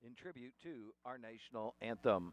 in tribute to our national anthem.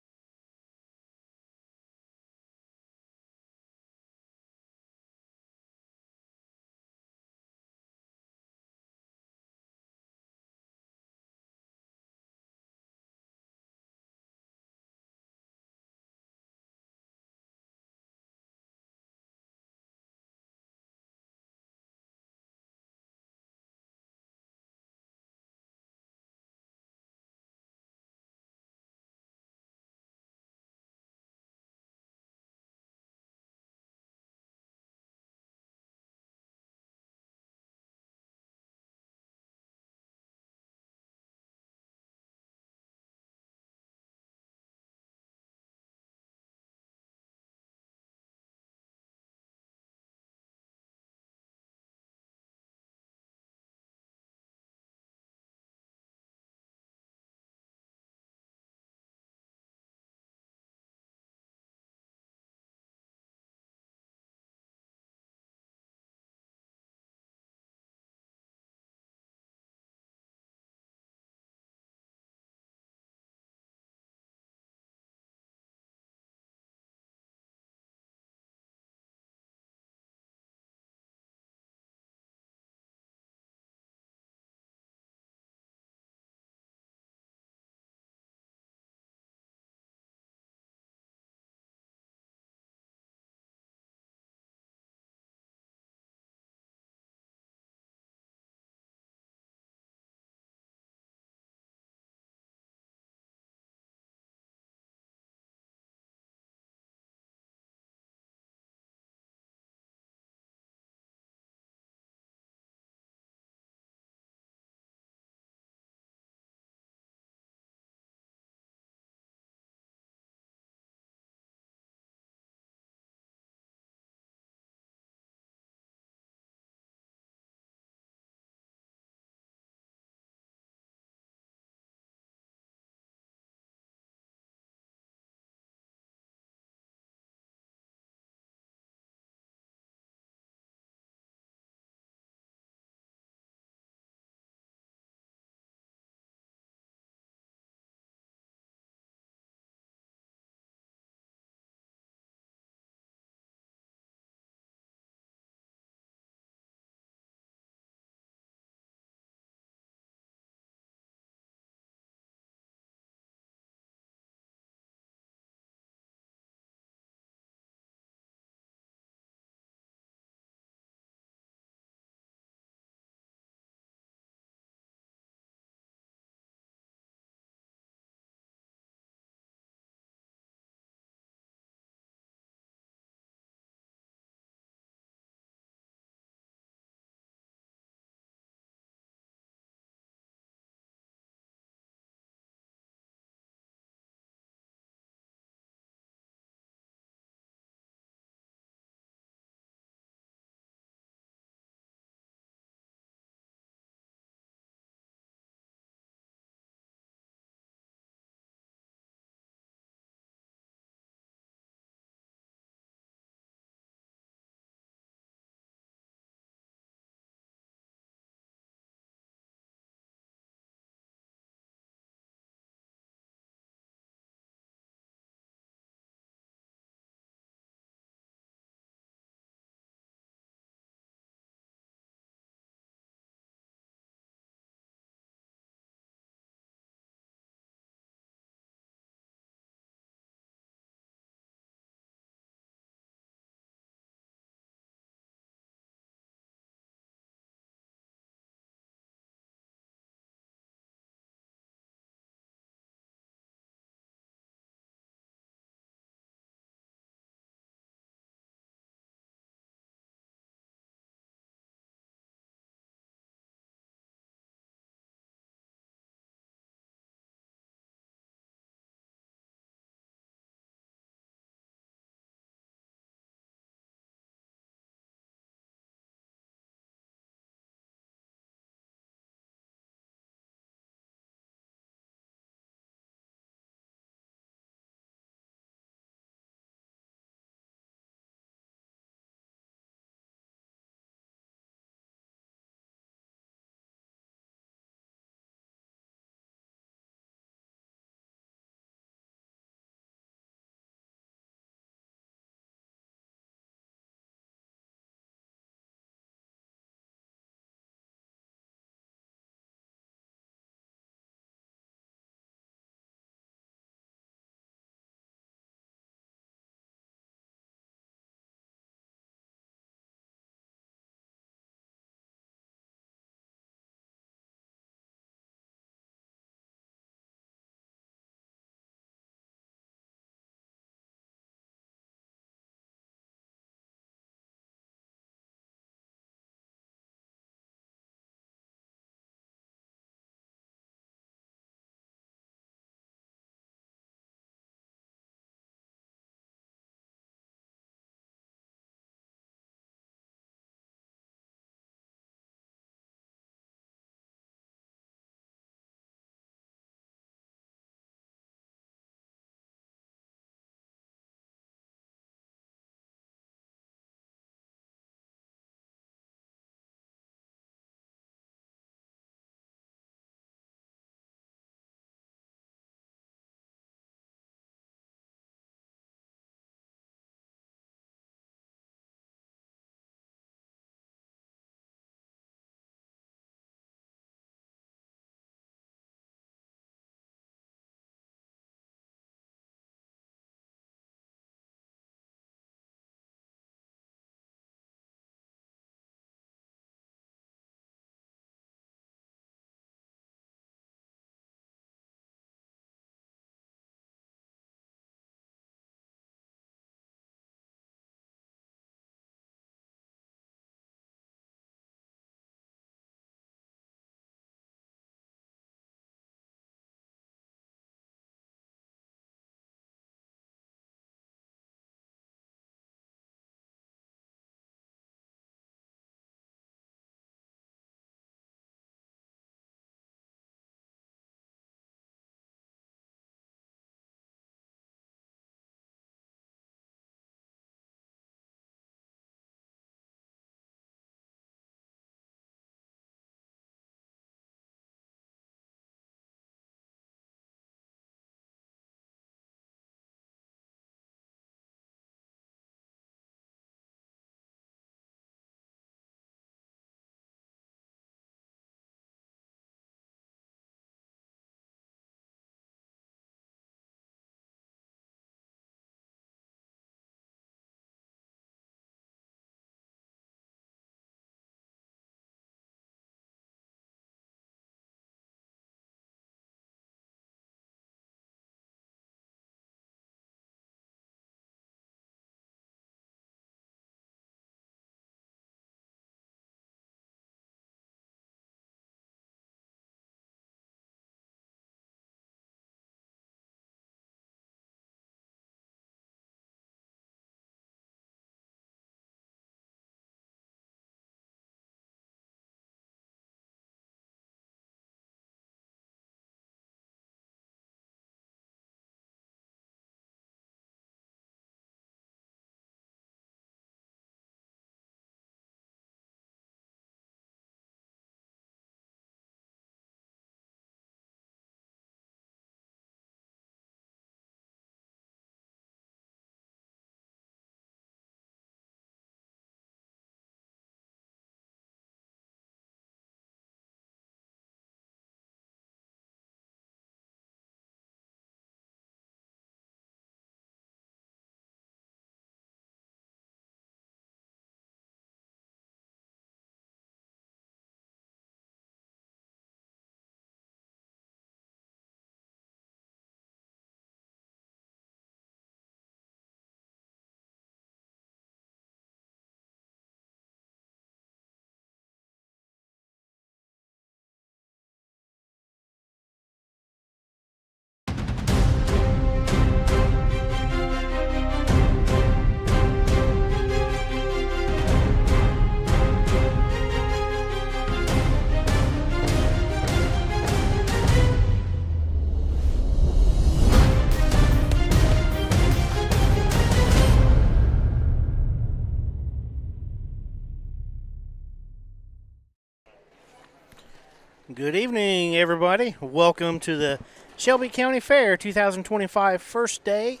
Good evening, everybody. Welcome to the Shelby County Fair 2025 first day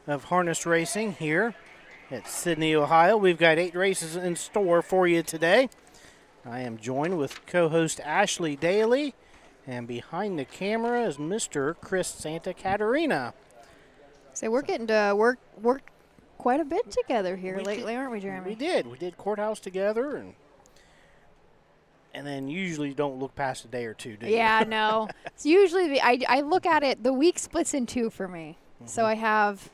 of harness racing here at Sidney, Ohio. We've got 8 races in store for you today. I am joined with co-host Ashley Daly, and behind the camera is Mr. Chris Santa Caterina. So we're getting to work quite a bit together here lately, aren't we, Jeremy? We did. We did courthouse together, and then usually don't look past a day or two, do you? Yeah, no. It's usually I look at it, the week splits in 2 for me. Mm-hmm. So I have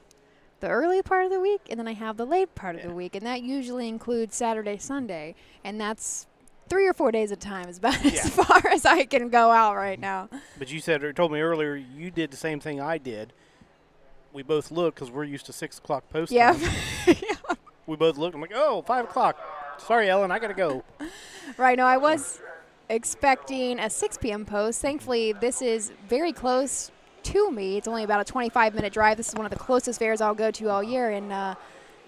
the early part of the week, and then I have the late part of the week, and that usually includes Saturday, Sunday, and that's 3 or 4 days at a time is about as far as I can go out right now. But you told me earlier you did the same thing I did. We both looked because we're used to 6 o'clock post time. Yeah. We both looked. I'm like, 5 o'clock. Sorry, Ellen, I got to go. Right. No, I was expecting a 6 p.m. post. Thankfully, this is very close to me. It's only about a 25-minute drive. This is one of the closest fairs I'll go to all year, and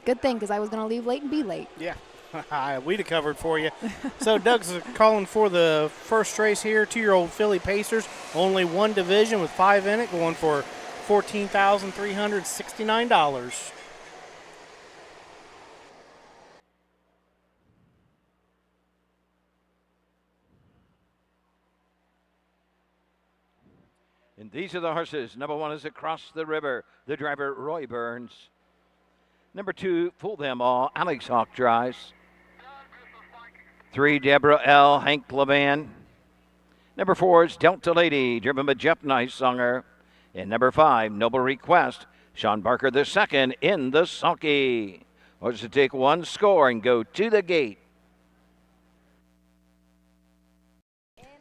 good thing because I was going to leave late and be late. Yeah. We'd have covered for you. So Doug's calling for the first race here, 2-year-old filly Pacers. Only one division with 5 in it, going for $14,369. And these are the horses. Number 1 is Across the River. The driver, Roy Burns. Number 2, Fool Them All. Alex Hawk drives. 3, Deborah L. Hank Levan. Number 4 is Delta Lady, driven by Jeff Nicesonger. And number 5, Noble Request, Sean Barker II in the sulky. Horses to take one score and go to the gate.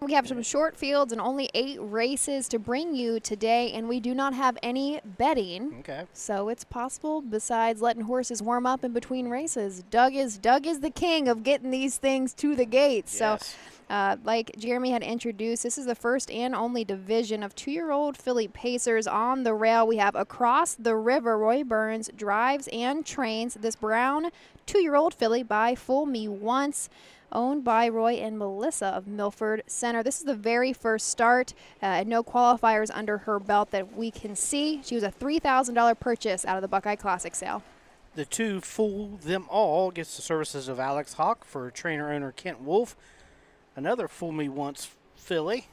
We have some short fields and only 8 races to bring you today, and we do not have any betting. Okay. So it's possible, besides letting horses warm up in between races. Doug is the king of getting these things to the gates. Yes. So like Jeremy had introduced, this is the first and only division of 2-year-old filly Pacers on the rail. We have Across the River. Roy Burns drives and trains this brown 2-year-old filly by Fool Me Once, owned by Roy and Melissa of Milford Center. This is the very first start, no qualifiers under her belt that we can see. She was a $3,000 purchase out of the Buckeye Classic sale. The 2, Fool Them All, gets the services of Alex Hawk for trainer-owner Kent Wolf. Another Fool Me Once filly.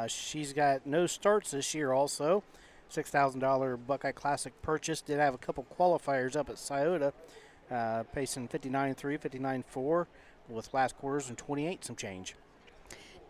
She's got no starts this year also. $6,000 Buckeye Classic purchase. Did have a couple qualifiers up at Scioto, pacing 59.3, 59.4. with last quarters and 28 some change.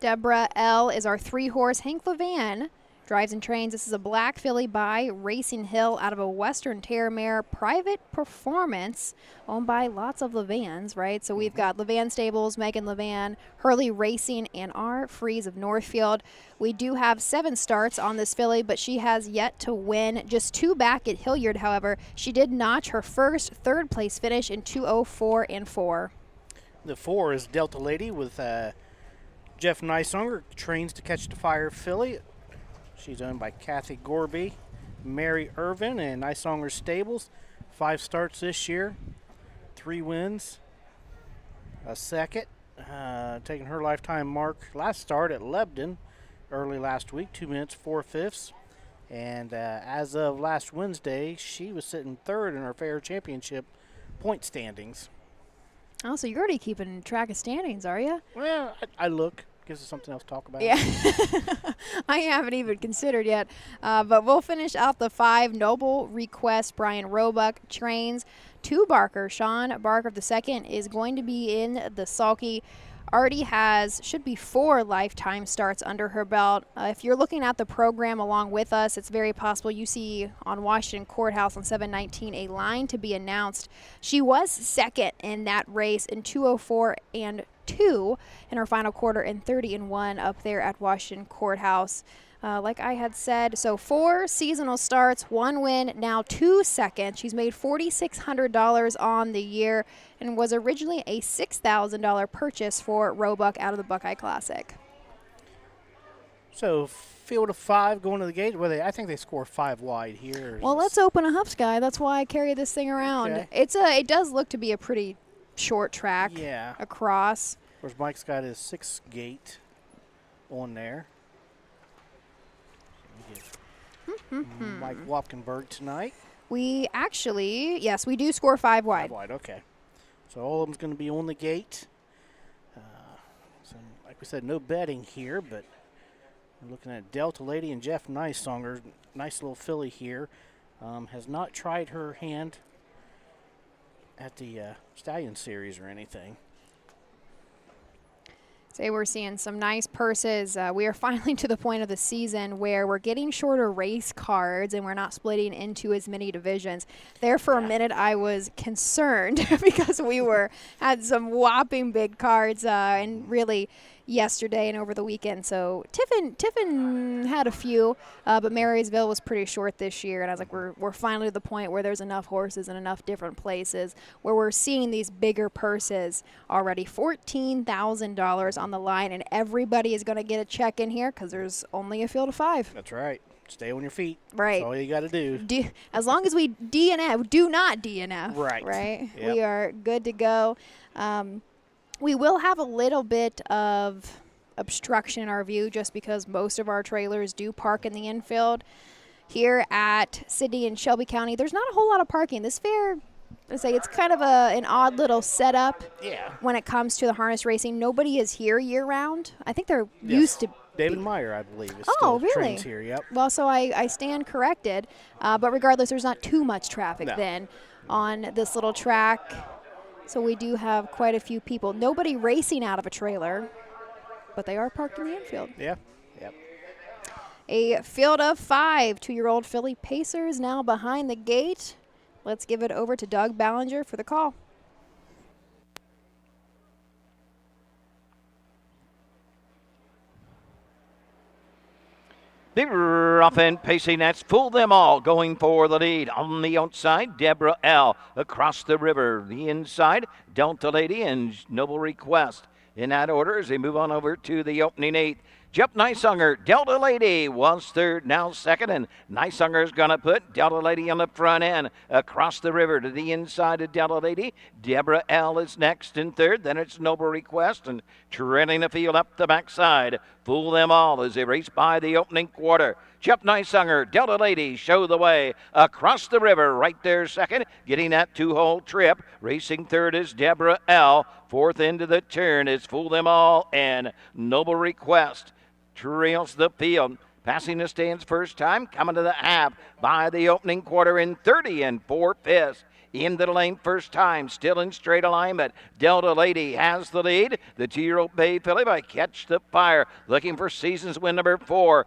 Deborah L. is our 3-horse. Hank Levan drives and trains. This is a black filly by Racing Hill out of a Western Terramare Private Performance, owned by lots of Levans, right? So we've got Levan Stables, Megan Levan, Hurley Racing, and R. Freeze of Northfield. We do have 7 starts on this filly, but she has yet to win. Just 2 back at Hilliard, however. She did notch her first third-place finish in 2:04 and 4. The 4 is Delta Lady with Jeff Nicesonger, trains to catch the fire filly. She's owned by Kathy Gorby, Mary Irvin, and Nicesonger Stables. 5 starts this year, 3 wins, a second. Taking her lifetime mark last start at Lebden early last week, 2 minutes, 4/5. And as of last Wednesday, she was sitting 3rd in her fair championship point standings. Oh, so you're already keeping track of standings, are you? Well, I look. Gives us something else to talk about. Yeah. I haven't even considered yet. But we'll finish out the 5. Noble Request. Brian Roebuck trains 2 Barker. Sean Barker II is going to be in the sulky. Already should be 4 lifetime starts under her belt. If you're looking at the program along with us, it's very possible you see on Washington Courthouse on 7/19 a line to be announced. She was second in that race in 2:04 and 2 in her final quarter and 30 and 1 up there at Washington Courthouse. Like I had said, so 4 seasonal starts, 1 win, now 2 seconds. She's made $4,600 on the year and was originally a $6,000 purchase for Roebuck out of the Buckeye Classic. So field of 5 going to the gate. I think they score 5 wide here. Well, let's open a huff, Sky. That's why I carry this thing around. Okay. It does look to be a pretty short track Yeah. across. Of course, Mike's got his 6 gate. on there. We get Mike Wapkenberg tonight. We actually, yes, we do score 5 wide. 5 wide, okay. So all of them's going to be on the gate. So like we said, no betting here, but we're looking at Delta Lady and Jeff Nicesonger. Nice little filly here. Has not tried her hand at the Stallion Series or anything. Say we're seeing some nice purses. We are finally to the point of the season where we're getting shorter race cards and we're not splitting into as many divisions. There for a minute I was concerned because we had some whopping big cards and really yesterday and over the weekend. So Tiffin had a few, but Marysville was pretty short this year, and I was like, we're finally to the point where there's enough horses in enough different places where we're seeing these bigger purses already. $14,000 on the line, and everybody is going to get a check in here because there's only a field of 5. That's right. Stay on your feet. Right. That's all you got to do. As long as we DNF, do not DNF. Right. Right. Yep. We are good to go. We will have a little bit of obstruction in our view just because most of our trailers do park in the infield. Here at Sidney and Shelby County, there's not a whole lot of parking. This fair, it's kind of an odd little setup when it comes to the harness racing. Nobody is here year-round. I think they're used to David Meyer, I believe, is Oh, still really? trains here. Yep. Well, so I stand corrected. But regardless, there's not too much traffic then on this little track. So we do have quite a few people. Nobody racing out of a trailer, but they are parked in the infield. Yeah. Yep. A field of 5 2-year-old filly Pacers now behind the gate. Let's give it over to Doug Ballinger for the call. Big rough and pacing, that's Fool Them All going for the lead. On the outside, Deborah L. Across the river, the inside, Delta Lady and Noble Request. In that order as they move on over to the opening 8. Jeff Nicesonger, Delta Lady was third, now second, and Nicesonger's going to put Delta Lady on the front end. Across the river to the inside of Delta Lady, Deborah L. is next in third, then it's Noble Request, and trailing the field up the backside. Fool Them All as they race by the opening quarter. Jeff Nicesonger, Delta Lady show the way. Across the river, right there second, getting that 2-hole trip. Racing third is Deborah L. Fourth into the turn is Fool Them All and Noble Request. Trails the field. Passing the stands first time, coming to the half by the opening quarter in 30 4/5. Into the lane first time, still in straight alignment. Delta Lady has the lead. The 2-year-old Bay filly by Catch the Fire, looking for season's win number 4.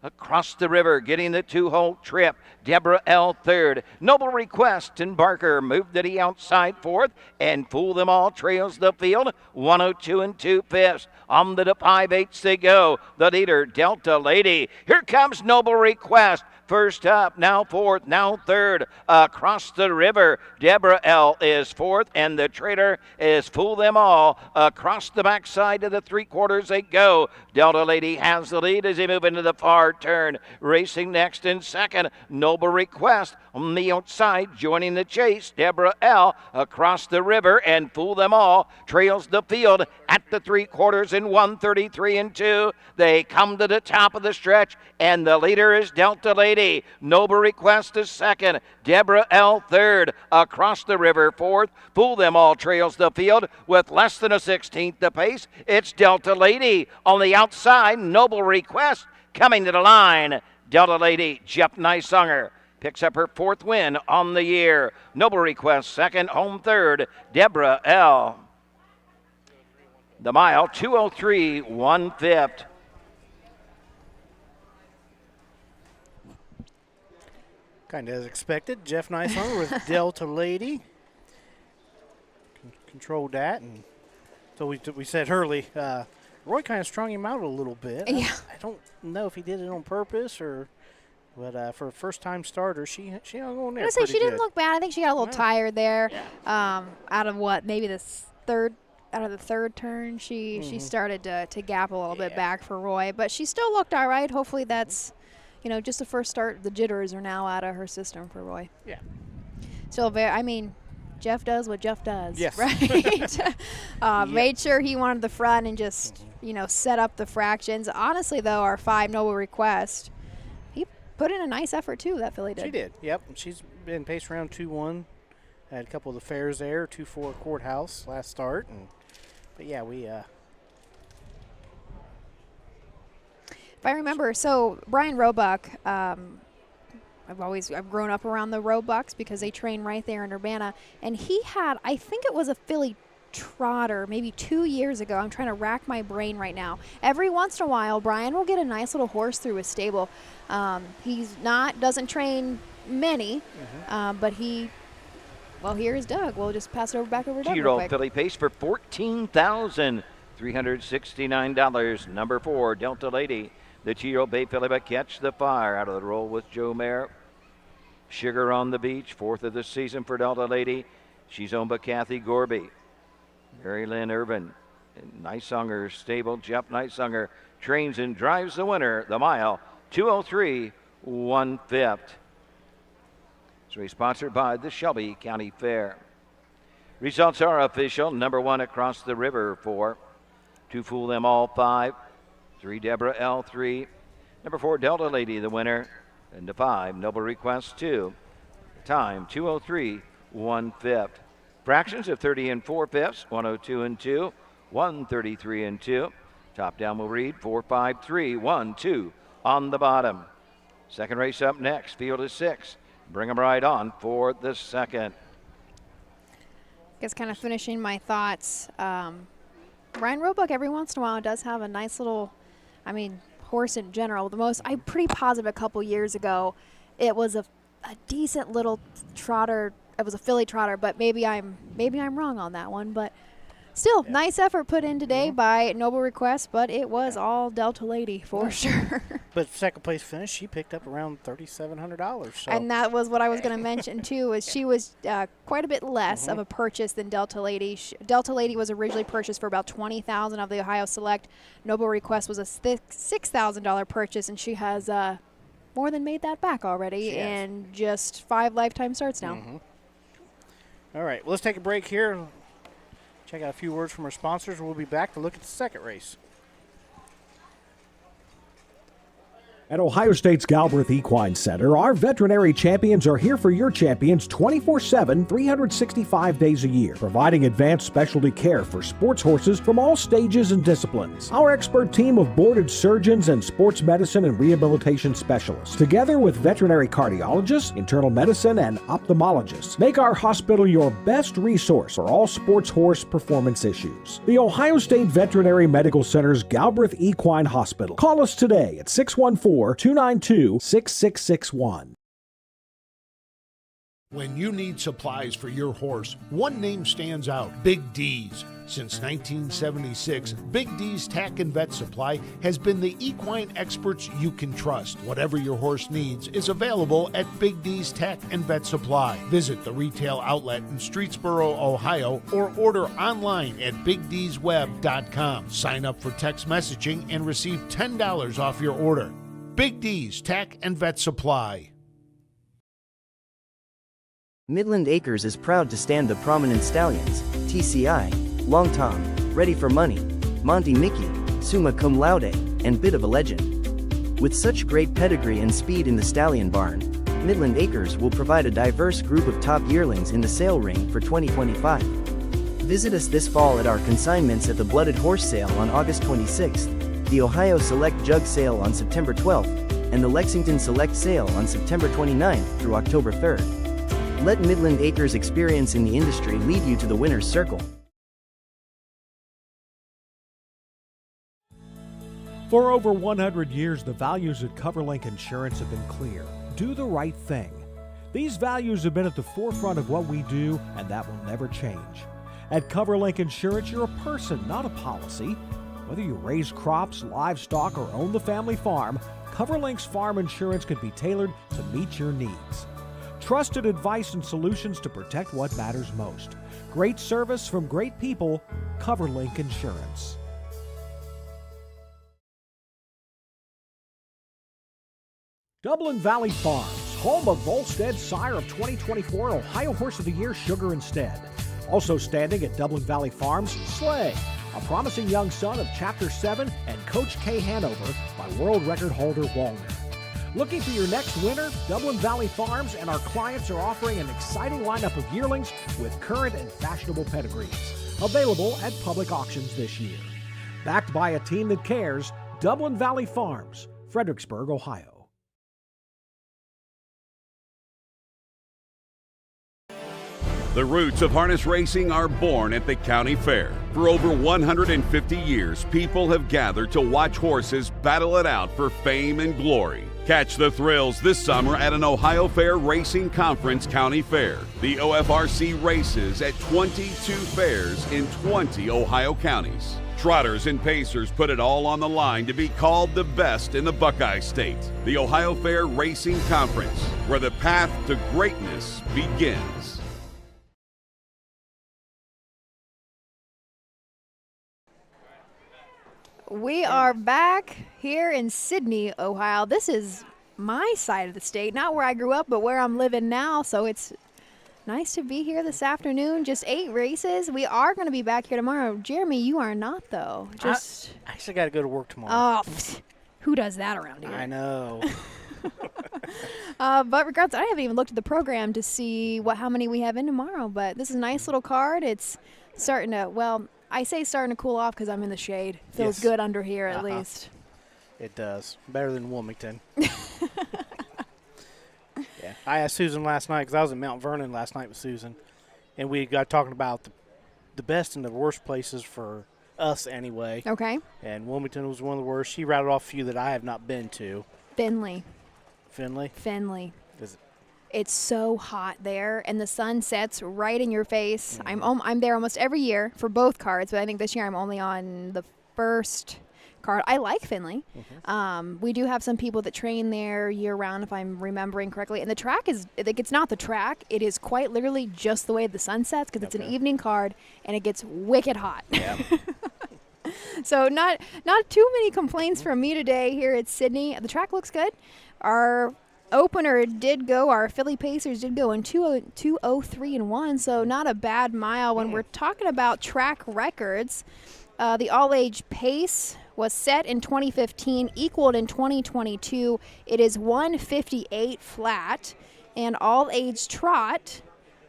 Across the river, getting the 2-hole trip. Deborah L. third. Noble Request and Barker move to the outside fourth. And Fool Them All trails the field. 102 2/5. On the 5/8 they go. The leader, Delta Lady. Here comes Noble Request. First up, now fourth, now third. Across the river, Deborah L. is fourth, and the traitor is Fool Them All. Across the backside of the 3/4 they go. Delta Lady has the lead as they move into the far turn. Racing next in second, Noble Request. On the outside, joining the chase, Deborah L. Across the river, and Fool Them All trails the field at the 3/4 in 133 2. They come to the top of the stretch, and the leader is Delta Lady. Noble Request is second. Deborah L. third. Across the river fourth. Fool Them All trails the field with less than a 16th the pace. It's Delta Lady. On the outside, Noble Request coming to the line. Delta Lady, Jeff Nicesonger, picks up her 4th win on the year. Noble Request second, home third. Deborah L. The mile, 2:03 1/5. Kind of as expected. Jeff Nicesonger with Delta Lady. Controlled that. And so we said early, Roy kind of strung him out a little bit. Yeah. I don't know if he did it on purpose or, but for a first-time starter, she hung on there. I would say pretty she didn't good. look bad. I think she got a little tired there. Yeah. Out of what, maybe the third turn, she started to gap a little bit back for Roy, but she still looked all right. Hopefully that's, just the first start. The jitters are now out of her system for Roy. Yeah. Still Jeff does what Jeff does. Yes. Right? Made sure he wanted the front and just set up the fractions. Honestly, though, our 5 Noble Request, he put in a nice effort, too, that filly did. She did, yep. She's been paced around 2-1. Had a couple of the fairs there, 2-4 Courthouse last start. But, yeah, we if I remember, so Brian Roebuck, I've grown up around the Roebucks because they train right there in Urbana, and he had, I think it was a filly trotter maybe 2 years ago. I'm trying to rack my brain right now. Every once in a while, Brian will get a nice little horse through his stable. Doesn't train many, but here's Doug. We'll just pass it back over to Doug real 2-year-old quick. filly pace for $14,369. Number 4, Delta Lady. The 2-year-old bay filly by Catch the Fire out of the roll with Joe Mare. Sugar on the Beach, 4th of the season for Delta Lady. She's owned by Kathy Gorby. Mary Lynn Irvin. Nicesonger stable. Jeff Nicesonger trains and drives the winner, the mile, 2:03 1/5. It's race sponsored by the Shelby County Fair. Results are official. Number 1, Across the River, 4. 2, Fool Them All, 5. 3, Deborah L, 3. Number 4, Delta Lady, the winner. And the 5, Noble Request, 2. Time, 2:03 1/5. Fractions of 30 4/5, 102 2, 133 2. Top down will read 4, 5, 3, 1, 2 on the bottom. Second race up next. Field is 6. Bring them right on for the second. I guess kind of finishing my thoughts. Brian Roebuck every once in a while does have a nice little, horse in general. I'm pretty positive a couple years ago it was a decent little trotter. It was a filly trotter, but maybe I'm wrong on that one. But still, nice effort put in today by Noble Request, but it was all Delta Lady for sure. But second place finish, she picked up around $3,700. So. And that was what I was going to mention too. Is she was quite a bit less of a purchase than Delta Lady. Delta Lady was originally purchased for about $20,000 of the Ohio Select. Noble Request was a $6,000 purchase, and she has more than made that back already in just 5 lifetime starts now. All right, well, let's take a break here. Check out a few words from our sponsors. We'll be back to look at the second race. At Ohio State's Galbraith Equine Center, our veterinary champions are here for your champions 24/7, 365 days a year, providing advanced specialty care for sports horses from all stages and disciplines. Our expert team of boarded surgeons and sports medicine and rehabilitation specialists, together with veterinary cardiologists, internal medicine, and ophthalmologists, make our hospital your best resource for all sports horse performance issues. The Ohio State Veterinary Medical Center's Galbraith Equine Hospital. Call us today at 614-292-6661. When you need supplies for your horse, one name stands out: Big D's. Since 1976, Big D's Tack and Vet Supply has been the equine experts you can trust. Whatever your horse needs is available at Big D's Tack and Vet Supply. Visit the retail outlet in Streetsboro, Ohio, or order online at BigD'sWeb.com. Sign up for text messaging and receive $10 off your order. Big D's Tack and Vet Supply. Midland Acres is proud to stand the prominent stallions, TCI, Long Tom, Ready for Money, Monty Mickey, Summa Cum Laude, and Bit of a Legend. With such great pedigree and speed in the stallion barn, Midland Acres will provide a diverse group of top yearlings in the sale ring for 2025. Visit us this fall at our consignments at the Blooded Horse Sale on August 26th, the Ohio Select Jug Sale on September 12th, and the Lexington Select Sale on September 29th through October 3rd. Let Midland Acres' experience in the industry lead you to the winner's circle. For over 100 years, the values at CoverLink Insurance have been clear. Do the right thing. These values have been at the forefront of what we do, and that will never change. At CoverLink Insurance, you're a person, not a policy. Whether you raise crops, livestock, or own the family farm, CoverLink's farm insurance can be tailored to meet your needs. Trusted advice and solutions to protect what matters most. Great service from great people. CoverLink Insurance. Dublin Valley Farms, home of Volstead's sire of 2024 Ohio Horse of the Year, Sugar Instead. Also standing at Dublin Valley Farms, Slay, a promising young son of Chapter 7 and Coach K Hanover by world record holder Walner. Looking for your next winner? Dublin Valley Farms and our clients are offering an exciting lineup of yearlings with current and fashionable pedigrees, available at public auctions this year. Backed by a team that cares, Dublin Valley Farms, Fredericksburg, Ohio. The roots of harness racing are born at the county fair. For over 150 years, people have gathered to watch horses battle it out for fame and glory. Catch the thrills this summer at an Ohio Fair Racing Conference County Fair. The OFRC races at 22 fairs in 20 Ohio counties. Trotters and pacers put it all on the line to be called the best in the Buckeye State. The Ohio Fair Racing Conference, where the path to greatness begins. We are back here in Sidney, Ohio. This is my side of the state, not where I grew up, but where I'm living now. So it's nice to be here this afternoon. Just 8 races. We are going to be back here tomorrow. Jeremy, you are not, though. I actually got to go to work tomorrow. Oh, who does that around here? I know. But regardless, I haven't even looked at the program to see how many we have in tomorrow. But this is a nice little card. It's starting to, well, I say starting to cool off because I'm in the shade. Feels Yes. good under here at least. It does. Better than Wilmington. Yeah. I asked Susan last night because I was in Mount Vernon last night with Susan, and we got talking about the best and the worst places for us anyway. Okay. And Wilmington was one of the worst. She rattled off a few that I have not been to. Finley. Finley? Is it? It's so hot there, and the sun sets right in your face. I'm there almost every year for both cards, but I think this year I'm only on the first card. I like Finley. We do have some people that train there year-round, if I'm remembering correctly. And the track is, it's not the track. It is quite literally just the way the sun sets because it's an evening card, and it gets wicked hot. Yeah. So not too many complaints from me today here at Sidney. The track looks good. Our opener did go, our Philly Pacers did go in 2:03.1, so not a bad mile. When we're talking about track records, the all-age pace was set in 2015, equaled in 2022. It is 1:58 flat, and all-age trot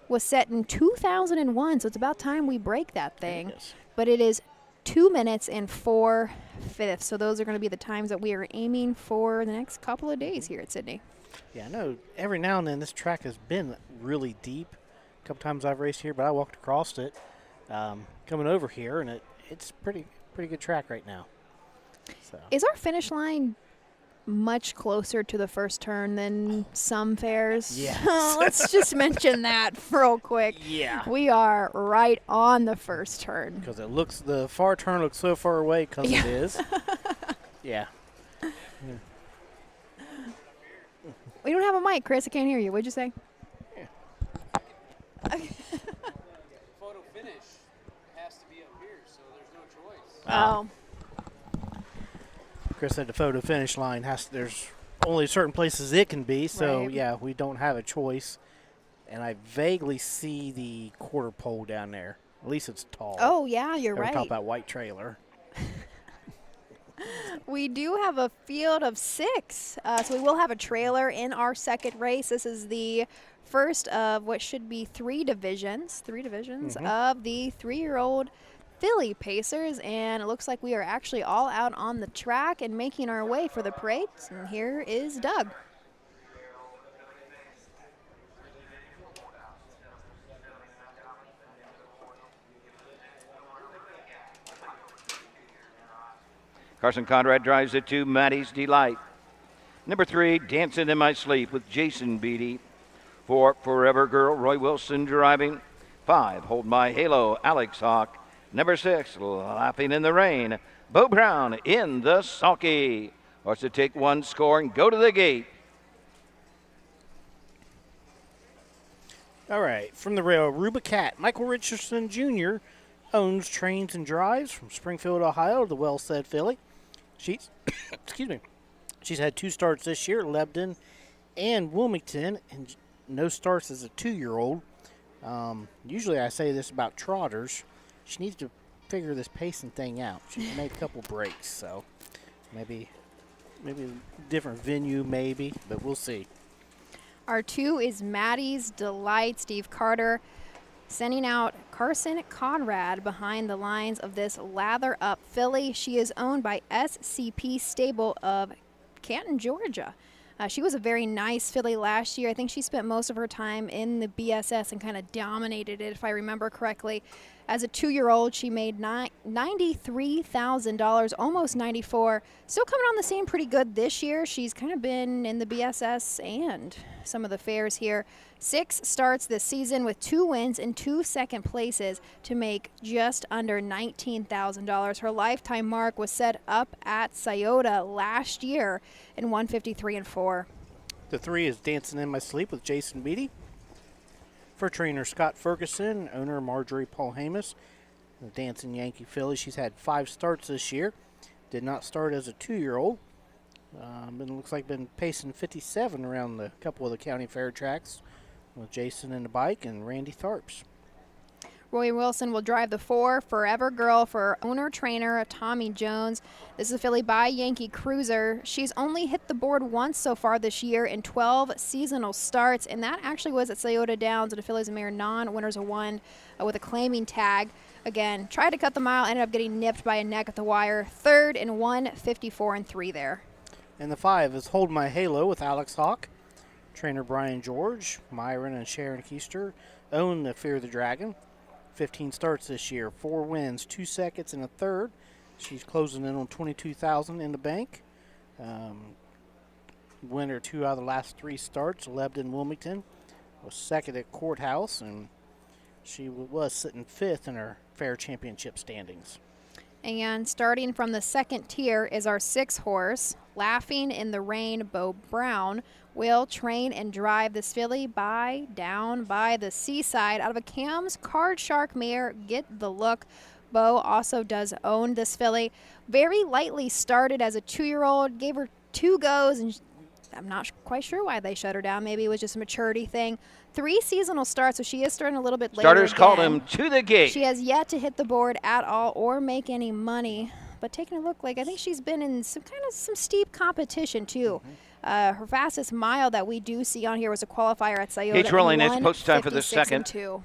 was set in 2001, so it's about time we break that thing. Yes. But it is 2 minutes and 4/5, so those are going to be the times that we are aiming for the next couple of days here at Sidney. Yeah, I know every now and then this track has been really deep. A couple times I've raced here, but I walked across it coming over here, and it's pretty good track right now. So. Is our finish line much closer to the first turn than some fairs? Yes. Let's just mention that real quick. Yeah. We are right on the first turn. Because the far turn looks so far away because it is. Yeah. We don't have a mic, Chris. I can't hear you. What'd you say? Yeah. Photo finish has to be up here, so there's no choice. Oh. Chris said the photo finish line there's only certain places it can be, so Right. yeah, we don't have a choice. And I vaguely see the quarter pole down there. At least it's tall. Oh, yeah, you're We're right. talking about white trailer. We do have a field of 6, so we will have a trailer in our second race. This is the first of what should be 3 divisions of the 3-year-old Philly Pacers, and it looks like we are actually all out on the track and making our way for the parades. And here is Doug. Carson Conrad drives it to Maddie's Delight. Number 3, Dancing in My Sleep with Jason Beatty. 4, Forever Girl, Roy Wilson driving. 5, Hold My Halo, Alex Hawk. Number 6, Laughing in the Rain, Bo Brown in the sulky. Wants to take one score and go to the gate. All right, from the rail, Ruba Cat. Michael Richardson Jr. owns, trains, and drives from Springfield, Ohio to the well-said Philly. She's, excuse me, she's had 2 starts this year, Lebanon and Wilmington, and no starts as a 2-year-old. Usually I say this about trotters. She needs to figure this pacing thing out. She's made a couple breaks, so maybe a different venue, maybe, but we'll see. Our 2 is Maddie's Delight. Steve Carter sending out Carson Conrad behind the lines of this lather up filly. She is owned by SCP Stable of Canton, Georgia. She was a very nice filly last year. I think she spent most of her time in the BSS and kind of dominated it, if I remember correctly. As a 2-year-old, she made $93,000, almost $94,000. Still coming on the scene pretty good this year. She's kind of been in the BSS and some of the fairs here. 6 starts this season with 2 wins and 2 second places to make just under $19,000. Her lifetime mark was set up at Scioto last year in 153-4. The 3 is Dancing in My Sleep with Jason Beatty. For trainer Scott Ferguson, owner Marjorie Paul Hamus, the Dancing Yankee filly. She's had 5 starts this year. Did not start as a 2-year-old. It looks like been pacing 57 around a couple of the county fair tracks with Jason in the bike and Randy Tharps. Roy Wilson will drive the 4, Forever Girl, for owner-trainer Tommy Jones. This is a filly by Yankee Cruiser. She's only hit the board once so far this year in 12 seasonal starts, and that actually was at Scioto Downs, and a filly's a mare non-winners of 1 with a claiming tag. Again, tried to cut the mile, ended up getting nipped by a neck at the wire. 3rd in 154-3 there. And the 5 is Hold My Halo with Alex Hawk. Trainer Brian George, Myron and Sharon Keister own the Fear the Dragon. 15 starts this year, 4 wins, 2 seconds, and a 3rd. She's closing in on $22,000 in the bank. Winner 2 out of the last 3 starts. Lebden Wilmington was 2nd at Courthouse, and she was sitting 5th in her fair championship standings. And starting from the 2nd tier is our 6 horse, Laughing in the Rain. Bo Brown will train and drive this filly down by the seaside out of a Cam's Card Shark mare. Get the look. Bo also does own this filly. Very lightly started as a 2-year-old, gave her 2 goes, and I'm not quite sure why they shut her down. Maybe it was just a maturity thing. 3 seasonal starts, so she is starting a little bit later. Starters called again. him to the gate. She has yet to hit the board at all or make any money. But taking a look, I think she's been in some steep competition too. Her fastest mile that we do see on here was a qualifier at Scioto. He's rolling. It's post time for the 2nd.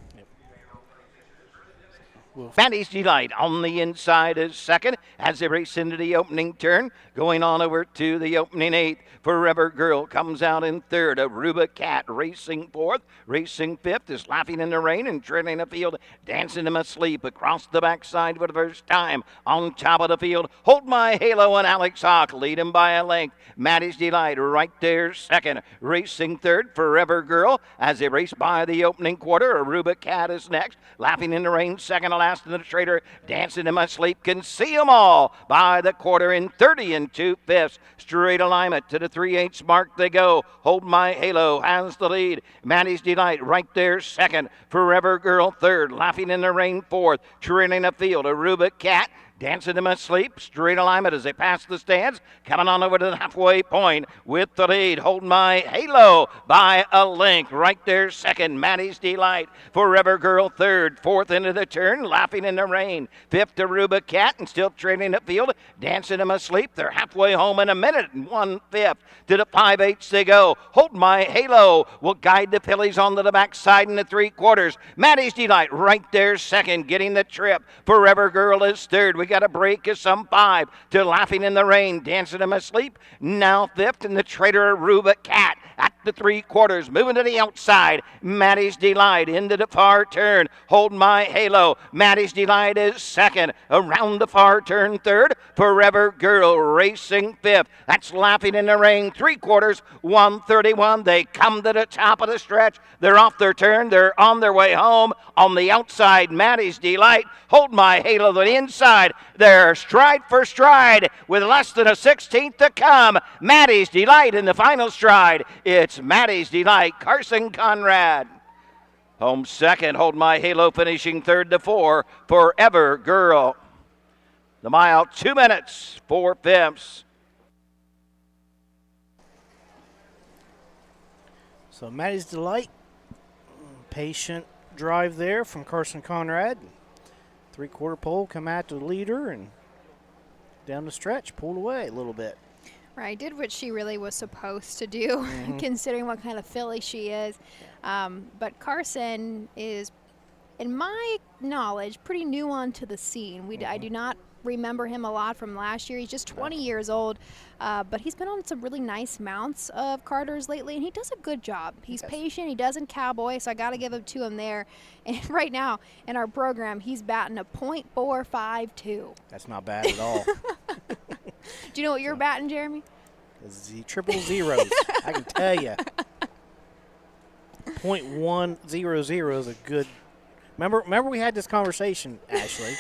Maddie's Delight on the inside is 2nd as they race into the opening turn. Going on over to the opening 8th. Forever Girl comes out in 3rd. Aruba Cat racing 4th. Racing 5th is Laughing in the Rain and trailing the field. Dancing in My Sleep across the backside for the first time. On top of the field, Hold My Halo and Alex Hawk lead him by a length. Maddie's Delight right there 2nd. Racing 3rd, Forever Girl as they race by the opening quarter. Aruba Cat is next. Laughing in the Rain 2nd to last in the trader. Dancing in My Sleep can see them all by the quarter in 30 2/5. Straight alignment to the 3/8 mark they go. Hold My Halo has the lead. Maddie's Delight right there 2nd. Forever Girl 3rd. Laughing in the Rain 4th. Trailing the field. Aruba Cat Dancing in My Sleep, straight alignment as they pass the stands. Coming on over to the halfway point with the lead. Hold My Halo by a length. Right there, 2nd, Maddie's Delight. Forever Girl 3rd. 4th into the turn, Laughing in the Rain. 5th, Aruba Cat, and still trailing the field. Dancing in My Sleep. They're halfway home in a minute and 1/5. To the 5/8 they go. Hold My Halo will guide the fillies onto the backside in the 3/4. Maddie's Delight right there, 2nd, getting the trip. Forever Girl is 3rd. We got a break of some 5 to Laughing in the Rain. Dancing in My Sleep now 5th, and the trader Aruba Cat at the 3/4, moving to the outside. Maddie's Delight into the far turn. Hold My Halo. Maddie's Delight is 2nd. Around the far turn 3rd. Forever Girl racing 5th. That's Laughing in the Rain. 3/4, 1:31. They come to the top of the stretch. They're off their turn. They're on their way home. On the outside, Maddie's Delight. Hold My Halo to the inside. They're stride for stride with less than a 16th to come. Maddie's Delight in the final stride. It's Maddie's Delight, Carson Conrad. Home 2nd, Hold My Halo finishing 3rd to 4. Forever Girl. The mile, 2 minutes, 4/5. So Maddie's Delight, patient drive there from Carson Conrad. Three-quarter pole, come out to the leader, and down the stretch, pulled away a little bit. Right, did what she really was supposed to do, considering what kind of filly she is. But Carson is, in my knowledge, pretty new onto the scene. I do not remember him a lot from last year. He's just 20 years old, but he's been on some really nice mounts of Carter's lately, and he does a good job. He's patient. He doesn't cowboy, so I got to give it to him there. And right now in our program, he's batting a .452. That's not bad at all. Do you know what you're batting, Jeremy? Triple zeros. I can tell you. .100 is a good. Remember we had this conversation, Ashley.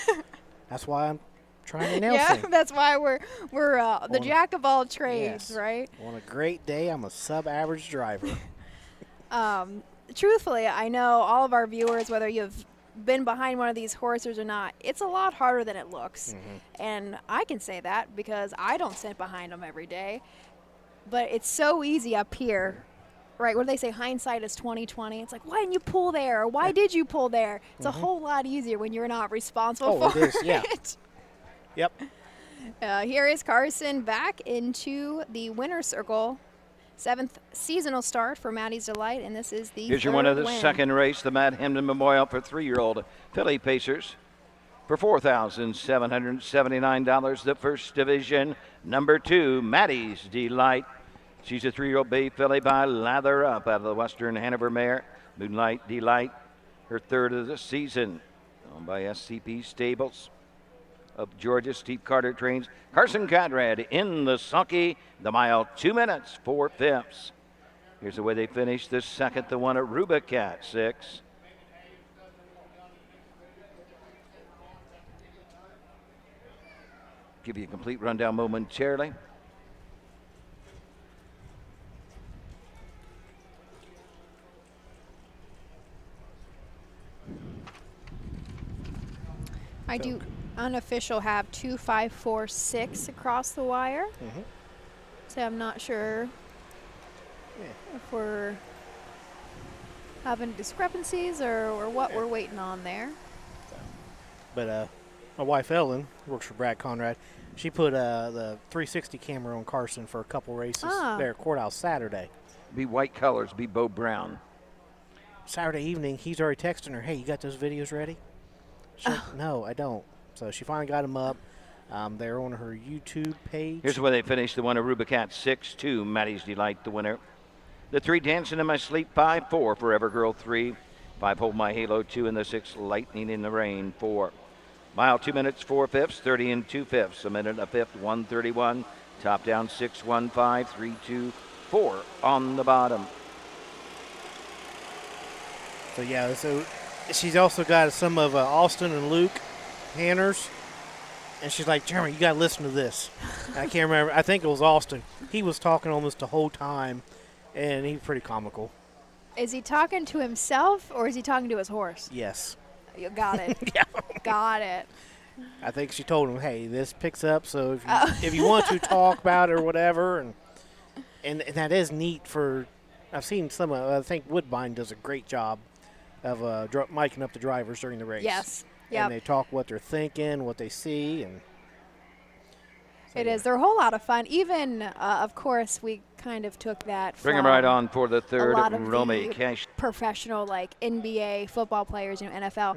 That's why I'm trying to nail things. Yeah, that's why we're the jack of all trades, right? On a great day, I'm a sub-average driver. Truthfully, I know all of our viewers, whether you've been behind one of these horses or not, it's a lot harder than it looks. And I can say that because I don't sit behind them every day. But it's so easy up here, right? What do they say? Hindsight is 20/20. It's like, why didn't you pull there? Or why did you pull there? It's a whole lot easier when you're not responsible for it. Yep. Here is Carson back into the winner's circle. 7th seasonal start for Maddie's Delight, and this is the Here's your winner of the win. second race, the Matt Hemden Memorial for 3-year-old filly pacers. For $4,779, the first division, number 2, Maddie's Delight. She's a 3-year-old bay filly by Lather Up out of the Western Hanover mare. Moonlight Delight, her third of the season, owned by SCP Stables of Georgia. Steve Carter trains Carson Conrad in the sulky, the mile 2 minutes 4/5. Here's the way they finished the second, the one at Rubicat 6. Give you a complete rundown momentarily. I do unofficial have 2, 5, 4, 6 across the wire. So I'm not sure if we're having discrepancies or what we're waiting on there. But my wife Ellen works for Brad Conrad. She put the 360 camera on Carson for a couple races there at Courthouse Saturday. Be white colors, be Bo Brown. Saturday evening, he's already texting her, hey, you got those videos ready? She's like, no, I don't. So she finally got them up. They're on her YouTube page. Here's where they finished the one at Rubicat 6-2. Maddie's Delight, the winner. The 3, Dancing in My Sleep 5-4. Forever Girl 3. 5, Hold My Halo 2. And the 6, Lightning in the Rain 4. Mile 2 minutes 4/5, 30 2/5. A minute a fifth, 1:31. Top down 6:15, 3:24 on the bottom. So yeah, so she's also got some of Austin and Luke Hanners, and she's like, Jeremy, you got to listen to this. And I can't remember. I think it was Austin. He was talking almost the whole time, and he's pretty comical. Is he talking to himself or is he talking to his horse? Yes. You got it. Got it. I think she told him, hey, this picks up, so if you want to talk about it or whatever, and that is neat for. I've seen some. I think Woodbine does a great job of miking up the drivers during the race. Yes. And they talk what they're thinking, what they see, and so it is. They're a whole lot of fun. Even, of course, we kind of took that Bring from him right on for the third, a lot of Romy the Cash. professional, like NBA football players, NFL.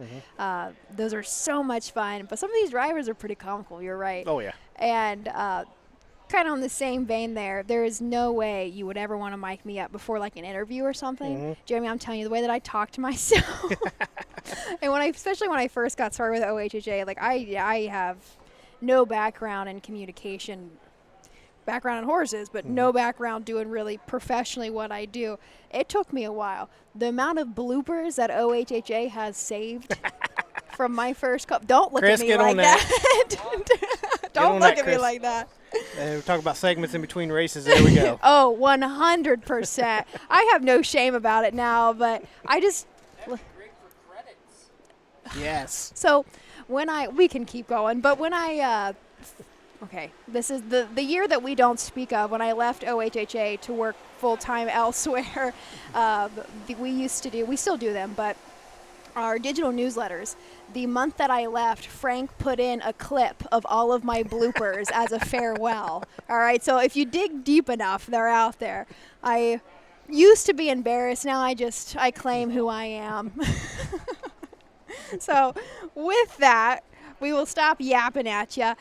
Those are so much fun. But some of these drivers are pretty comical. You're right. Oh, yeah. And kind of on the same vein there is no way you would ever want to mic me up before like an interview or something. Jeremy, I'm telling you, the way that I talk to myself. And especially when I first got started with OHHA, like I have no background in communication, background in horses, but no background doing really professionally what I do. It took me a while. The amount of bloopers that OHHA has saved from my first cup. Don't look Chris, at me like that. Don't look at me like that. We're talking about segments in between races. There we go. Oh, 100%. I have no shame about it now, but I just. Yes. So we can keep going, but when okay, this is the year that we don't speak of. When I left OHHA to work full-time elsewhere, we still do them, but our digital newsletters, the month that I left, Frank put in a clip of all of my bloopers as a farewell. All right, so if you dig deep enough, they're out there. I used to be embarrassed. Now I claim who I am. So with that, we will stop yapping at you.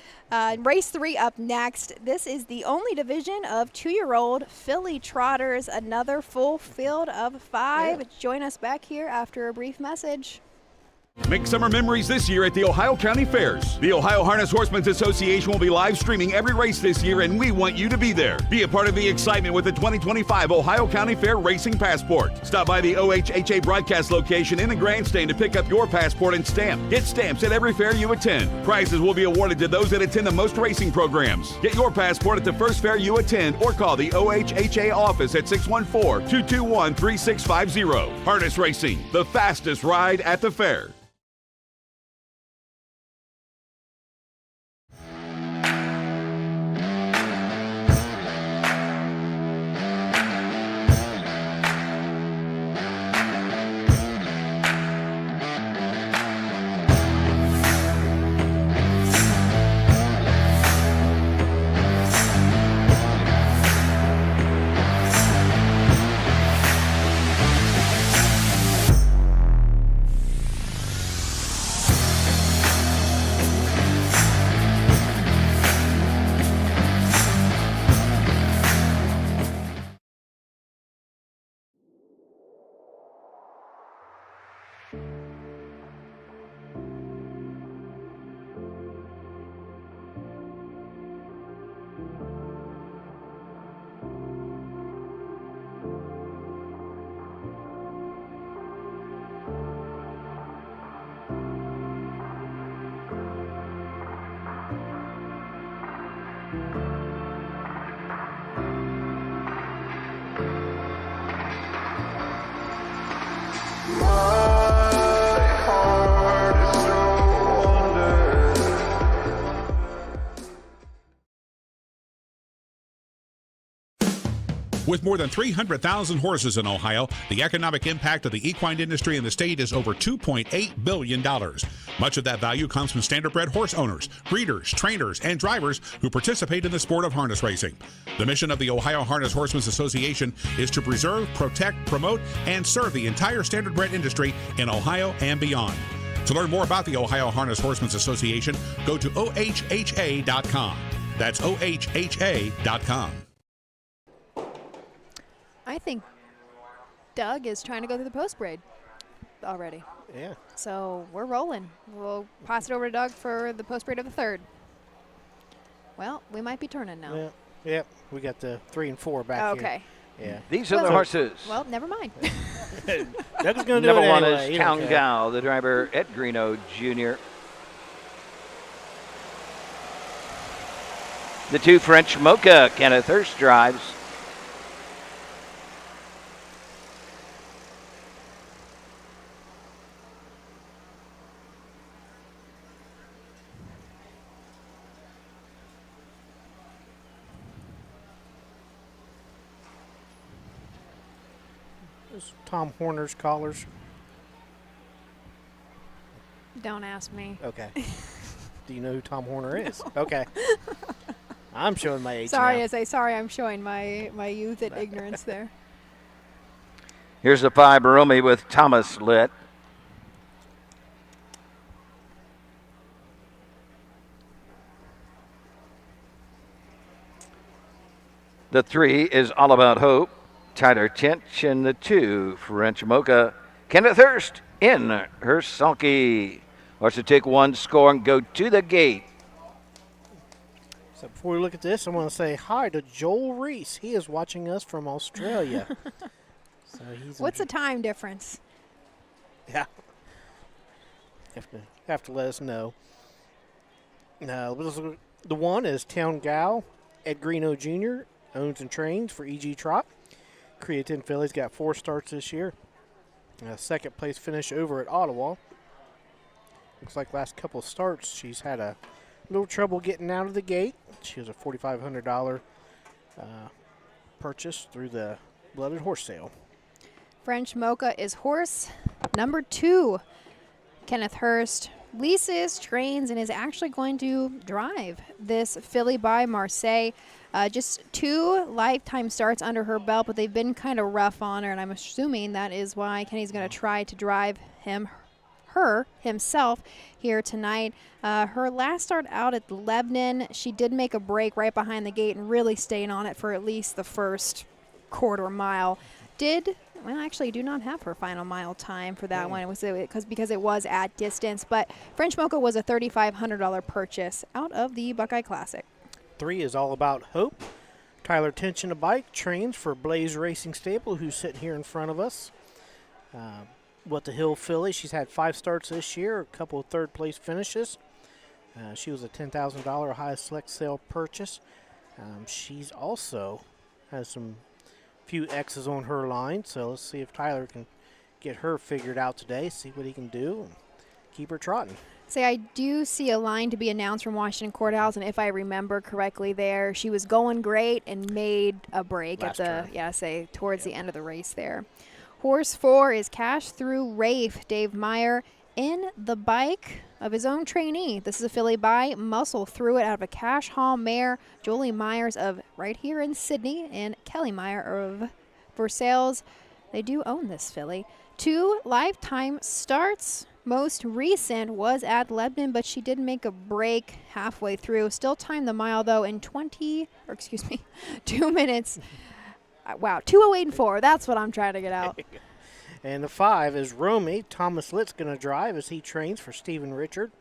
Race 3 up next. This is the only division of 2-year-old filly trotters, another full field of 5. Join us back here after a brief message. Make summer memories this year at the Ohio County Fairs. The Ohio Harness Horsemen's Association will be live streaming every race this year, and we want you to be there. Be a part of the excitement with the 2025 Ohio County Fair Racing Passport. Stop by the OHHA broadcast location in the grandstand to pick up your passport and stamp. Get stamps at every fair you attend. Prizes will be awarded to those that attend the most racing programs. Get your passport at the first fair you attend or call the OHHA office at 614-221-3650. Harness Racing, the fastest ride at the fair. With more than 300,000 horses in Ohio, the economic impact of the equine industry in the state is over $2.8 billion. Much of that value comes from standardbred horse owners, breeders, trainers, and drivers who participate in the sport of harness racing. The mission of the Ohio Harness Horsemen's Association is to preserve, protect, promote, and serve the entire standardbred industry in Ohio and beyond. To learn more about the Ohio Harness Horsemen's Association, go to ohha.com. That's ohha.com. I think Doug is trying to go through the post braid already. Yeah. So we're rolling. We'll pass it over to Doug for the post braid of the 3rd. Well, we might be turning now. Yeah. Yep. We got the 3 and 4 back here. Okay. Yeah. These are the horses. Well, never mind. Doug's going to do Number it one anyway. is Town Gal, the driver Ed Greeno Jr. The 2 French Mocha, Kenneth Hurst drives. Tom Horner's collars. Don't ask me. Okay. Do you know who Tom Horner is? Okay. I'm showing my age Sorry, now. I'm showing my youth and ignorance there. Here's the 5 Baromi with Thomas Litt. The 3 is All About Hope, Tyler Tinch, and the 2 French Mocha, Kenneth Hurst in her sulky. Wants to take 1 score and go to the gate. So before we look at this, I want to say hi to Joel Reese. He is watching us from Australia. So he's What's the time difference? Yeah. Have to let us know. Now, the 1 is Town Gal, Ed Greeno Jr., owns and trains for E.G. Trot. Creatine filly's got 4 starts this year. Second place finish over at Ottawa. Looks like last couple of starts she's had a little trouble getting out of the gate. She has a $4,500 purchase through the Blooded Horse Sale. French Mocha is horse number 2. Kenneth Hurst leases, trains, and is actually going to drive this filly by Marseille. Just 2 lifetime starts under her belt, but they've been kind of rough on her, and I'm assuming that is why Kenny's going to try to drive himself here tonight. Her last start out at Lebanon, she did make a break right behind the gate and really stayed on it for at least the first quarter mile. Actually do not have her final mile time for that one. It was because it was at distance, but French Mocha was a $3,500 purchase out of the Buckeye Classic. 3 is All About Hope. Tyler Tension, a bike, trains for Blaze Racing Stable, who's sitting here in front of us. What the Hill filly, she's had 5 starts this year, a couple of third-place finishes. She was a $10,000 highest select sale purchase. She's also has some few X's on her line, so let's see if Tyler can get her figured out today, see what he can do, and keep her trotting. I do see a line to be announced from Washington Courthouse, and if I remember correctly there, she was going great and made a break towards the end of the race there. Horse 4 is Cash Through Rafe. Dave Meyer in the bike of his own trainee. This is a filly by Muscle Through It out of a Cash Hall mare. Jolie Myers of right here in Sidney and Kelly Meyer of Versailles. They do own this filly. 2 lifetime starts. Most recent was at Lebanon, but she did make a break halfway through. Still timed the mile, though, in 2 minutes. Wow, 2:08.4. That's what I'm trying to get out. And the 5 is Romy. Thomas Litt's going to drive as he trains for Stephen Richard.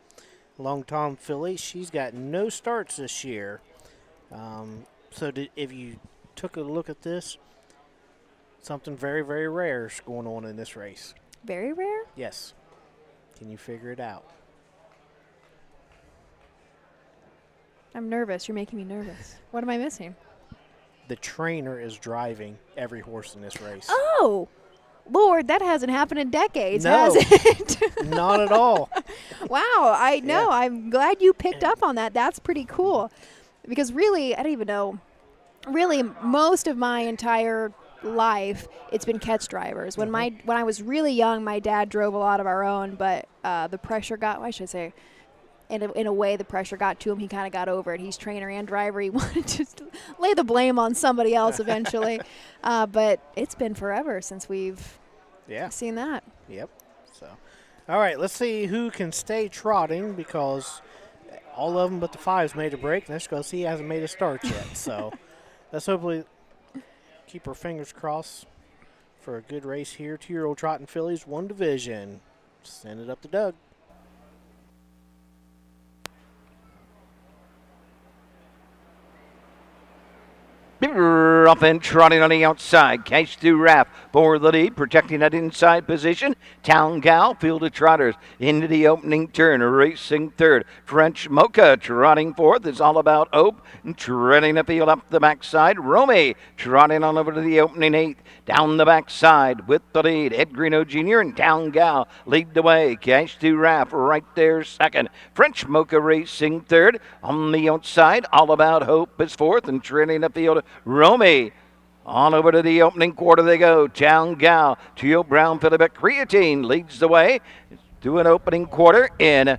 Long Tom filly. She's got no starts this year. If you took a look at this, something very, very rare is going on in this race. Very rare? Yes. Can you figure it out? I'm nervous. You're making me nervous. What am I missing? The trainer is driving every horse in this race. Oh, Lord, that hasn't happened in decades, no, has it? Not at all. Wow, I know. Yeah. I'm glad you picked up on that. That's pretty cool. Because really, I don't even know. Really, most of my entire life, it's been catch drivers. When I was really young, my dad drove a lot of our own, but the pressure got, I should say, in a way, the pressure got to him. He kind of got over it. He's trainer and driver. He wanted to lay the blame on somebody else eventually. But it's been forever since we've seen that. Yep. So, all right, let's see who can stay trotting because all of them but the 5's made a break. And let's go see he hasn't made a start yet. So let's hopefully keep our fingers crossed for a good race here. 2-year-old trotting fillies, 1 division. Send it up to Doug. Up and trotting on the outside. Cash Through Raff for the lead, protecting that inside position. Town Gal, field of trotters into the opening turn, racing third. French Mocha trotting fourth. It's All About Hope, treading the field up the backside. Romy trotting on over to the opening 8th. Down the backside with the lead. Ed Greeno Jr. and Town Gal lead the way. Cash Through Raff right there second. French Mocha racing third. On the outside, All About Hope is fourth and treading the field. Romy on over to the opening quarter they go. Town Gal, Teal Brown, Philip Creatine leads the way to an opening quarter in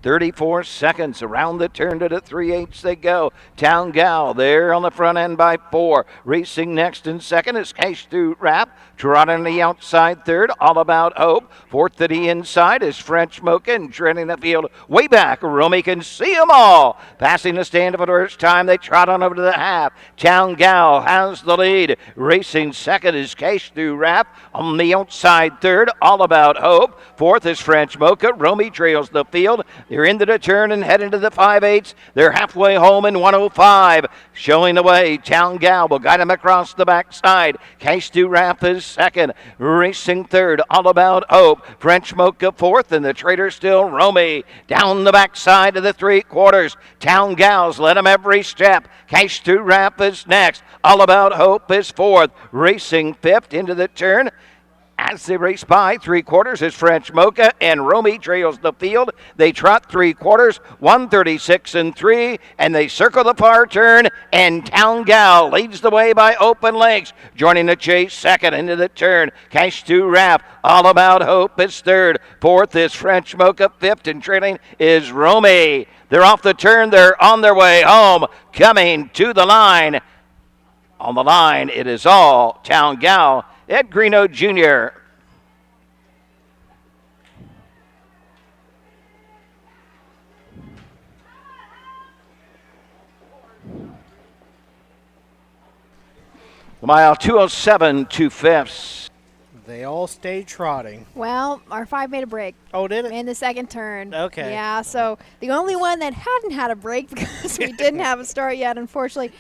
34 seconds. Around the turn to the 3/8 they go. Town Gal there on the front end by 4. Racing next and second is Cash Through Raff. Trotting on the outside third, All About Hope. Fourth to the inside is French Mocha and treading the field way back. Romy can see them all. Passing the stand for the first time, they trot on over to the half. Town Gal has the lead. Racing second is Cash Through Raff. On the outside third, All About Hope. Fourth is French Mocha. Romy trails the field. They're into the turn and head into the 5/8. They're halfway home in 1:05. Showing the way, Town Gal will guide them across the backside. Cash Through Raff is second. Racing third, All About Hope. French Mocha fourth, and the traitor still Romy. Down the backside of the 3/4. Town Gal's led them every step. Cash Through Raff is next. All About Hope is fourth. Racing fifth into the turn. As they race by, 3/4 is French Mocha, and Romy trails the field. They trot 3/4, 136-3, and they circle the far turn, and Town Gal leads the way by open legs. Joining the chase, second into the turn, Cash to Raff. All About Hope is third. Fourth is French Mocha. Fifth and trailing is Romy. They're off the turn. They're on their way home, coming to the line. On the line, it is all Town Gal. Ed Greeno Jr. The mile 207, 2/5. They all stayed trotting. Well, our 5 made a break. Oh, did it? In the second turn. Okay. Yeah, so the only one that hadn't had a break because we didn't have a start yet, unfortunately,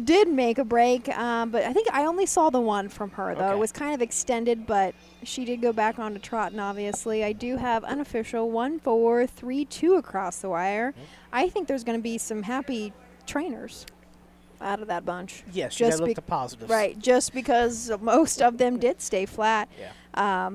did make a break. But I think I only saw the one from her, though. Okay. It was kind of extended, but she did go back on to trotting, obviously. I do have unofficial 1-4-3-2 across the wire. I think there's going to be some happy trainers out of that bunch. Yes, you got to look at the positives. Right, just because most of them did stay flat. Yeah.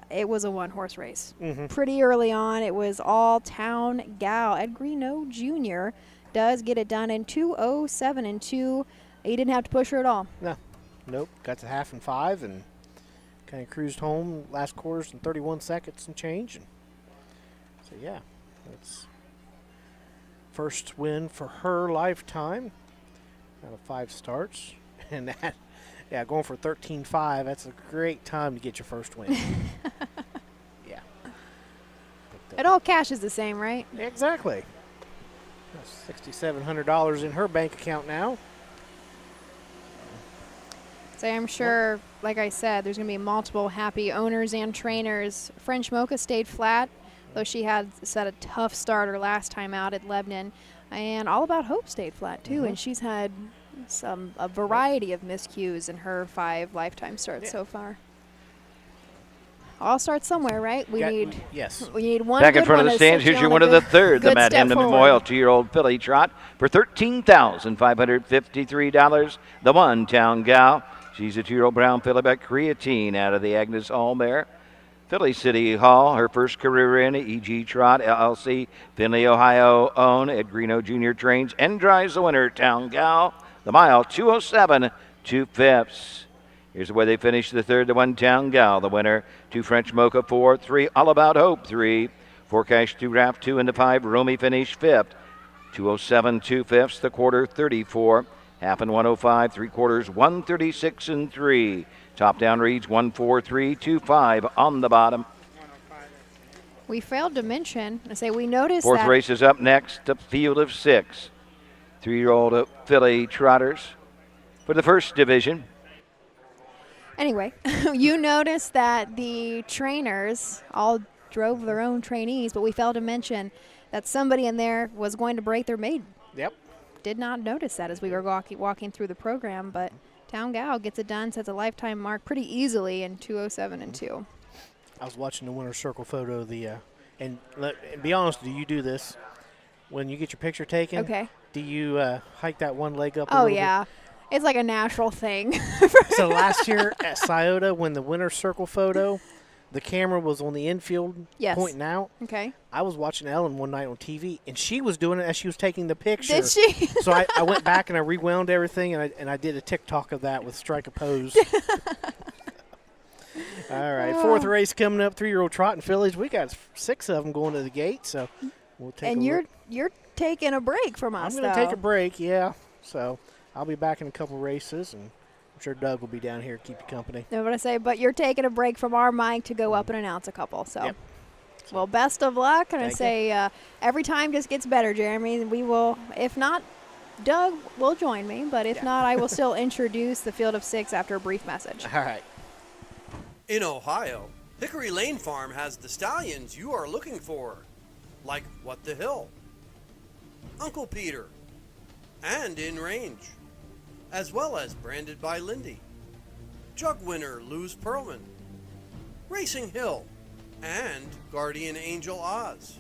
It was a one-horse race. Pretty early on, it was all Town Gal. Ed Greeno Jr. does get it done in 2:07-2. He didn't have to push her at all. No. Nope. Got to 1/2 and 5 and kind of cruised home last quarters in 31 seconds and change. And so, yeah, that's first win for her lifetime out of 5 starts. And that, yeah, going for 13.5, that's a great time to get your first win. Yeah. It all cashes the same, right? Exactly. That's $6,700 in her bank account now. So I'm sure, like I said, there's going to be multiple happy owners and trainers. French Mocha stayed flat, though she had set a tough starter last time out at Lebanon. And All About Hope stayed flat, too, and she's had a variety of miscues in her 5 lifetime starts so far. All starts somewhere, right? We need one. Back in good front of one the to stands, set here's you your on one a of the good- third, the good Matt step Hemden forward. Memorial 2-year-old filly trot for $13,553. The one, Town Gal. She's a 2-year-old brown filly by creatine out of the Agnes Hall mare. Philly City Hall, her first career in EG Trot LLC, Findlay, Ohio own. Ed Greeno Jr. trains and drives the winner, Town Gal. The mile 2:07, 2/5. Here's the way they finished the third. The one, Town Gal, the winner. 2 French Mocha, 4, 3 All About Hope, 3 4 Cash 2 Raff, 2 into 5. Romy finished 5th. 2:07, 2/5. The quarter 34. Half and 105. 3/4 136-3. Top down reads 14325 on the bottom. We failed to mention, we noticed Fourth that. race is up next, a field of 6. 3-year-old filly trotters for the first division. Anyway, you noticed that the trainers all drove their own trainees, but we failed to mention that somebody in there was going to break their maiden. Yep. Did not notice that as we were walking through the program, but Town Gal gets it done, sets a lifetime mark pretty easily in 2:07-2. I was watching the winner's circle photo. And be honest, do you do this when you get your picture taken? Okay. Do you hike that one leg up? Oh yeah, it's like a natural thing. So last year at Scioto, when the winner's circle photo, the camera was on the infield pointing out. Okay. I was watching Ellen one night on TV, and she was doing it as she was taking the picture. Did she? So I went back and I rewound everything, and I did a TikTok of that with Strike a Pose. All right, fourth race coming up, 3-year-old trotting fillies. We got 6 of them going to the gate, so we'll take and a look. you're taking a break from us, I'm going to take a break, yeah. So I'll be back in a couple races, and I'm sure Doug will be down here to keep you company. No, what I say, but you're taking a break from our mic to go up and announce a couple. So, Yep. Well, best of luck. And I Thank say every time just gets better, Jeremy. We will, if not, Doug will join me, but if not, I will still introduce the field of 6 after a brief message. All right. In Ohio, Hickory Lane Farm has the stallions you are looking for, like What the Hill, Uncle Peter, and In Range, as well as Branded by Lindy, Jug Winner Luz Pearlman, Racing Hill, and Guardian Angel Oz.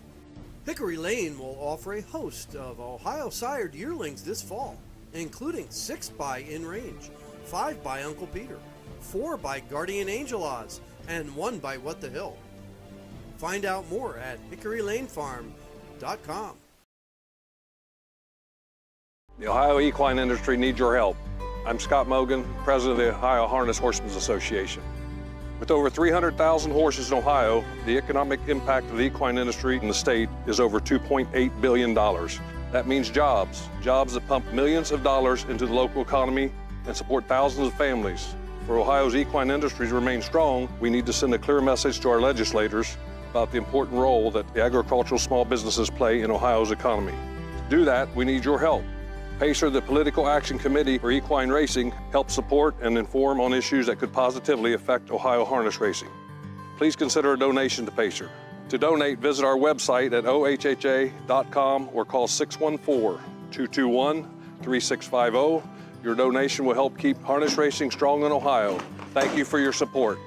Hickory Lane will offer a host of Ohio sired yearlings this fall, including 6 by In Range, 5 by Uncle Peter, 4 by Guardian Angel Oz, and won by What the Hill. Find out more at hickorylanefarm.com. The Ohio equine industry needs your help. I'm Scott Mogan, president of the Ohio Harness Horsemen's Association. With over 300,000 horses in Ohio, the economic impact of the equine industry in the state is over $2.8 billion. That means jobs that pump millions of dollars into the local economy and support thousands of families. For Ohio's equine industry to remain strong, we need to send a clear message to our legislators about the important role that the agricultural small businesses play in Ohio's economy. To do that, we need your help. PACER, the Political Action Committee for Equine Racing, helps support and inform on issues that could positively affect Ohio harness racing. Please consider a donation to PACER. To donate, visit our website at ohha.com or call 614-221-3650. Your donation will help keep harness racing strong in Ohio. Thank you for your support.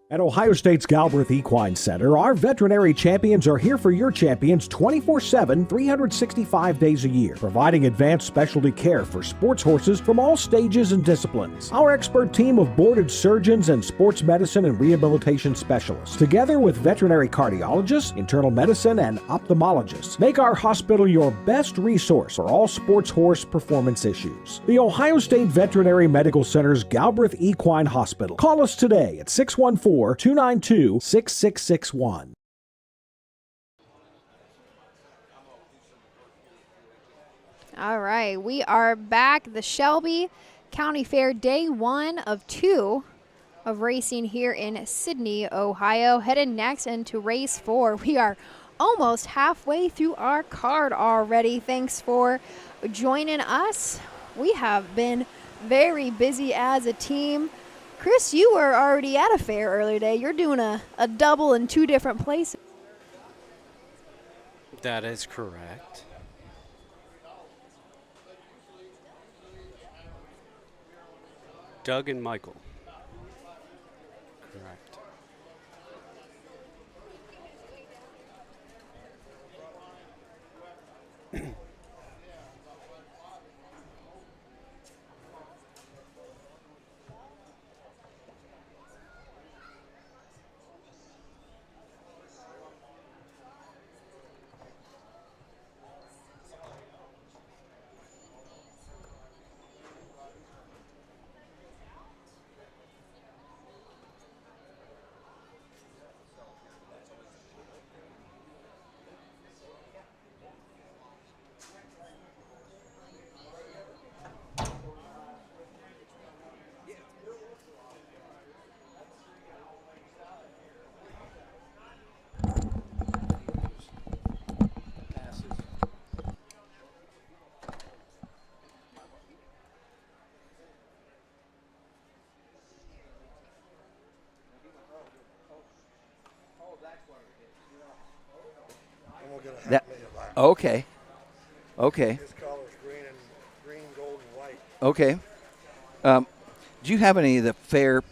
At Ohio State's Galbraith Equine Center, our veterinary champions are here for your champions 24/7, 365 days a year, providing advanced specialty care for sports horses from all stages and disciplines. Our expert team of boarded surgeons and sports medicine and rehabilitation specialists, together with veterinary cardiologists, internal medicine, and ophthalmologists, make our hospital your best resource for all sports horse performance issues. The Ohio State Veterinary Medical Center's Galbraith Equine Hospital. Call us today at 614-292-6661. All right, we are back. The Shelby County Fair, day 1 of 2 of racing here in Sidney, Ohio. Headed next into race 4. We are almost halfway through our card already. Thanks for joining us. We have been very busy as a team. Chris, you were already at a fair earlier today. You're doing a double in 2 different places. That is correct. Doug and Michael. Correct. That, okay. Okay. His color's green, gold, and white. Okay. Do you have any of the fair?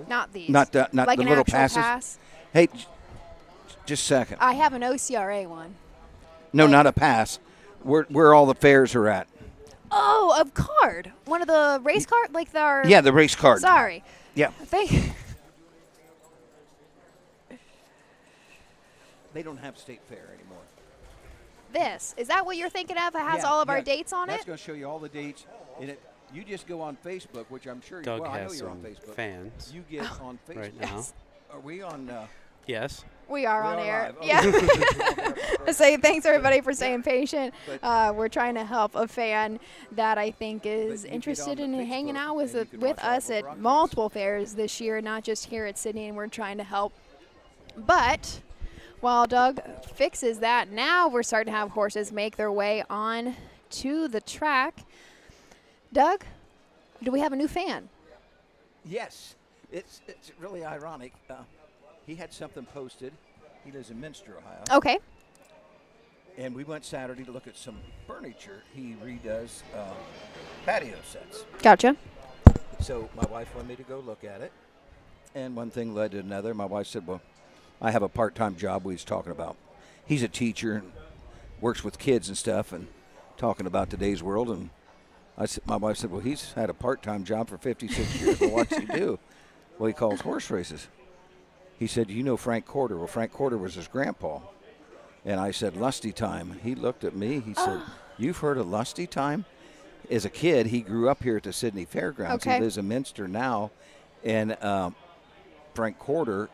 Not these. Not like the an little actual passes. pass. Hey, just a second. I have an OCRA one. No, not a pass. Where all the fairs are at. Oh, a card. One of the race card, like the. Yeah, the race card. Sorry. Yeah. Thank. They don't have state fair anymore. This is that what you're thinking of? It has all of our dates on That's it. going to show you all the dates. And you just go on Facebook, which I'm sure Doug I know has you're on some Facebook. fans You get on Facebook. right now. Are we on? Yes. We are on are air. live. Yeah. I say thanks everybody for staying patient. We're trying to help a fan that I think is interested in hanging out with us at multiple fairs this year, not just here at Sidney, and we're trying to help. But while Doug fixes that, now we're starting to have horses make their way on to the track. Doug, do we have a new fan? Yes. It's really ironic. He had something posted. He lives in Minster, Ohio. Okay. And we went Saturday to look at some furniture. He redoes patio sets. Gotcha. So my wife wanted me to go look at it. And one thing led to another. My wife said, well, I have a part-time job we was talking about. He's a teacher and works with kids and stuff and talking about today's world. And My wife said, well, he's had a part-time job for 56 years. Well, what's he do? Well, he calls horse races. He said, you know Frank Corder. Well, Frank Corder was his grandpa. And I said, Lusty Time. He looked at me. He said, you've heard of Lusty Time? As a kid, he grew up here at the Sidney Fairgrounds. Okay. He lives in Minster now. And Frank Corder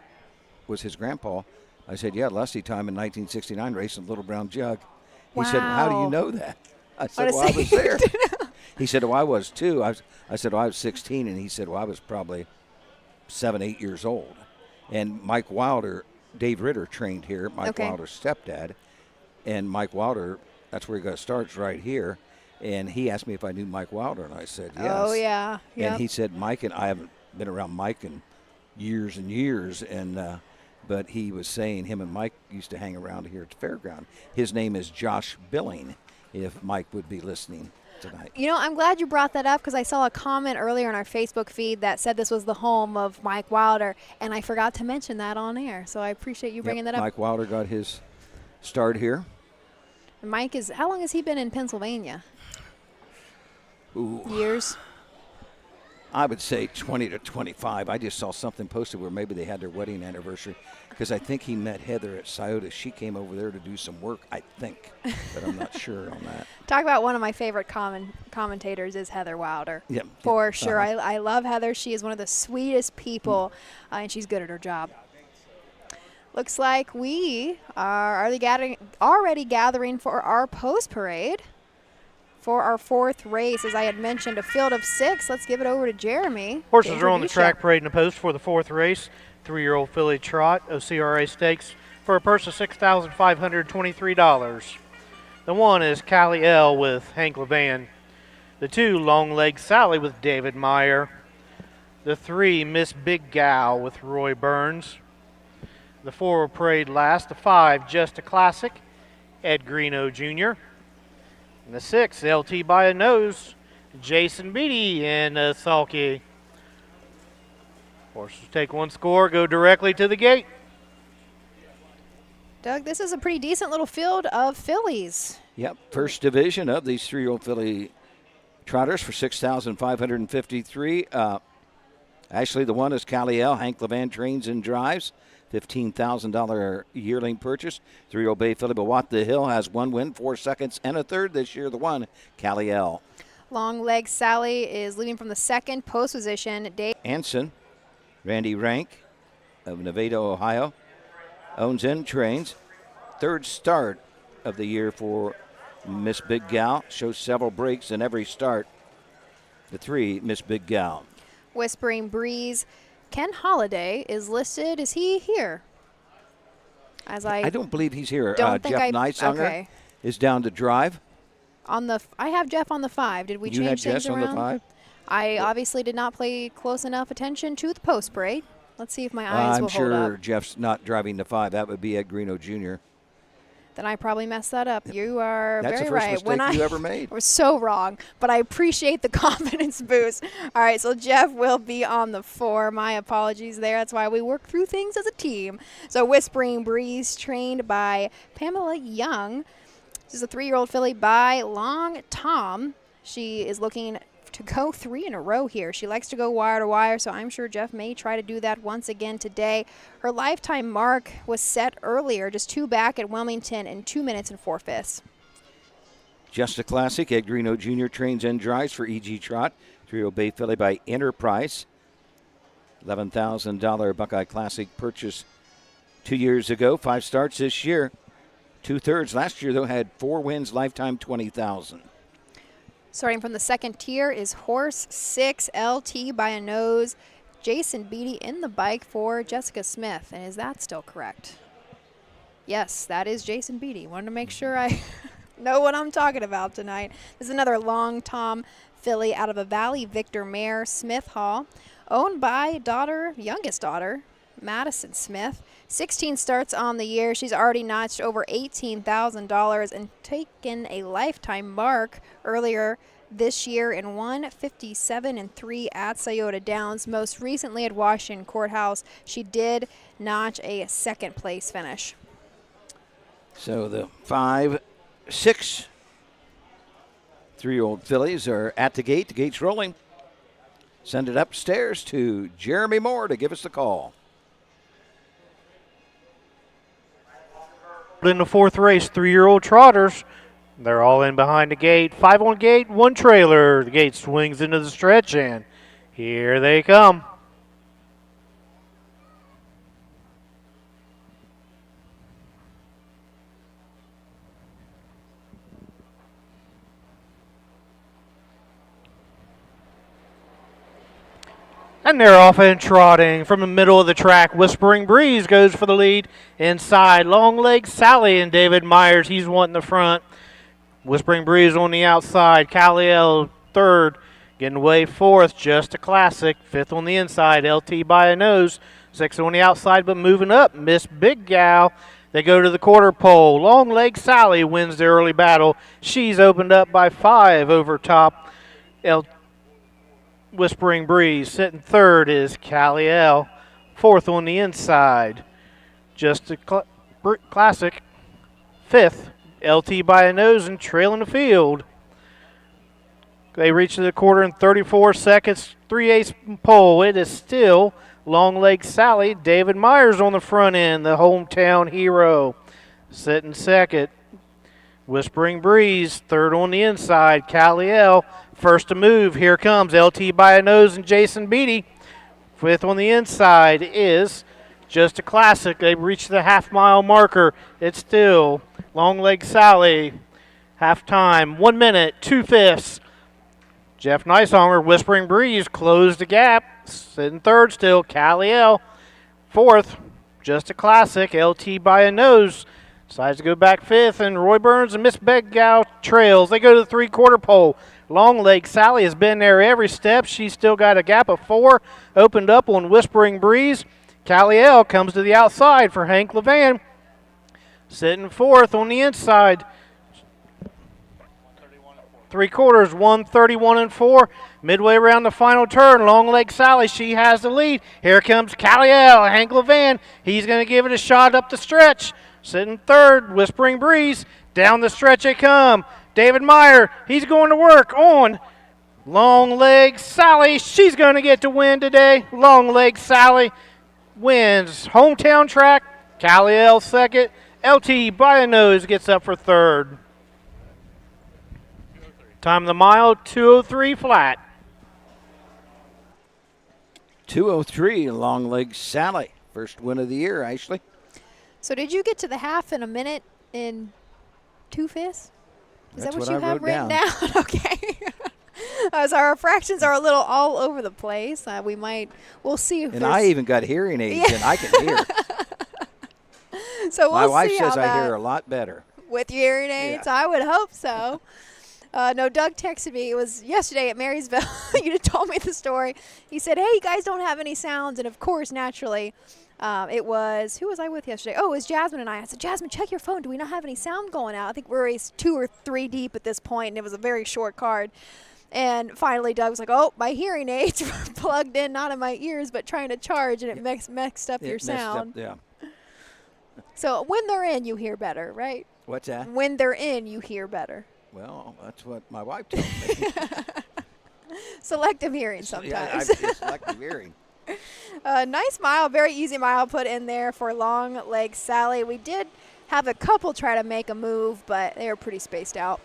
was his grandpa. I said, yeah, Lusty Time in 1969, racing Little Brown Jug. He said, well, how do you know that? I said, well, I was there. He said, well, I was too. I said, well, I was 16. And he said, well, I was probably 7, 8 years old. And Mike Wilder, Dave Ritter trained here, Mike Wilder's stepdad. And Mike Wilder, that's where he got started, right here. And he asked me if I knew Mike Wilder, and I said yes. Oh, yeah. Yep. And he said, Mike, and I haven't been around Mike in years and years, and but he was saying him and Mike used to hang around here at the fairground. His name is Josh Billing, if Mike would be listening tonight. You know, I'm glad you brought that up because I saw a comment earlier on our Facebook feed that said this was the home of Mike Wilder, and I forgot to mention that on air. So I appreciate you bringing that up. Mike Wilder got his start here. And Mike how long has he been in Pennsylvania? Ooh. Years? I would say 20 to 25. I just saw something posted where maybe they had their wedding anniversary because I think he met Heather at Scioto. She came over there to do some work, I think, but I'm not sure on that. Talk about one of my favorite commentators is Heather Wilder. Yeah, For sure. I love Heather. She is one of the sweetest people, and she's good at her job. Looks like we are already gathering for our post parade. For our fourth race, as I had mentioned, a field of 6. Let's give it over to Jeremy. Horses are on the track parade in the post for the fourth race. 3-year-old filly trot, OCRA stakes, for a purse of $6,523. The 1 is Callie L with Hank Levan. The 2, Long Leg Sally with David Meyer. The 3, Miss Big Gal with Roy Burns. The 4 will parade last. The 5, Just a Classic, Ed Greeno Jr. And the 6, LT by a Nose, Jason Beatty and Salke. Horses take one score, go directly to the gate. Doug, this is a pretty decent little field of fillies. Yep, first division of these 3-year-old filly trotters for $6,553. Actually, the 1 is Callie L. Hank Levan trains and drives. $15,000 yearling purchase. 3-year-old Bay filly Bawat the Hill has 1 win, 4 seconds, and a third this year. The 1, Callie L. Long Leg Sally is leading from the second post position. Dave Anson, Randy Rank of Nevada, Ohio, owns and trains. Third start of the year for Miss Big Gal. Shows several breaks in every start. The 3, Miss Big Gal. Whispering Breeze. Ken Holiday is listed. Is he here? I don't believe he's here. Jeff Neitzinger is down to drive. I have Jeff on the 5. Did we change things around? You had Jeff on the 5? I obviously did not pay close enough attention to the post parade. Let's see if my eyes will hold up. I'm sure Jeff's not driving the 5. That would be Ed Greeno Jr. Then I probably messed that up. You are That's very the first right. mistake you ever made. I was so wrong, but I appreciate the confidence boost. All right, so Jeff will be on the 4. My apologies there. That's why we work through things as a team. So Whispering Breeze, trained by Pamela Young. This is a 3-year-old filly by Long Tom. She is looking to go 3 in a row here. She likes to go wire to wire, so I'm sure Jeff may try to do that once again today. Her lifetime mark was set earlier, just 2 back at Wilmington in 2 minutes and 4/5. Just a Classic. Ed Greeno Jr. trains and drives for E.G. Trot. 3-year-old Bay filly by Enterprise. $11,000 Buckeye Classic purchase 2 years ago. 5 starts this year. 2/3 last year, though, had 4 wins, lifetime $20,000. Starting from the second tier is horse 6, LT by a Nose. Jason Beatty in the bike for Jessica Smith. And is that still correct? Yes, that is Jason Beatty. Wanted to make sure I know what I'm talking about tonight. This is another Long Tom filly out of a Valley Victor mare, Smith Hall, owned by youngest daughter, Madison Smith. 16 starts on the year. She's already notched over $18,000 and taken a lifetime mark earlier this year in 1:57.3 at Scioto Downs. Most recently at Washington Courthouse, she did notch a 2nd place finish. So the 5, 6, 3-year-old fillies are at the gate. The gate's rolling. Send it upstairs to Jeremy Moore to give us the call. In the fourth race, 3-year-old trotters. They're all in behind the gate. 5 on gate, 1 trailer. The gate swings into the stretch, and here they come. And they're off and trotting from the middle of the track. Whispering Breeze goes for the lead. Inside, Long Leg Sally and David Myers. He's wanting the front. Whispering Breeze on the outside. Caliel third. Getting away fourth. Just a Classic. Fifth on the inside. LT by a nose. Sixth on the outside, but moving up. Miss Big Gal. They go to the quarter pole. Long Leg Sally wins the early battle. She's opened up by 5 over top. Whispering Breeze. Sitting third is Caliel. Fourth on the inside. Just a Classic. Fifth, LT by a nose and trailing the field. They reach the quarter in 34 seconds. 3/8 pole. It is still Long Leg Sally. David Myers on the front end, the hometown hero. Sitting second. Whispering Breeze. Third on the inside. Caliel. First to move, here comes LT by a nose and Jason Beatty. Fifth on the inside is Just a Classic. They've reached the half-mile marker. It's still Long Leg Sally. Half-time, 1 minute, 2/5. Jeff Nicehonger, Whispering Breeze, closed the gap. Sitting third still, Caliel. Fourth, Just a Classic. LT by a nose. Decides to go back fifth, and Roy Burns and Miss Beggow trails. They go to the three-quarter pole. Long Leg Sally has been there every step. She's still got a gap of 4. Opened up on Whispering Breeze. Caliel comes to the outside for Hank Levan. Sitting fourth on the inside. 3/4, 1:31 and 4. Midway around the final turn, Long Leg Sally, she has the lead. Here comes Caliel, Hank Levan. He's going to give it a shot up the stretch. Sitting third, Whispering Breeze. Down the stretch they come. David Meyer, he's going to work on Long Leg Sally. She's going to get to win today. Long Leg Sally wins hometown track. Caliel second. LT by a nose gets up for third. Time of the mile, 2:03 flat. 2:03, Long Leg Sally. First win of the year, Ashley. So did you get to the half in a minute in 2/5? Is That's that what what you I have wrote written down. down? Okay. As our fractions are a little all over the place, we'll see if And I even got hearing aids, and I can hear. So we'll My wife see says how I hear a lot better. with your hearing aids. Yeah. I would hope so. No, Doug texted me. It was yesterday at Marysville. You told me the story. He said, hey, you guys don't have any sounds. And, of course, naturally, it was – who was I with yesterday? Oh, it was Jasmine and I. I said, Jasmine, check your phone. Do we not have any sound going out? I think we're 2 or 3 deep at this point, and it was a very short card. And finally, Doug was like, oh, my hearing aids were plugged in, not in my ears, but trying to charge, and it messed up your sound. Yeah. So when they're in, you hear better, right? What's that? When they're in, you hear better. Well, that's what my wife told me. Selective hearing sometimes. Yeah, selective hearing. Nice mile, very easy mile put in there for Long Leg Sally. We did have a couple try to make a move, but they were pretty spaced out.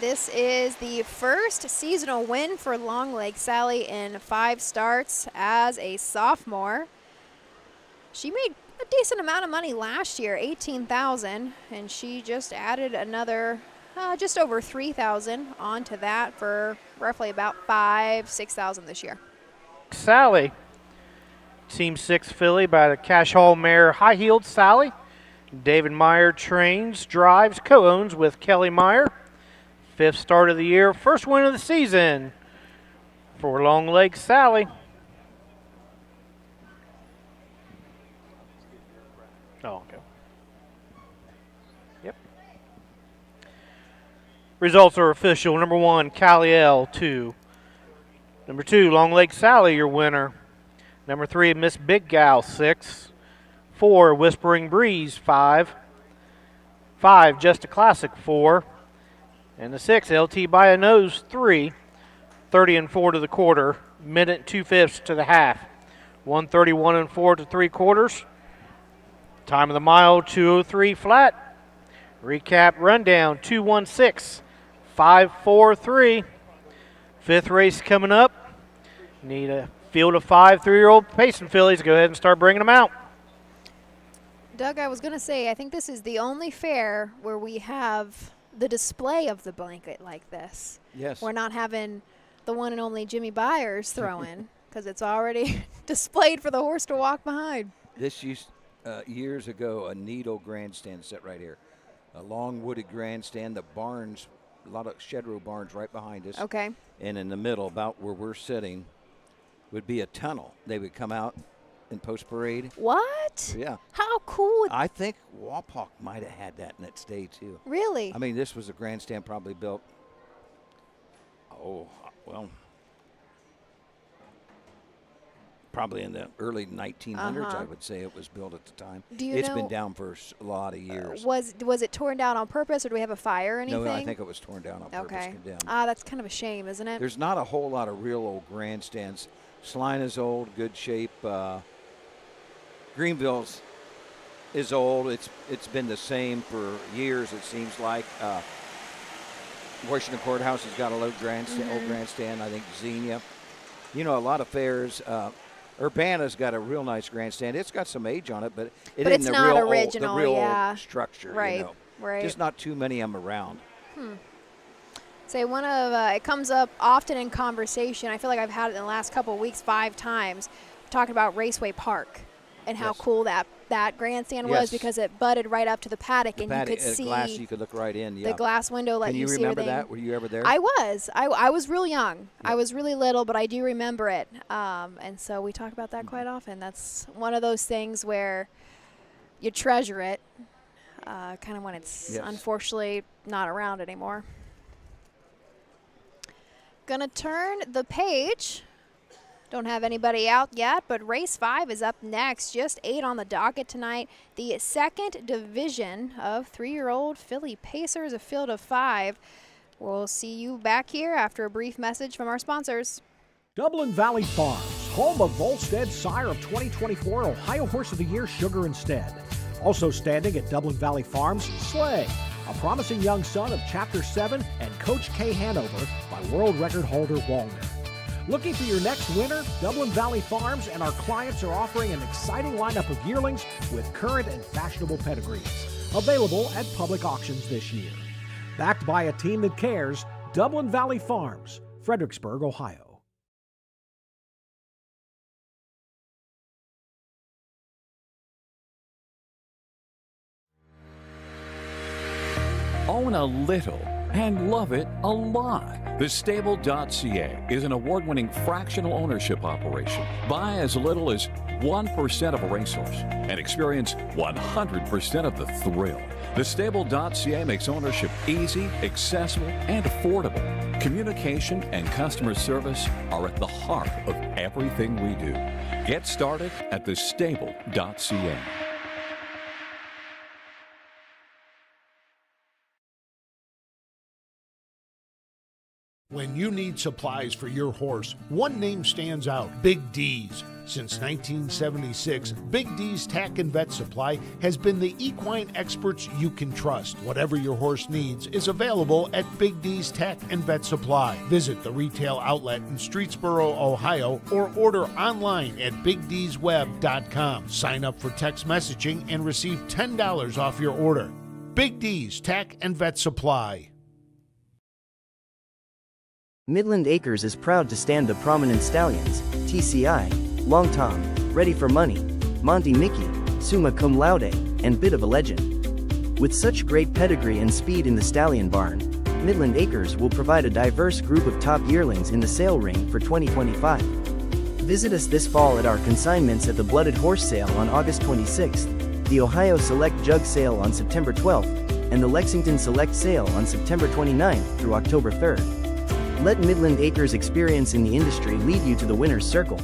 This is the first seasonal win for Long Leg Sally in 5 starts as a sophomore. She made a decent amount of money last year, $18,000, and she just added another just over $3,000 onto that for roughly about $5,000-6,000 this year. Sally, Team 6 filly by the Cash Hall mare High Heeled Sally. David Meyer trains, drives, co-owns with Kelly Meyer. 5th start of the year, first win of the season for Long Leg Sally. Oh, okay. Yep. Results are official. Number 1, Caliel, 2. Number 2, Long Leg Sally, your winner. Number 3, Miss Big Gal, 6. 4, Whispering Breeze, 5. 5, Just a Classic, 4. And the 6, LT by a Nose, 3. 30 and 4 to the quarter. Minute 2/5 to the half. 131 and 4 to 3/4. Time of the mile, 2:03 flat. Recap rundown, 2:16, 5:43. 5th race coming up. Need a field of 5 3-year-old pacing fillies. Go ahead and start bringing them out. Doug, I was going to say, I think this is the only fair where we have the display of the blanket like this. Yes. We're not having the one and only Jimmy Byers throw in because it's already displayed for the horse to walk behind. This used years ago, a needle grandstand set right here. A long wooded grandstand, the barns, a lot of shed row barns right behind us. Okay. And in the middle, about where we're sitting, would be a tunnel. They would come out in post parade. What? Yeah. How cool. I think Wapak might have had that in its day too. Really? I mean, this was a grandstand probably built, probably in the early 1900s, I would say it was built at the time. It's been down for a lot of years. Was it torn down on purpose, or do we have a fire or anything? No, I think it was torn down on purpose. Okay. Condemned. That's kind of a shame, isn't it? There's not a whole lot of real old grandstands. Salina's old, good shape. Greenville's is old. It's been the same for years, it seems like. Washington Courthouse has got a low grandstand, old grandstand. I think Xenia. You know, a lot of fairs. Urbana's got a real nice grandstand. It's got some age on it, but it's isn't not the real original, old structure. Right, you know. right. Just not too many of them around. Say one of it comes up often in conversation. I feel like I've had it in the last couple of weeks 5 times, talking about Raceway Park and how cool that grandstand was because it butted right up to the paddock, and you could see glass. You could look right in. The glass window let you see everything. Can you remember that? Were you ever there? I was. I was real young. I was really little, but I do remember it. And so we talk about that quite often. That's one of those things where you treasure it, kind of when it's unfortunately not around anymore. Gonna turn the page. Don't have anybody out yet, but race 5 is up next. Just 8 on the docket tonight. The 2nd division of 3-year-old filly pacers, a field of 5. We'll see you back here after a brief message from our sponsors. Dublin Valley Farms, home of Volstead's sire of 2024 Ohio Horse of the Year, Sugar Instead. Also standing at Dublin Valley Farms, Slay, a promising young son of Chapter 7 and Coach K Hanover by world record holder Walner. Looking for your next winner? Dublin Valley Farms and our clients are offering an exciting lineup of yearlings with current and fashionable pedigrees. Available at public auctions this year. Backed by a team that cares, Dublin Valley Farms, Fredericksburg, Ohio. Own a little and love it a lot. TheStable.ca is an award-winning fractional ownership operation. Buy as little as 1% of a racehorse and experience 100% of the thrill. TheStable.ca makes ownership easy, accessible, and affordable. Communication and customer service are at the heart of everything we do. Get started at TheStable.ca. When you need supplies for your horse, one name stands out: Big D's. Since 1976, Big D's Tack and Vet Supply has been the equine experts you can trust. Whatever your horse needs is available at Big D's Tack and Vet Supply. Visit the retail outlet in Streetsboro, Ohio, or order online at BigD'sWeb.com. Sign up for text messaging and receive $10 off your order. Big D's Tack and Vet Supply. Midland Acres is proud to stand the prominent stallions, TCI, Long Tom, Ready for Money, Monty Mickey, Summa Cum Laude, and Bit of a Legend. With such great pedigree and speed in the stallion barn, Midland Acres will provide a diverse group of top yearlings in the sale ring for 2025. Visit us this fall at our consignments at the Blooded Horse Sale on August 26th, the Ohio Select Jug Sale on September 12th, and the Lexington Select Sale on September 29th through October 3rd. Let Midland Acres' experience in the industry lead you to the winner's circle.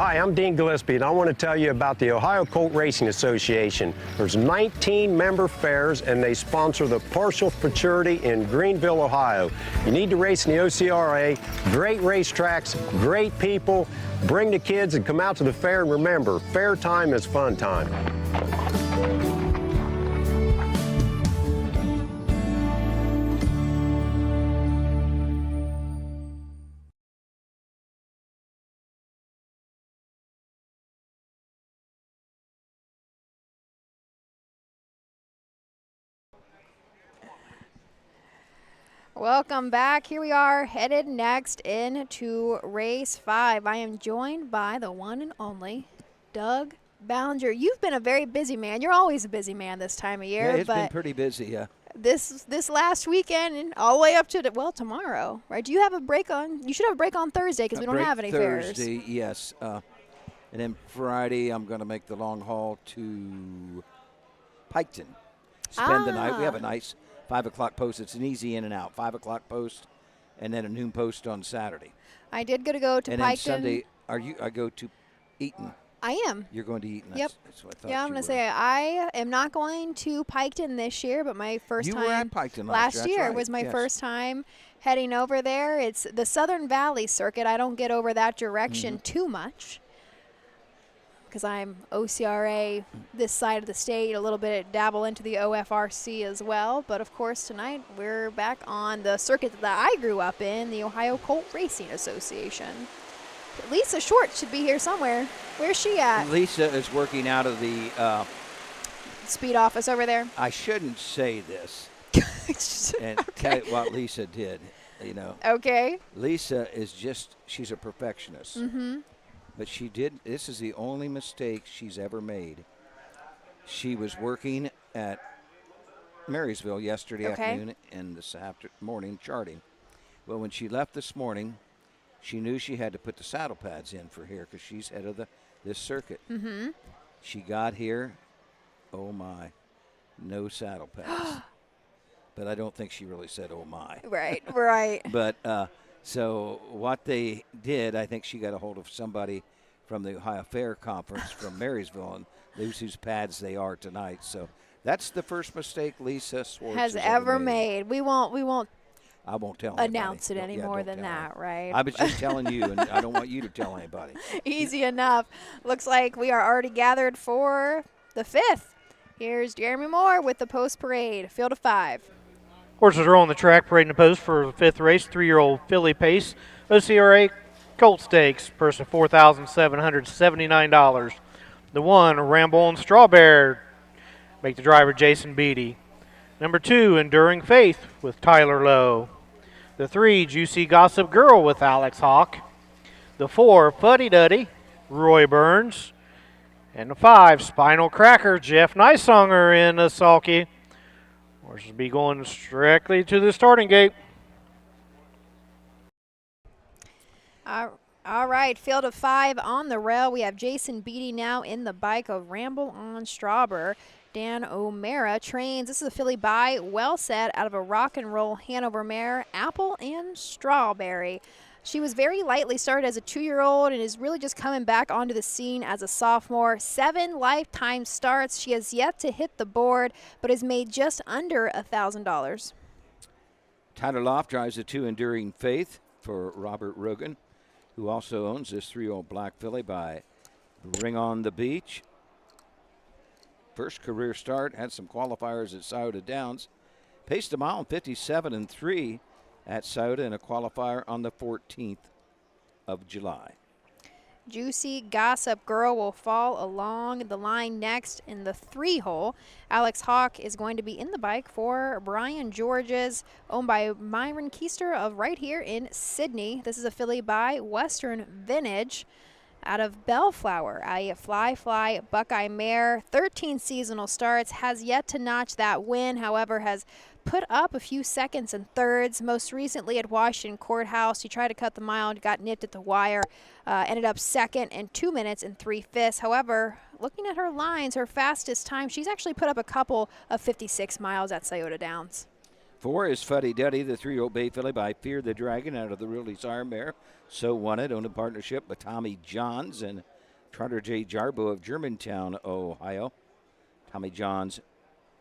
Hi, I'm Dean Gillespie, and I want to tell you about the Ohio Colt Racing Association. There's 19 member fairs, and they sponsor the Partial Futurity in Greenville, Ohio. You need to race in the OCRA. Great racetracks, great people. Bring the kids and come out to the fair, and remember, fair time is fun time. Welcome back. Here we are headed next into race 5. I am joined by the one and only Doug Ballinger. You've been a very busy man. You're always a busy man this time of year. Yeah, it's but been pretty busy, yeah. This last weekend and all the way up to tomorrow, right? Do you have a break on? You should have a break on Thursday because we don't have any Thursday, fairs. yes. And then Friday, I'm going to make the long haul to Piketon. Spend the night. We have a nice 5 o'clock post. It's an easy in and out. 5 o'clock post, and then a noon post on Saturday. I did go to Piketon. And then Sunday, I go to Eaton. I am. You're going to Eaton. Yep. That's what I thought. Yeah, I'm going to say I am not going to Piketon this year, but my first you time were at Piketon last year right. was my yes. first time heading over there. It's the Southern Valley Circuit. I don't get over that direction too much because I'm OCRA this side of the state, a little bit dabble into the OFRC as well. But, of course, tonight we're back on the circuit that I grew up in, the Ohio Colt Racing Association. Lisa Short should be here somewhere. Where's she at? Lisa is working out of the speed office over there. I shouldn't say this and tell you what Lisa did, you know. Okay. Lisa is she's a perfectionist. Mm-hmm. But this is the only mistake she's ever made. She was working at Marysville yesterday afternoon and this morning charting. Well, when she left this morning, she knew she had to put the saddle pads in for here because she's head of this circuit. Mm-hmm. She got here, oh my, no saddle pads. But I don't think she really said, oh my. Right, right. But so what they did, I think she got a hold of somebody from the Ohio Fair Conference from Marysville, and those whose pads they are tonight. So that's the first mistake Lisa Swartz has ever made. We won't. I won't tell announce anybody. it any more than that, right? I was just telling you, and I don't want you to tell anybody. Easy enough. Looks like we are already gathered for the 5th. Here's Jeremy Moore with the post parade, field of 5. Horses are on the track, parading the post for the 5th race. 3-year-old Philly Pace, OCRA Colt Stakes, purse of $4,779. The 1, Ramble and Strawberry, make the driver Jason Beatty. Number 2, Enduring Faith with Tyler Lowe. The 3, Juicy Gossip Girl with Alex Hawk. The 4, Fuddy Duddy, Roy Burns. And the 5, Spinal Cracker, Jeff Nysonger in the sulky. Horses will be going directly to the starting gate. All right, field of 5 on the rail. We have Jason Beatty now in the bike of Ramble on Strawberry. Dan O'Mara trains. This is a filly by well set out of a rock and roll Hanover mare, Apple and Strawberry. She was very lightly started as a 2-year-old and is really just coming back onto the scene as a sophomore. 7 lifetime starts. She has yet to hit the board, but has made just under $1,000. Tyler Loft drives the 2, Enduring Faith for Robert Rogan, who also owns this 3-year-old black filly by Ring on the Beach. First career start, had some qualifiers at Scioto Downs. Paced a mile in 57-3 at Scioto in a qualifier on the 14th of July. Juicy Gossip Girl will fall along the line next in the 3-hole. Alex Hawk is going to be in the bike for Brian Georges, owned by Myron Keister of right here in Sidney. This is a filly by Western Vintage out of Bellflower, a fly Buckeye mare. 13 seasonal starts, has yet to notch that win, however has put up a few seconds and thirds. Most recently at Washington Courthouse, he tried to cut the mile and got nipped at the wire. Ended up second in 2 minutes and 3/5. However, looking at her lines, her fastest time, she's actually put up a couple of 56 miles at Scioto Downs. 4 is Fuddy Duddy, the 3-year-old bay filly by Fear the Dragon out of the Realty Sire mare. So Won It, owned in partnership with Tommy Johns. And Trotter J. Jarbo of Germantown, Ohio. Tommy Johns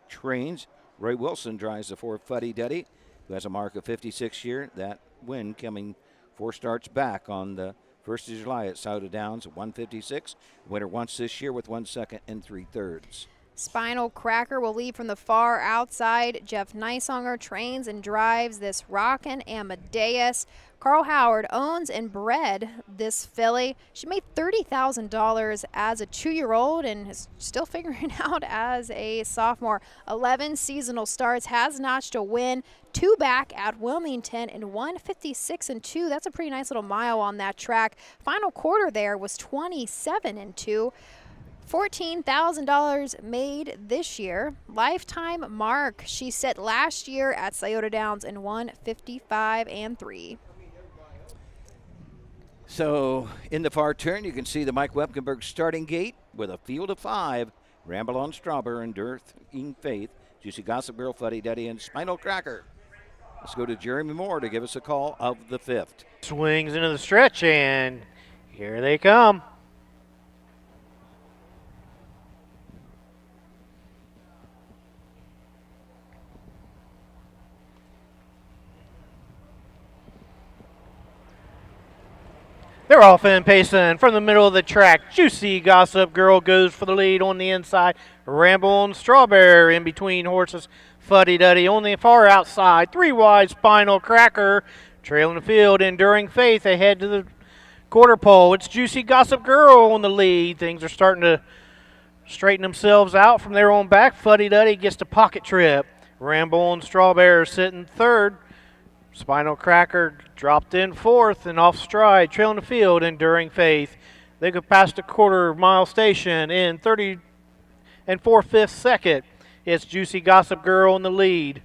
trains. Roy Wilson drives the 4 Fuddy Duddy, who has a mark of 56 here. That win coming 4 starts back on the 1st of July at Souda Downs at 156. Winner once this year with 1 second and 3/3. Spinal Cracker will lead from the far outside. Jeff Neisonger trains and drives this Rockin' Amadeus. Carl Howard owns and bred this filly. She made $30,000 as a 2-year-old and is still figuring out as a sophomore. 11 seasonal starts, has notched a win. 2 back at Wilmington in 156-2. That's a pretty nice little mile on that track. Final quarter there was 27-2. $14,000 made this year. Lifetime mark she set last year at Scioto Downs in 155-3. So in the far turn, you can see the Mike Webkenberg starting gate with a field of 5. Ramble on Strawberry, Enduring Faith, Juicy Gossip Girl, Fuddy Duddy, and Spinal Cracker. Let's go to Jeremy Moore to give us a call of the 5th. Swings into the stretch, and here they come. They're off and pacing from the middle of the track. Juicy Gossip Girl goes for the lead on the inside. Ramble on Strawberry in between horses. Fuddy Duddy on the far outside. 3 wide, Spinal Cracker trailing the field. Enduring Faith ahead to the quarter pole. It's Juicy Gossip Girl on the lead. Things are starting to straighten themselves out from there on back. Fuddy Duddy gets the pocket trip. Ramble on Strawberry sitting 3rd. Spinal Cracker dropped in 4th and off stride, trailing the field. Enduring Faith. They go past the quarter-mile station in 30 and 4/5 second. It's Juicy Gossip Girl in the lead.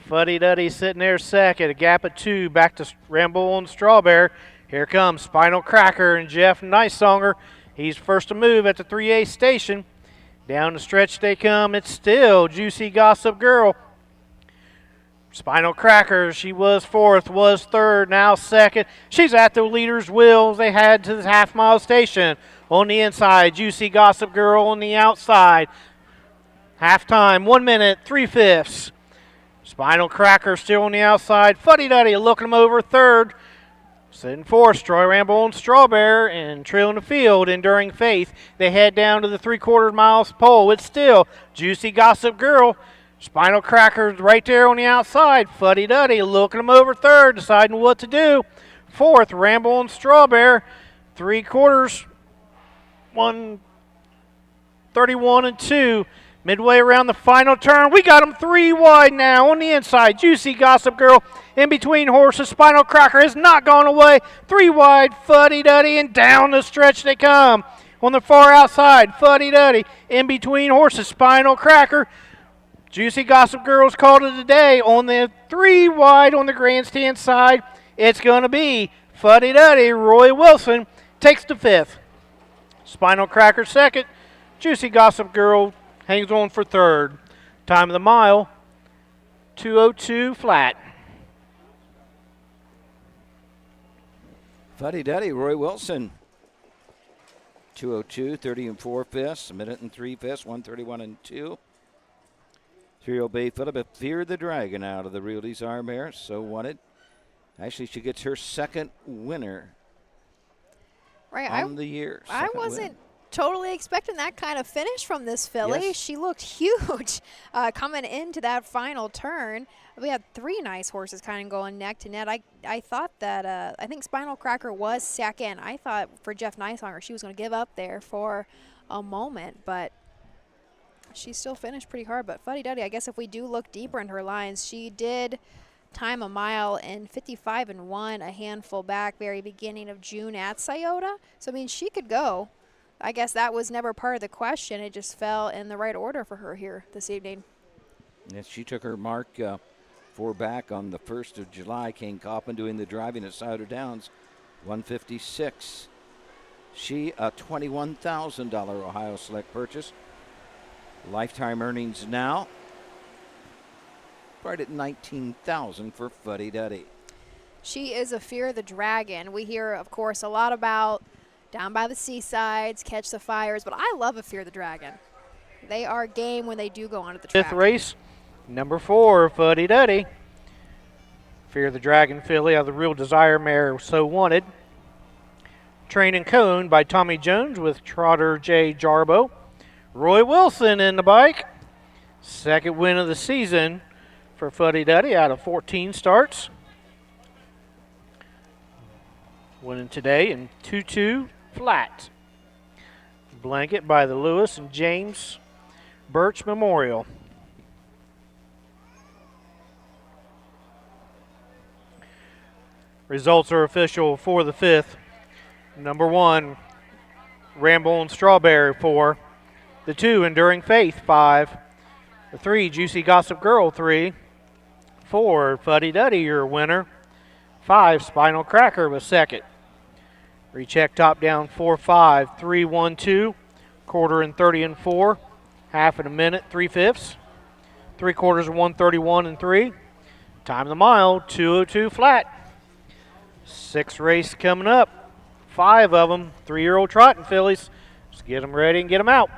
Fuddy Duddy sitting there second, a gap of 2, back to Ramble on Strawberry. Here comes Spinal Cracker and Jeff Neisonger. He's first to move at the 3A station. Down the stretch they come. It's still Juicy Gossip Girl. Spinal Cracker, she was 4th, was 3rd, now 2nd. She's at the leader's wheels. They head to the half-mile station. On the inside, Juicy Gossip Girl on the outside. Halftime, 1 minute, 3/5. Spinal Cracker still on the outside. Fuddy Duddy looking them over 3rd. Sitting 4th, Stroy Ramble on Strawberry and trailing the field. Enduring Faith. They head down to the 3/4 miles pole. It's still Juicy Gossip Girl. Spinal Cracker's right there on the outside. Fuddy Duddy looking them over 3rd, deciding what to do. 4th, Ramble on Strawberry. 3/4, 131-2. Midway around the final turn, we got them 3 wide now on the inside. Juicy Gossip Girl in between horses. Spinal Cracker has not gone away. 3 wide, Fuddy Duddy, and down the stretch they come. On the far outside, Fuddy Duddy in between horses. Spinal Cracker. Juicy Gossip Girl's called it a day on the 3 wide on the grandstand side. It's going to be Fuddy Duddy. Roy Wilson takes the 5th. Spinal Cracker 2nd. Juicy Gossip Girl hangs on for 3rd. Time of the mile, 2:02 flat. Fuddy Duddy, Roy Wilson. 2:02, 30 and 4/5, a minute and 3/5, 131-2. 3-0 Bay Phillip feared the dragon out of the Realty's Arm Mare, so wanted. Actually, she gets her 2nd winner on the year. I wasn't totally expecting that kind of finish from this filly. Yes. She looked huge coming into that final turn. We had 3 nice horses kind of going neck to neck. I thought that I think Spinal Cracker was 2nd. I thought for Jeff Neisonger she was going to give up there for a moment, but she still finished pretty hard. But Fuddy Duddy, I guess if we do look deeper in her lines, she did time a mile in 55-1, a handful back, very beginning of June at Scioto. So, I mean, she could go. I guess that was never part of the question. It just fell in the right order for her here this evening. Yes, she took her mark 4 back on the 1st of July. Kane Coppin doing the driving at Souda Downs, 156. She a $21,000 Ohio Select purchase. Lifetime earnings now right at $19,000 for Fuddy Duddy. She is a fear of the dragon. We hear, of course, a lot about down by the seasides, catch the fires. But I love a Fear the Dragon. They are game when they do go onto the track. Fifth race, number 4, Fuddy Duddy. Fear the Dragon filly of the Real Desire mare So Wanted. Trained and coned by Tommy Jones with Trotter J. Jarbo. Roy Wilson in the bike. Second win of the season for Fuddy Duddy out of 14 starts. Winning today in 2-2 flat. Blanket by the Lewis and James Birch Memorial. Results are official for the 5th. Number 1, Ramble and Strawberry 4. The 2, Enduring Faith 5. The 3, Juicy Gossip Girl 3. 4, Fuddy Duddy, your winner. 5, Spinal Cracker was second. Recheck top down 4-5, 3-1-2, quarter and 30 and 4, half in a minute, 3/5, 3/4 and 1:31 and 3. Time of the mile, 2:02 flat. 6 race coming up, 5 of them, 3-year-old trotting fillies. Let's get them ready and get them out.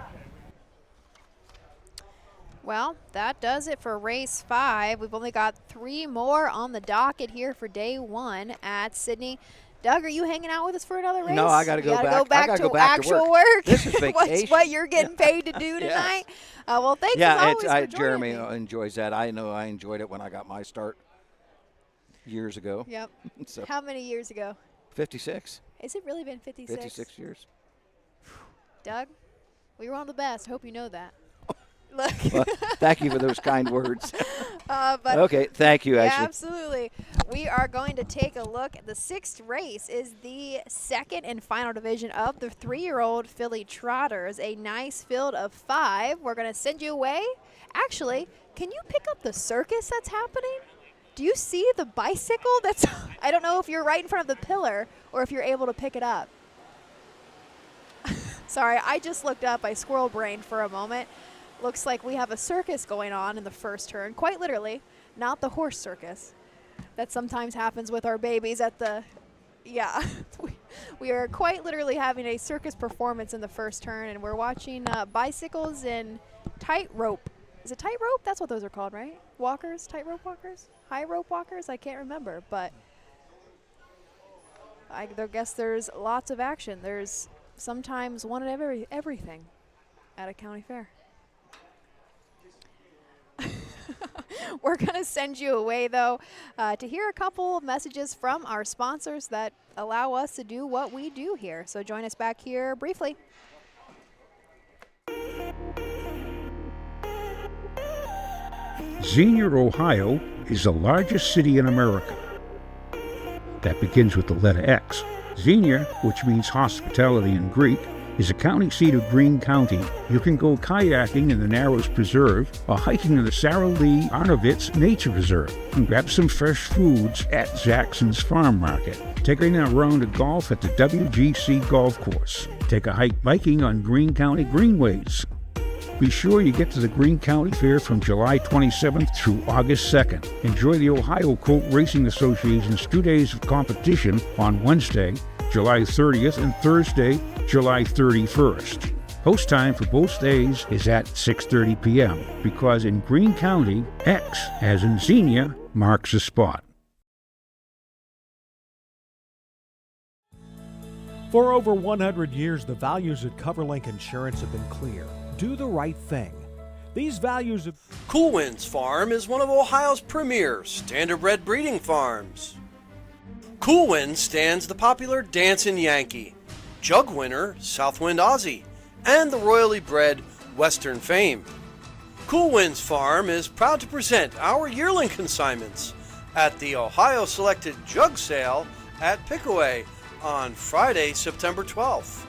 Well, that does it for race 5. We've only got 3 more on the docket here for day 1 at Sidney. Doug, are you hanging out with us for another race? No, I got to go back. I gotta go back to actual work. This is vacation. What you're getting paid to do tonight? Well, thanks as always for Jeremy joining me. enjoys that. I know I enjoyed it when I got my start years ago. Yep. So How many years ago? 56. Has it really been 56? 56 years. Doug, we were one of the best. Hope you know that. Well, thank you for those kind words. But okay, thank you, yeah, Ashley. absolutely. We are going to take a look. The 6th race is the second and final division of the 3-year-old filly trotters. A nice field of 5. We're going to send you away. Actually, can you pick up the circus that's happening? Do you see the bicycle that's I don't know if you're right in front of the pillar or if you're able to pick it up. Sorry, I just looked up. I squirrel brained for a moment. Looks like we have a circus going on in the first turn, quite literally, not the horse circus that sometimes happens with our babies at the, we are quite literally having a circus performance in the first turn, and we're watching bicycles and tightrope. Is it tightrope? That's what those are called, right? Walkers, tightrope walkers, high rope walkers? I can't remember, but I guess there's lots of action. There's sometimes one at everything at a county fair. We're going to send you away, though, to hear a couple of messages from our sponsors that allow us to do what we do here. So join us back here briefly. Xenia, Ohio is the largest city in America. That begins with the letter X. Xenia, which means hospitality in Greek, is the county seat of Greene County. You can go kayaking in the Narrows Preserve or hiking in the Sarah Lee Arnovitz Nature Reserve and grab some fresh foods at Jackson's Farm Market. Take a round of golf at the WGC Golf Course. Take a hike biking on Greene County Greenways. Be sure you get to the Greene County Fair from July 27th through August 2nd. Enjoy the Ohio Colt Racing Association's 2 days of competition on Wednesday, July 30th, and Thursday, July 31st. Host time for both days is at 6:30 p.m. because in Greene County, X, as in Xenia, marks the spot. For over 100 years, the values at CoverLink Insurance have been clear. Do the right thing. These values have... Cool Winds Farm is one of Ohio's premier standardbred breeding farms. Cool Winds stands the popular Dancin' Yankee, Jug winner Southwind Aussie, and the royally bred Western Fame. Cool Winds Farm is proud to present our yearling consignments at the Ohio Selected Jug Sale at Pickaway on Friday, September 12th,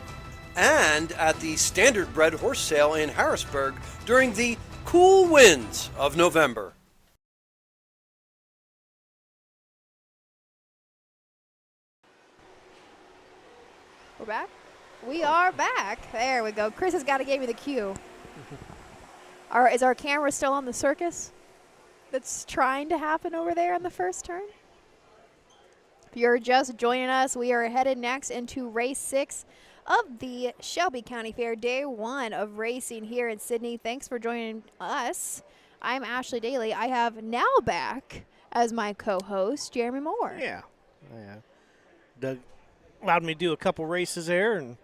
and at the Standardbred Horse Sale in Harrisburg during the cool winds of November. We're back? We are back. There we go. Chris has got to give me the cue. Is our camera still on the circus that's trying to happen over there in the first turn? If you're just joining us, we are headed next into race 6 of the Shelby County Fair, day 1 of racing here in Sidney. Thanks for joining us. I'm Ashley Daly. I have now back as my co-host, Jeremy Moore. Yeah. Doug allowed me to do a couple races there and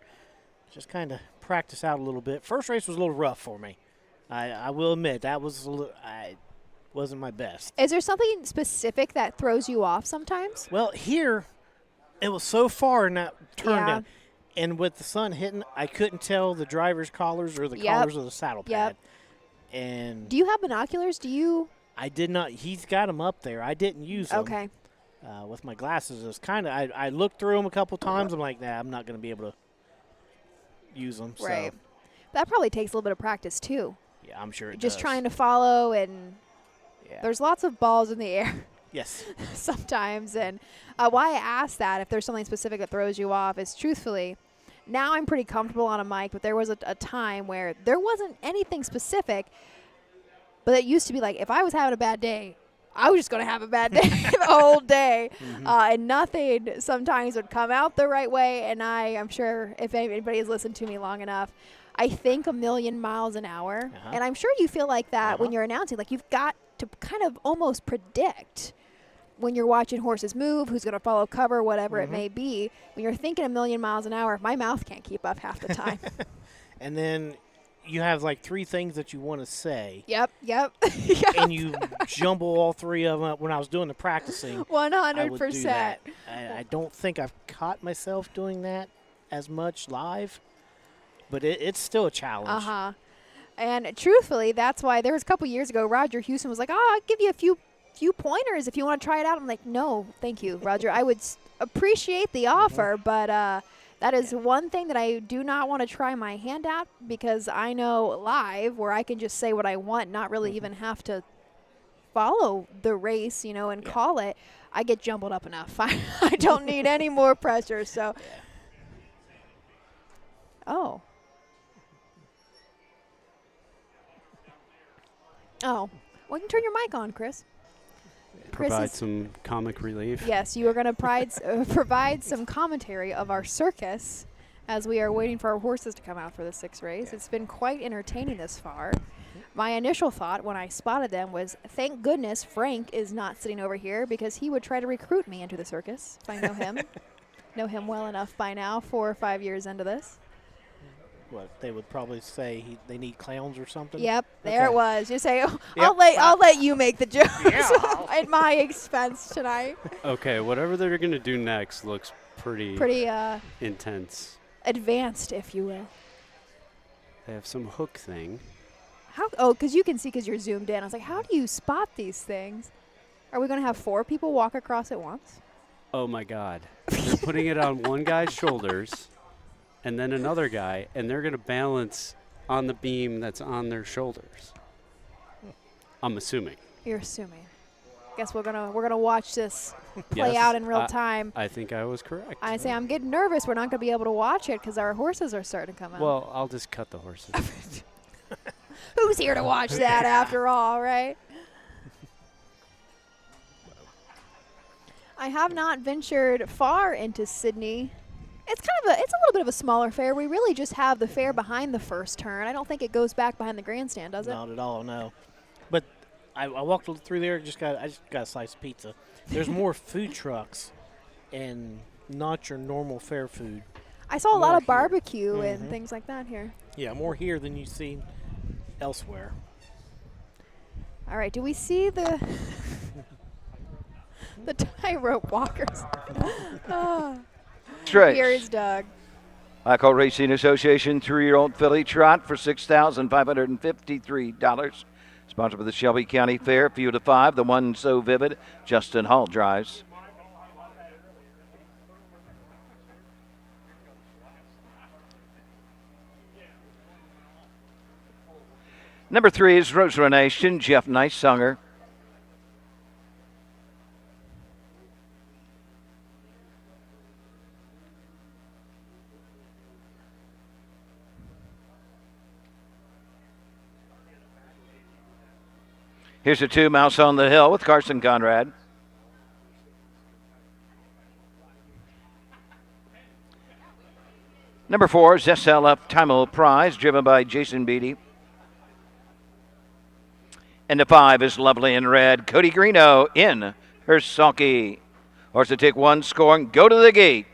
just kind of practice out a little bit. First race was a little rough for me. I will admit that was wasn't my best. Is there something specific that throws you off sometimes? Well, here it was so far in that turn down, and with the sun hitting, I couldn't tell the driver's collars or the collars of the saddle pad. And do you have binoculars? I did not. He's got them up there. I didn't use them. Okay. With my glasses, it's kind of. I looked through them a couple times. I'm like, nah, I'm not going to be able to use them. Right. So. That probably takes a little bit of practice too. Yeah, I'm sure it Just does. trying to follow, and there's lots of balls in the air. Yes. Sometimes. And why I asked that, if there's something specific that throws you off, is truthfully, now I'm pretty comfortable on a mic, but there was a time where there wasn't anything specific, but it used to be like, if I was having a bad day, I was just going to have a bad day the whole day. And nothing sometimes would come out the right way. And I'm sure if anybody has listened to me long enough, I think a million miles an hour. And I'm sure you feel like that when you're announcing. Like, you've got to kind of almost predict when you're watching horses move, who's going to follow cover, whatever it may be. When you're thinking a million miles an hour, my mouth can't keep up half the time. And then you have like 3 things that you want to say. Yep. And you jumble all 3 of them up. When I was doing the practicing, 100%. I don't think I've caught myself doing that as much live, but it's still a challenge. And truthfully, that's why there was a couple years ago, Roger Houston was like, I'll give you a few pointers if you want to try it out. I'm like, no, thank you, Roger. I would appreciate the offer, but that is one thing that I do not want to try my hand at, because I know live where I can just say what I want, not really even have to follow the race, and call it. I get jumbled up enough. I don't need any more pressure. So, Oh, well, you can turn your mic on, Chris. Provide some comic relief. Yes, you are going to provide some commentary of our circus as we are waiting for our horses to come out for the 6th race. It's been quite entertaining this far. My initial thought when I spotted them was, thank goodness Frank is not sitting over here, because he would try to recruit me into the circus if I know him. Know him well enough by now, 4 or 5 years into this. What they would probably say, they need clowns or something. Yep, there it was. You say, I'll let you make the jokes at my expense tonight. Okay, whatever they're gonna do next looks pretty intense. Advanced, if you will. They have some hook thing. Because you can see, because you're zoomed in. I was like, how do you spot these things? Are we gonna have 4 people walk across at once? Oh my God! They're putting it on one guy's shoulders, and then another guy, and they're going to balance on the beam that's on their shoulders. I'm assuming. You're assuming. Guess we're gonna watch this play out in real time. I think I was correct. I say I'm getting nervous. We're not gonna be able to watch it because our horses are starting to come out. Well, I'll just cut the horses. Who's here to watch that after all, right? I have not ventured far into Sidney. It's a little bit of a smaller fair. We really just have the fair behind the first turn. I don't think it goes back behind the grandstand, does it? Not at all, no. But I walked through there. I just got a slice of pizza. There's more food trucks, and not your normal fair food. I saw a lot of barbecue and things like that here. Yeah, more here than you see elsewhere. All right, do we see the the tightrope walkers? Here is Doug. Michael Racing Association 3-year-old filly trot for $6,553. Sponsored by the Shelby County Fair. Field of 5, the one so vivid, Justin Hall drives. Number 3 is Rosary Nation, Jeff Nicesunger. Here's a 2, Mouse on the Hill with Carson Conrad. Number 4 is SLF Time Prize, driven by Jason Beatty. And the 5 is Lovely in Red, Cody Greeno in her sulky. Horse to take one score and go to the gate.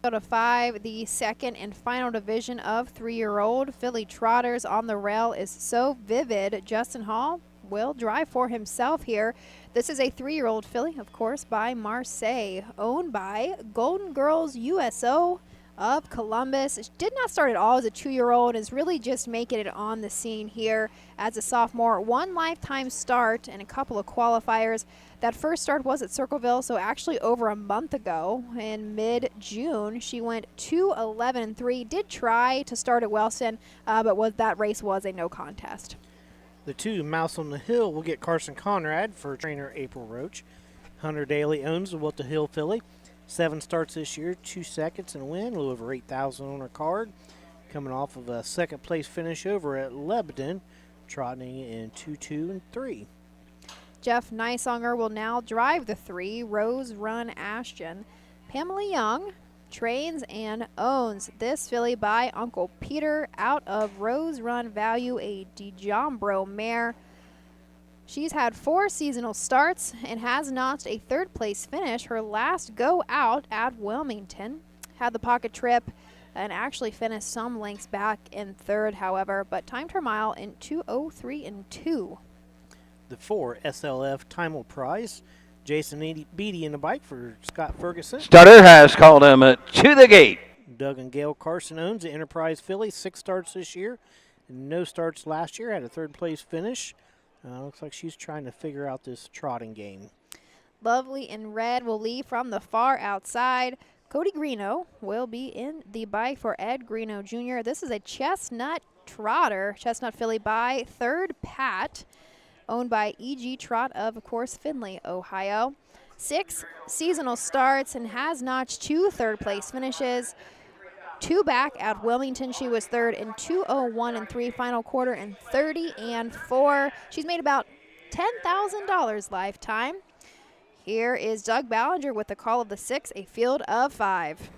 Go to 5, the second and final division of 3-year-old filly trotters. On the rail is So Vivid. Justin Hall will drive for himself here. This is a 3-year-old filly, of course, by Marseille, owned by Golden Girls USO of Columbus. It did not start at all as a 2-year-old, is really just making it on the scene here as a sophomore. One lifetime start and a couple of qualifiers. That first start was at Circleville, so actually over a month ago in mid-June. She went 2:11-3. Did try to start at Wellston, but that race was a no contest. The 2, Mouse on the Hill, will get Carson Conrad for trainer April Roach. Hunter Daly owns the Wilt Hill filly. 7 starts this year, 2 seconds and a win, a little over 8,000 on her card. Coming off of a second place finish over at Lebanon, trotting in 2-2-3. Jeff Neisonger will now drive the 3, Rose Run Ashton. Pamela Young trains and owns this filly by Uncle Peter out of Rose Run Value, a DeJombro mare. She's had 4 seasonal starts and has notched a 3rd place finish. Her last go out at Wilmington. Had the pocket trip and actually finished some lengths back in 3rd, however, but timed her mile in 2:03-2. The 4, SLF Time Prize. Jason Beatty in the bike for Scott Ferguson. Starter has called him to the gate. Doug and Gail Carson owns the Enterprise filly. 6 starts this year, no starts last year. Had a 3rd place finish. Looks like she's trying to figure out this trotting game. Lovely in Red will leave from the far outside. Cody Greeno will be in the bike for Ed Greeno Jr. This is a chestnut trotter, chestnut filly by Third Pat, owned by E.G. Trot of course, Findlay, Ohio. 6 seasonal starts and has notched 2 third-place finishes. 2 back at Wilmington. She was 3rd in 2:01-3, final quarter in 30-4. She's made about $10,000 lifetime. Here is Doug Ballinger with the call of the 6, a field of 5.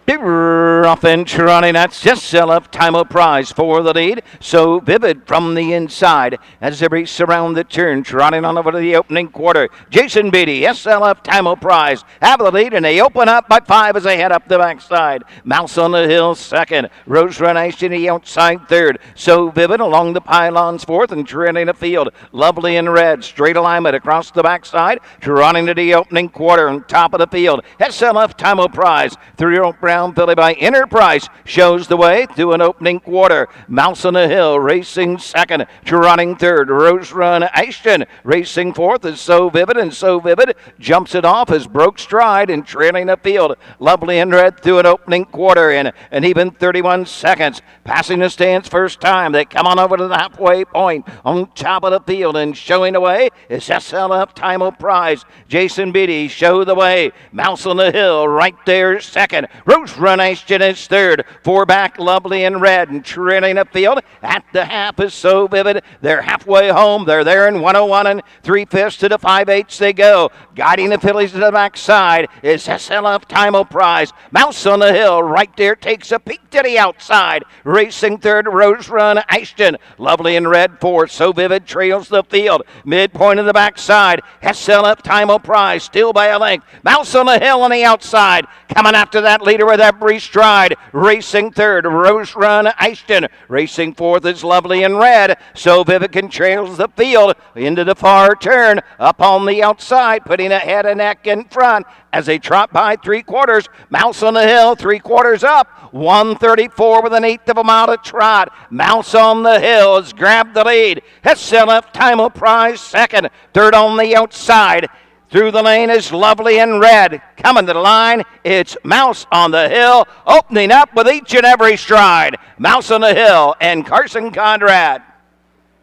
Off and trotting, that's just SLF Time Prize for the lead. So Vivid from the inside as they race around the turn, trotting on over to the opening quarter. Jason Beatty, SLF Time Prize have the lead, and they open up by 5 as they head up the backside. Mouse on the Hill 2nd, Rose Run Ashton the outside 3rd. So Vivid along the pylons 4th and trailing the field. Lovely in Red, straight alignment across the backside, trotting to the opening quarter on top of the field. SLF Time Prize, 3-year-old brown filly by Enterprise shows the way through an opening quarter. Mouse on the Hill racing 2nd, trotting 3rd. Rose Run Ashton racing 4th is So Vivid, and So Vivid jumps it off as broke stride and trailing the field. Lovely in Red through an opening quarter in an even 31 seconds. Passing the stands first time. They come on over to the halfway point on top of the field, and showing the way is SLF Time Prize. Jason Beatty show the way. Mouse on the Hill right there 2nd. Rose Run Ashton is 3rd. 4 back, Lovely in Red, and trailing the field at the half is So Vivid. They're halfway home. They're there in 101 3/5 to the 5/8 they go. Guiding the fillies to the backside is SLF Time Prize. Mouse on the Hill right there takes a peek to the outside. Racing 3rd, Rose Run Ashton. Lovely in Red 4th. So Vivid trails the field. Midpoint of the backside. SLF Time Prize still by a length. Mouse on the Hill on the outside. Coming after that leader with every stride. Racing 3rd, Rose Run Ashton. Racing 4th is Lovely in Red. So Vivid trails the field into the far turn. Up on the outside, putting a head and neck in front as they trot by 3/4. Mouse on the Hill, 3/4 up. 1:34 with 1/8 of a mile to trot. Mouse on the Hill has grabbed the lead. SLF Time Prize 2nd. 3rd on the outside. Through the lane is Lovely in Red. Coming to the line, it's Mouse on the Hill, opening up with each and every stride. Mouse on the Hill and Carson Conrad.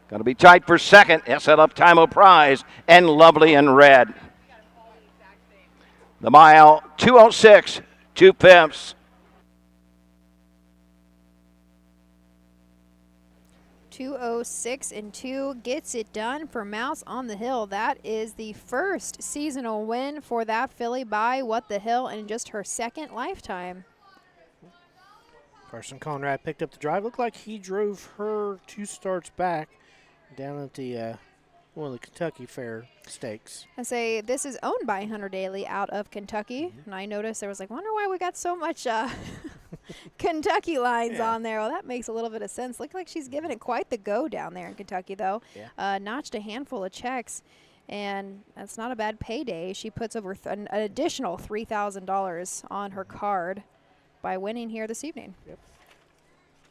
Going to be tight for 2nd, SLF Time Prize and Lovely in Red. The mile, 2:06, 2/5. 206-2 gets it done for Mouse on the Hill. That is the first seasonal win for that filly by What the Hill in just her second lifetime. Carson Conrad picked up the drive. Looked like he drove her 2 starts back down at the one of the Kentucky Fair Stakes. I say this is owned by Hunter Daly out of Kentucky, and I noticed there was like, wonder why we got so much Kentucky lines on there. Well, that makes a little bit of sense. Looked like she's giving it quite the go down there in Kentucky, though. Yeah. Notched a handful of checks, and that's not a bad payday. She puts over an additional $3,000 on her card by winning here this evening. Yep.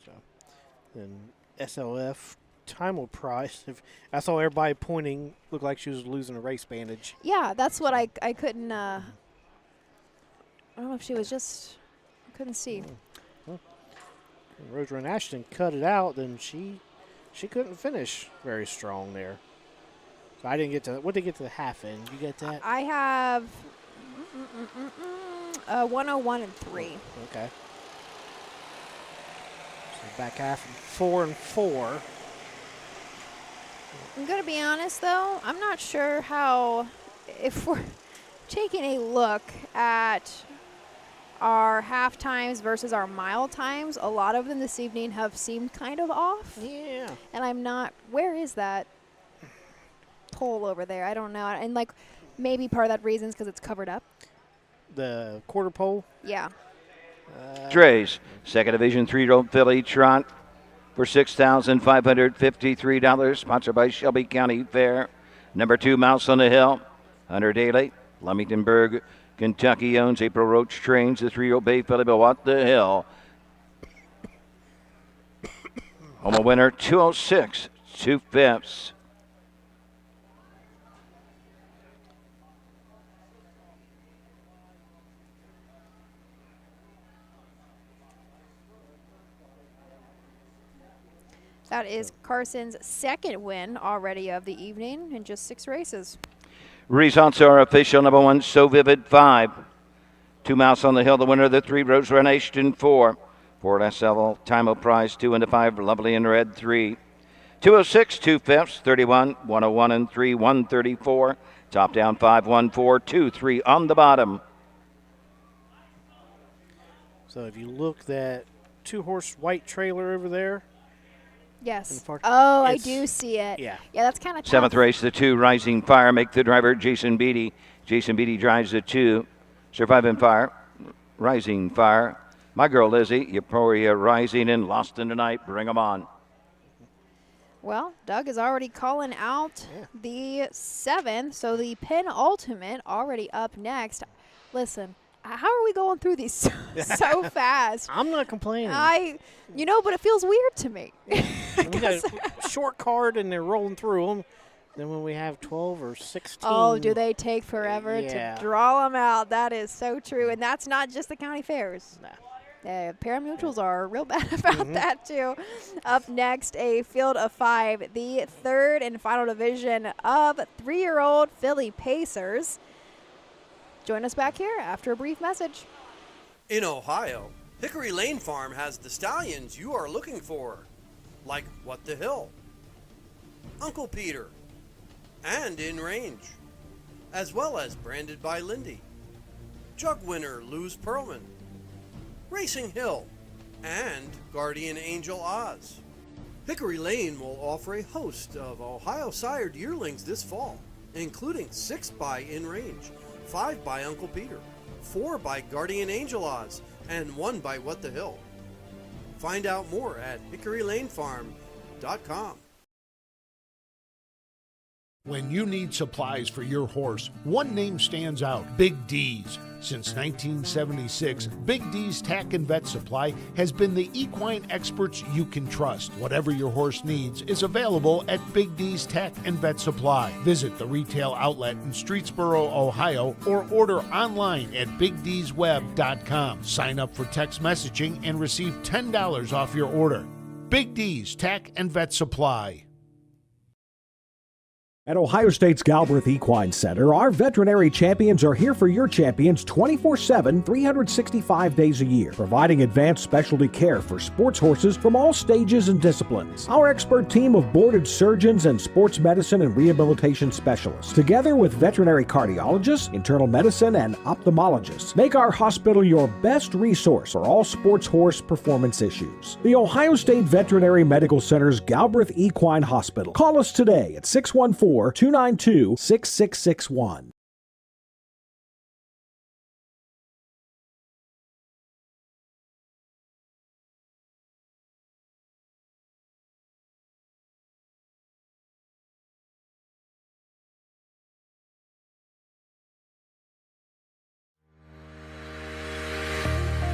So, then SLF Timel Price. I saw everybody pointing, looked like she was losing a race bandage. Yeah, that's what I couldn't. I don't know if she was just. I couldn't see. Well, Rosemary Ashton cut it out, then she couldn't finish very strong there. So I didn't get to. What did they get to the half end? You get that? I have 101 and 3. Okay. So back half 4 and 4. I'm going to be honest, though. I'm not sure how, if we're taking a look at our half times versus our mile times, a lot of them this evening have seemed kind of off. Yeah. And I'm not, where is that pole over there? I don't know. And, like, maybe part of that reason is because it's covered up. The quarter pole? Yeah. Dre's second division 3-year-old filly trot for $6,553, sponsored by Shelby County Fair. Number 2, Mouse on the Hill, Hunter Daly, Leamingtonburg, Kentucky owns. April Roach trains the 3-year-old bay filly by What the Hill. Home winner 206, 2/5. That is Carson's second win already of the evening in just 6 races. Results are official. Number 1, So Vivid 5. 2 Mouse on the Hill, the winner of the 3. Rose Renation 4. 4 SL Timel Prize 2 and 5. Lovely in Red 3. 206, 2/5, 31, 101 and 3, 134. Top down 5, 1, 4, 2, 3 on the bottom. So if you look, that 2-horse white trailer over there. Yes. Oh, I It's- do see it. Yeah. Yeah, that's kind of tough. 7th race, the 2, Rising Fire, make the driver Jason Beatty. Jason Beatty drives the 2. Surviving Fire, Rising Fire. My girl Lizzie, Euphoria Rising and Lost in the Night. Bring them on. Well, Doug is already calling out the 7th, so the penultimate already up next. Listen, how are we going through these so fast? I'm not complaining. But it feels weird to me. We got a short card and they're rolling through them. Then when we have 12 or 16. Oh, do they take forever Yeah. to draw them out? That is so true. And that's not just the county fairs. Parimutuals are real bad about that, too. Up next, a field of 5, the 3rd and final division of 3-year-old filly pacers. Join us back here after a brief message. In Ohio, Hickory Lane Farm has the stallions you are looking for, like What the Hill, Uncle Peter, and In Range, as well as branded by Lindy, Jug winner Luz Pearlman, Racing Hill, and Guardian Angel Oz. Hickory Lane will offer a host of Ohio sired yearlings this fall, including 6 by In Range, 5 by Uncle Peter, 4 by Guardian Angel Oz, and 1 by What the Hill. Find out more at hickorylanefarm.com. When you need supplies for your horse, one name stands out: Big D's. Since 1976, Big D's Tack and Vet Supply has been the equine experts you can trust. Whatever your horse needs is available at Big D's Tack and Vet Supply. Visit the retail outlet in Streetsboro, Ohio, or order online at BigD'sWeb.com. Sign up for text messaging and receive $10 off your order. Big D's Tack and Vet Supply. At Ohio State's Galbraith Equine Center, our veterinary champions are here for your champions 24/7, 365 days a year, providing advanced specialty care for sports horses from all stages and disciplines. Our expert team of boarded surgeons and sports medicine and rehabilitation specialists, together with veterinary cardiologists, internal medicine, and ophthalmologists, make our hospital your best resource for all sports horse performance issues. The Ohio State Veterinary Medical Center's Galbraith Equine Hospital. Call us today at 614-292-6661.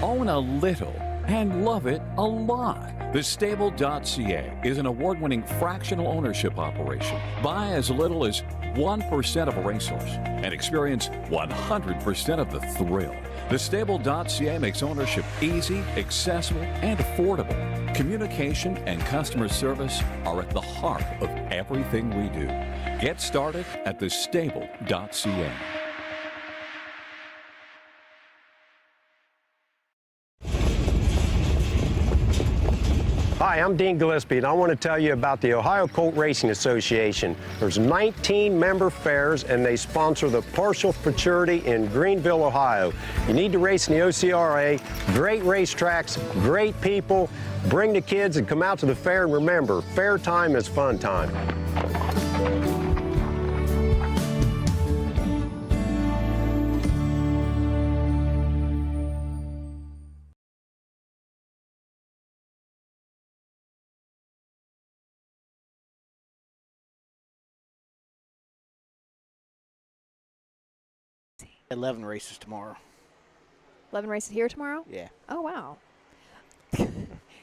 Own a little and love it a lot. TheStable.ca is an award-winning fractional ownership operation. Buy as little as 1% of a racehorse and experience 100% of the thrill. TheStable.ca makes ownership easy, accessible, and affordable. Communication and customer service are at the heart of everything we do. Get started at TheStable.ca. Hi, I'm Dean Gillespie, and I want to tell you about the Ohio Colt Racing Association. There's 19 member fairs, and they sponsor the Partial Futurity in Greenville, Ohio. You need to race in the OCRA. Great racetracks, great people. Bring the kids and come out to the fair, and remember, fair time is fun time. $11 races tomorrow. 11 races here tomorrow? Yeah. Oh, wow. Here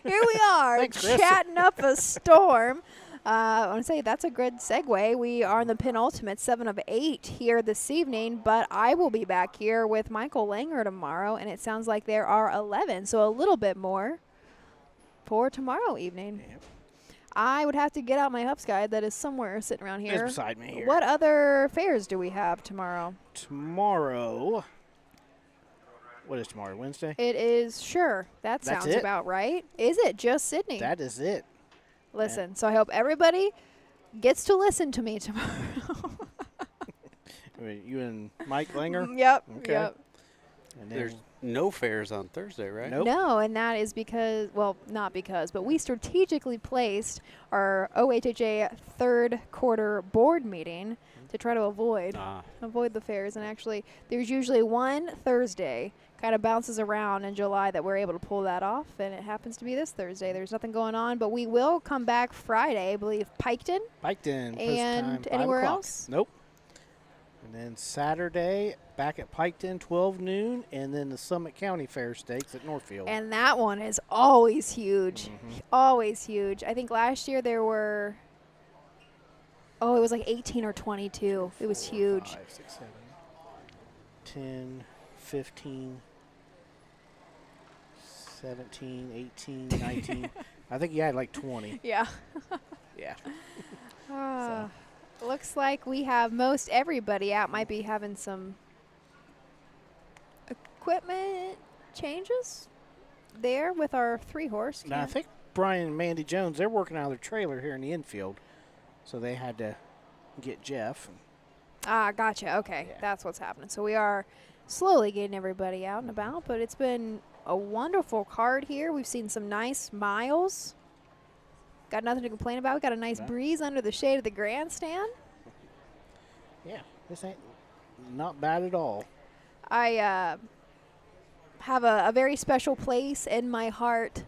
we are, Thanks, Chris. chatting up a storm. I want to say that's a good segue. We are in the penultimate 7 of 8 here this evening, but I will be back here with Michael Langer tomorrow, and it sounds like there are 11, so a little bit more for tomorrow evening. Yep. I would have to get out my Hups guide that is somewhere sitting around here. It's beside me here. What other fairs do we have tomorrow? Tomorrow. What is tomorrow? Wednesday? It is, sure. That That's sounds it? about right. Is it just Sidney? That is it. Listen, so I hope everybody gets to listen to me tomorrow. You and Mike Langer? Yep. Okay. Yep. And then There's no fairs on Thursday, right? Nope. No, and that is because, well, not because, but we strategically placed our OHHA third quarter board meeting to try to avoid the fairs. And actually, there's usually one Thursday, kind of bounces around in July, that we're able to pull that off, and it happens to be this Thursday. There's nothing going on, but we will come back Friday, I believe, Piketon. Piketon. And post time, anywhere 5 o'clock. else? Nope. And then Saturday, back at Piketon, 12 noon, and then the Summit County Fair Stakes at Northfield. And that one is always huge. Always huge. I think last year there were, it was like 18 or 22. It was huge. 5, 6, 7, 10, 15, 17, 18, 19. I think you had like 20. Yeah. Yeah. Looks like we have most everybody out. Might be having some equipment changes there with our 3-horse. Now, I think Brian and Mandy Jones, they're working out of their trailer here in the infield. So they had to get Jeff. Gotcha. Okay. Yeah. That's what's happening. So we are slowly getting everybody out and about, but it's been a wonderful card here. We've seen some nice miles. Got nothing to complain about. We got a nice breeze under the shade of the grandstand. Yeah, this ain't not bad at all. I have a very special place in my heart.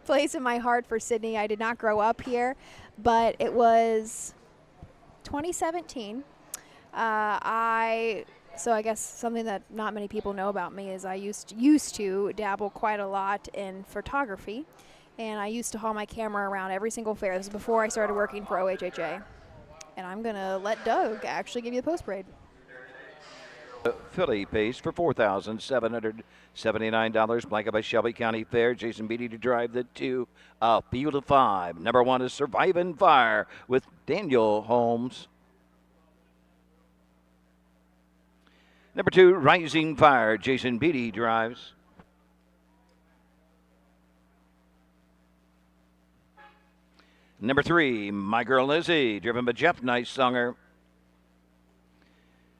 For Sidney. I did not grow up here, but it was 2017. So I guess something that not many people know about me is I used to dabble quite a lot in photography, and I used to haul my camera around every single fair. This was before I started working for OHHA. And I'm going to let Doug actually give you the post parade. Filly Pace for $4,779. Blanket by Shelby County Fair. Jason Beatty to drive the 2. Field of 5. Number 1 is Surviving Fire with Daniel Holmes. Number 2, Rising Fire. Jason Beatty drives. Number 3, My Girl Lizzie, driven by Jeff Nicesonger.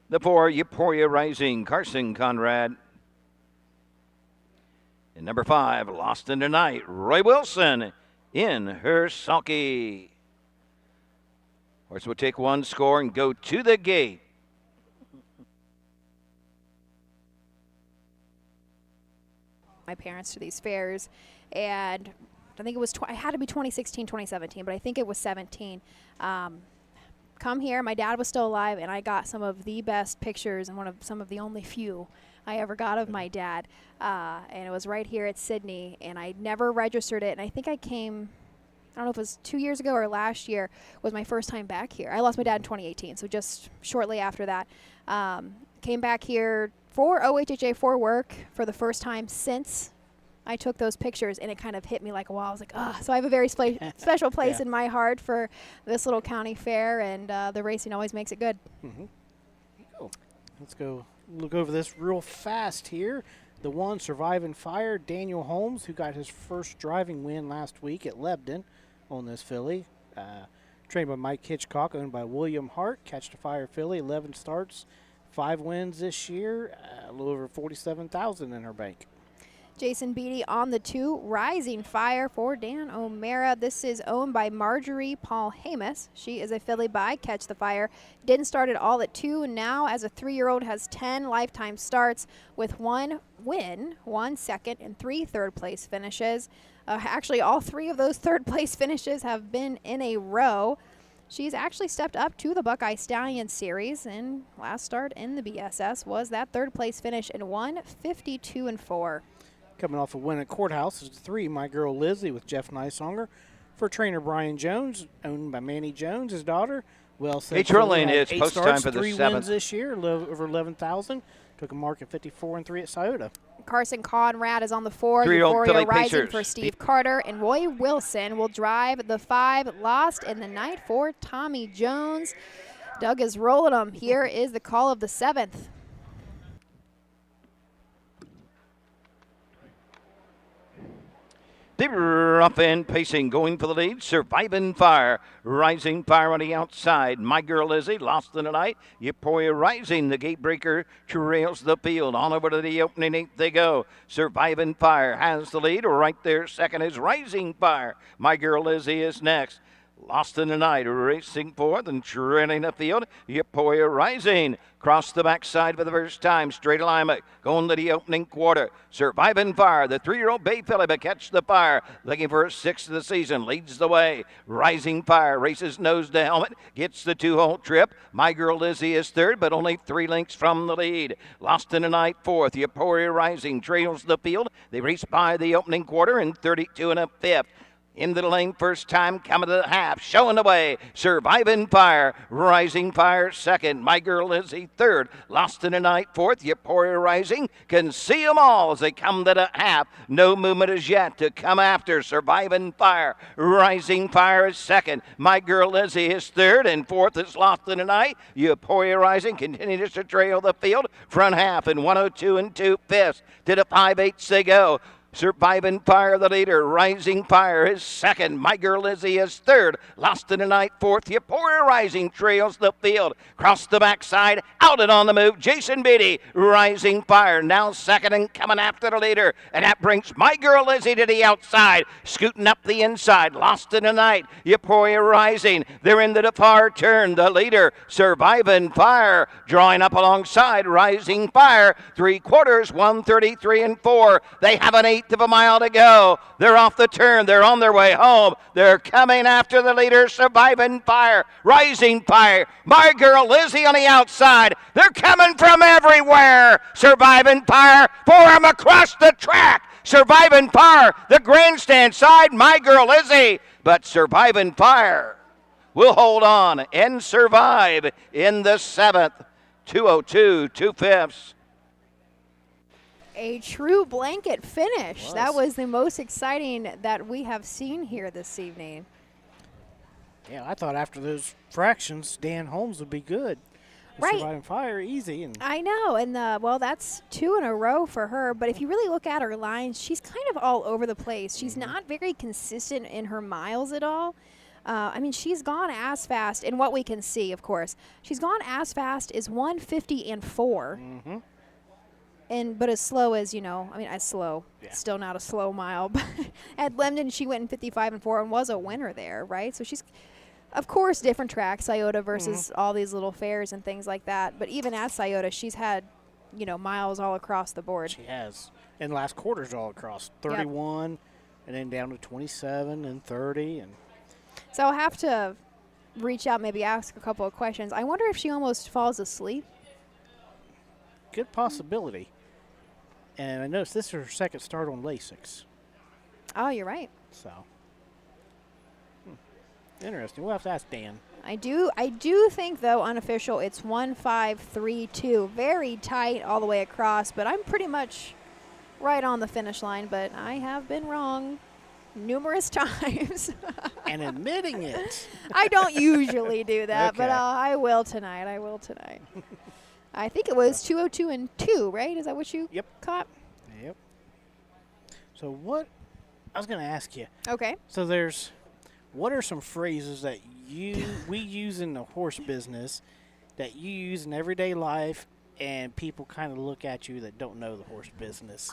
The 4, Euphoria Rising, Carson Conrad. And number 5, Lost in the Night, Roy Wilson in her sulky. Horse will take 1 score and go to the gate. My parents to these fairs, and I think it was, it had to be 2016, 2017, but I think it was 17. Come here, my dad was still alive, and I got some of the best pictures and some of the only few I ever got of my dad. And it was right here at Sidney, and I never registered it. And I think I came, I don't know if it was 2 years ago or last year, was my first time back here. I lost my dad in 2018, so just shortly after that. Came back here for OHHA for work for the first time since I took those pictures, and it kind of hit me like a wall. I was like, oh, so I have a very special place in my heart for this little county fair, and the racing always makes it good. Mm-hmm. Cool. Let's go look over this real fast here. The 1, Surviving Fire, Daniel Holmes, who got his first driving win last week at Lebden on this filly. Trained by Mike Hitchcock, owned by William Hart. Catch the Fire filly, 11 starts, 5 wins this year, a little over $47,000 in her bank. Jason Beatty on the 2, Rising Fire for Dan O'Mara. This is owned by Marjorie Paul Hamus. She is a filly by Catch the Fire. Didn't start at all at 2. Now, as a 3-year-old, has 10 lifetime starts with 1 win, 1 second, and 3 third-place finishes. Actually, all 3 of those third-place finishes have been in a row. She's actually stepped up to the Buckeye Stallion Series, and last start in the BSS was that third-place finish in 1:52.4. Coming off a win at Courthouse is the 3, My Girl Lizzie with Jeff Nicesonger. For trainer Brian Jones, owned by Manny Jones, his daughter. Well, Hey, Trilling, it's 8 post starts, time for the 3 7th. wins this year, over 11,000. Took a mark at 54-3 at Scioto. Carson Conrad is on the 4. 3-year-old Euphoria Philly Rising Pacers. for Steve Carter. And Roy Wilson will drive the 5. Lost in the Night for Tommy Jones. Doug is rolling them. Here is the call of the 7th. The rough end pacing, going for the lead. Surviving Fire, Rising Fire on the outside. My Girl Lizzie, Lost in the Night. Euphoria Rising, the gate breaker, trails the field. On over to the opening 8 they go. Surviving Fire has the lead. Right there, second is Rising Fire. My Girl Lizzie is next. Lost in the Night, racing forth and trailing the field. Euphoria Rising, cross the backside for the first time. Straight alignment, going to the opening quarter. Surviving Fire, the 3-year-old Bay Filly, but Catch the Fire, looking for a 6th of the season, leads the way. Rising Fire races nose to helmet, gets the 2-hole trip. My Girl Lizzie is 3rd, but only 3 lengths from the lead. Lost in the Night 4th. Euphoria Rising trails the field. They race by the opening quarter in 32 1/5. Into the lane first time, coming to the half, showing the way. Surviving Fire, Rising Fire 2nd. My Girl Lizzie 3rd. Lost in the Night 4th. Euphoria Rising can see them all as they come to the half. No movement as yet to come after. Surviving Fire, Rising Fire is 2nd. My Girl Lizzie is 3rd, and 4th is Lost in the Night. Euphoria Rising continues to trail the field. Front half in 102 2/5. To the 5/8 they go. Surviving Fire, the leader. Rising Fire is 2nd. My Girl Lizzie is 3rd. Lost in the Night 4th. Euphoria Rising trails the field. Cross the backside, out and on the move. Jason Beatty, Rising Fire, now 2nd and coming after the leader. And that brings My Girl Lizzie to the outside. Scooting up the inside. Lost in the Night. Euphoria Rising. They're into the far turn. The leader, Surviving Fire, drawing up alongside Rising Fire. 3/4, 1:33.4. They have an 1/8 of a mile to go. They're off the turn. They're on their way home. They're coming after the leader, Surviving Fire, Rising Fire. My Girl Lizzie on the outside. They're coming from everywhere. Surviving Fire for them across the track. Surviving Fire, the grandstand side. My Girl Lizzie, but Surviving Fire will hold on and survive in the 7th. 202, 2/5. A true blanket finish. That was the most exciting that we have seen here this evening. Yeah, I thought after those fractions, Dan Holmes would be good. Right. Surviving fire, easy. And I know, and well, that's 2 in a row for her. But if you really look at her lines, she's kind of all over the place. She's not very consistent in her miles at all. I mean, she's gone as fast, in what we can see, of course. She's gone as fast as 150 and 4. But as slow as, as slow. Yeah. Still not a slow mile. But at Lemden, she went in 55 and 4 and was a winner there, right? So she's, of course, different track, Scioto versus all these little fairs and things like that. But even at Scioto, she's had, miles all across the board. she has. And last quarters all across. 31, and then down to 27 and 30. And So I'll have to reach out, maybe ask a couple of questions. I wonder if she almost falls asleep. good possibility. And I noticed this is her second start on Lasix. Oh, you're right. So, interesting. We'll have to ask Dan. I do think, though, unofficial, it's 1-5-3-2. Very tight all the way across, but I'm pretty much right on the finish line, but I have been wrong numerous times. And admitting it. I don't usually do that, but Okay. I will tonight. I think it was 202 and 2, right? Is that what you caught? Yep. So what, I was going to ask you. Okay. So what are some phrases that we use in the horse business that you use in everyday life and people kind of look at you that don't know the horse business?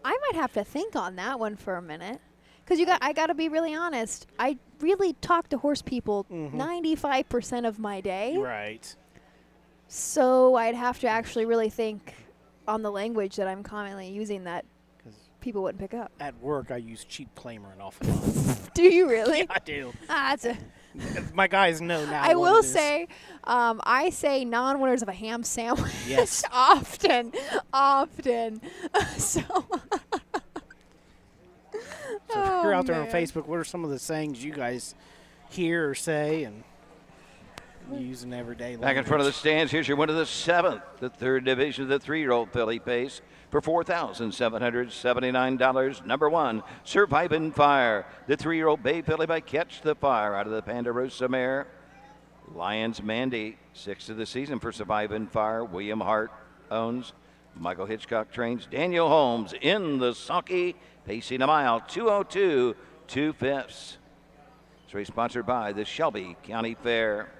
I might have to think on that one for a minute. Because I got to be really honest. I really talk to horse people 95% of my day. Right. So I'd have to actually really think on the language that I'm commonly using that people wouldn't pick up. At work, I use cheap claimer an awful lot. Do you really? Yeah, I do. That's a. My guys know now. I what will it is. say, I say non-winners of a ham sandwich Yes. often. So. So if you're out there on man. Facebook, what are some of the sayings you guys hear or say and use in everyday life? Back in front of the stands, here's your winner of the 7th, the 3rd division of the 3-year-old filly pace for $4,779. Number 1, Surviving Fire, the 3-year-old bay filly by Catch the Fire out of the Ponderosa mare. Lions Mandy, 6th of the season for Surviving Fire. William Hart owns. Michael Hitchcock trains. Daniel Holmes in the sulky, pacing a mile, 202, 2/5. This race sponsored by the Shelby County Fair.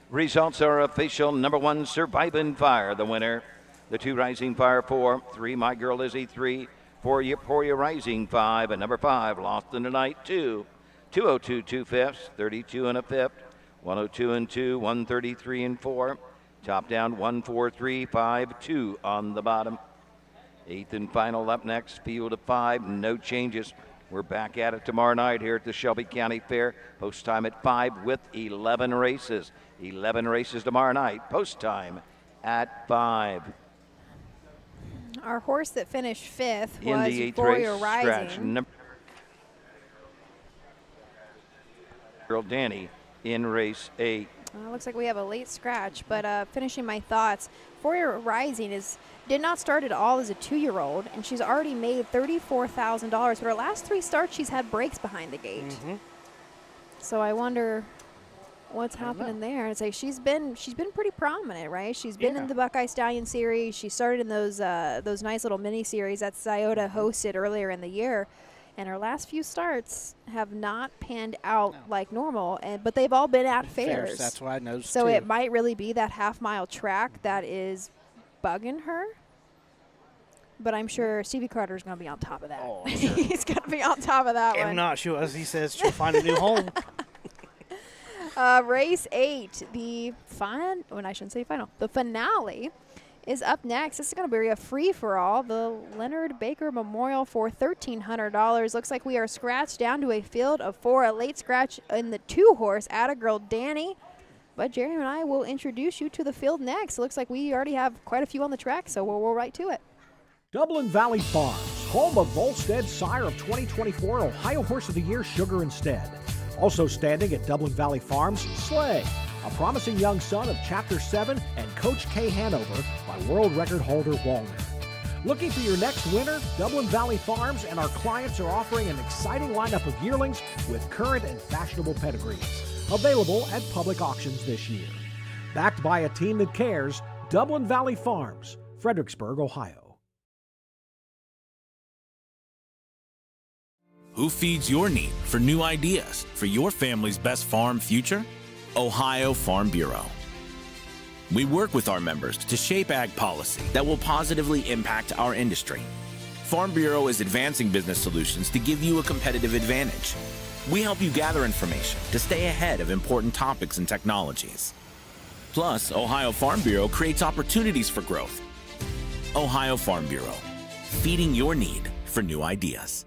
Results are official. Number 1, Surviving Fire, the winner. The 2, Rising Fire, 4. 3, My Girl Lizzie, 3. 4, Euphoria Rising, 5. And number 5, Lost in the Night, 2. 202, 2/5. 32 and a 5th. 102 and 2. 133 and 4. Top down, 143, 5, 2 on the bottom. 8th and final up next, field of 5. No changes. We're back at it tomorrow night here at the Shelby County Fair. Post time at 5 with 11 races. 11 races tomorrow night. Post time at 5. Our horse that finished 5th In was the 8th Euphoria race, Rising. scratch number Girl Danny in race 8. Looks like we have a late scratch, but finishing my thoughts, Euphoria Rising did not start at all as a 2-year-old, and she's already made $34,000. But her last 3 starts, she's had breaks behind the gate. So I wonder what's happening there. It's like she's been pretty prominent, right? She's been in the Buckeye Stallion series. She started in those nice little mini series that Scioto hosted earlier in the year. And her last few starts have not panned out like normal, but they've all been at fairs. That's what I noticed, So too. it might really be that half-mile track that is bugging her. But I'm sure Stevie Carter's going to be on top of that. Oh, sure. He's going to be on top of that If one. not, as he says, she'll find a new home. Race 8, the finale is up next. This is going to be a free-for-all. The Leonard Baker Memorial for $1,300. Looks like we are scratched down to a field of 4. A late scratch in the 2-horse Attagirl Danny. But Jerry and I will introduce you to the field next. Looks like we already have quite a few on the track, so we'll right to it. Dublin Valley Farms, home of Volstead, sire of 2024 Ohio Horse of the Year, Sugar Instead. Also standing at Dublin Valley Farms, Slay, a promising young son of Chapter 7 and Coach K Hanover by world record holder Walner. Looking for your next winner? Dublin Valley Farms and our clients are offering an exciting lineup of yearlings with current and fashionable pedigrees. Available at public auctions this year. Backed by a team that cares, Dublin Valley Farms, Fredericksburg, Ohio. Who feeds your need for new ideas for your family's best farm future? Ohio Farm Bureau. We work with our members to shape ag policy that will positively impact our industry. Farm Bureau is advancing business solutions to give you a competitive advantage. We help you gather information to stay ahead of important topics and technologies. Plus, Ohio Farm Bureau creates opportunities for growth. Ohio Farm Bureau, feeding your need for new ideas.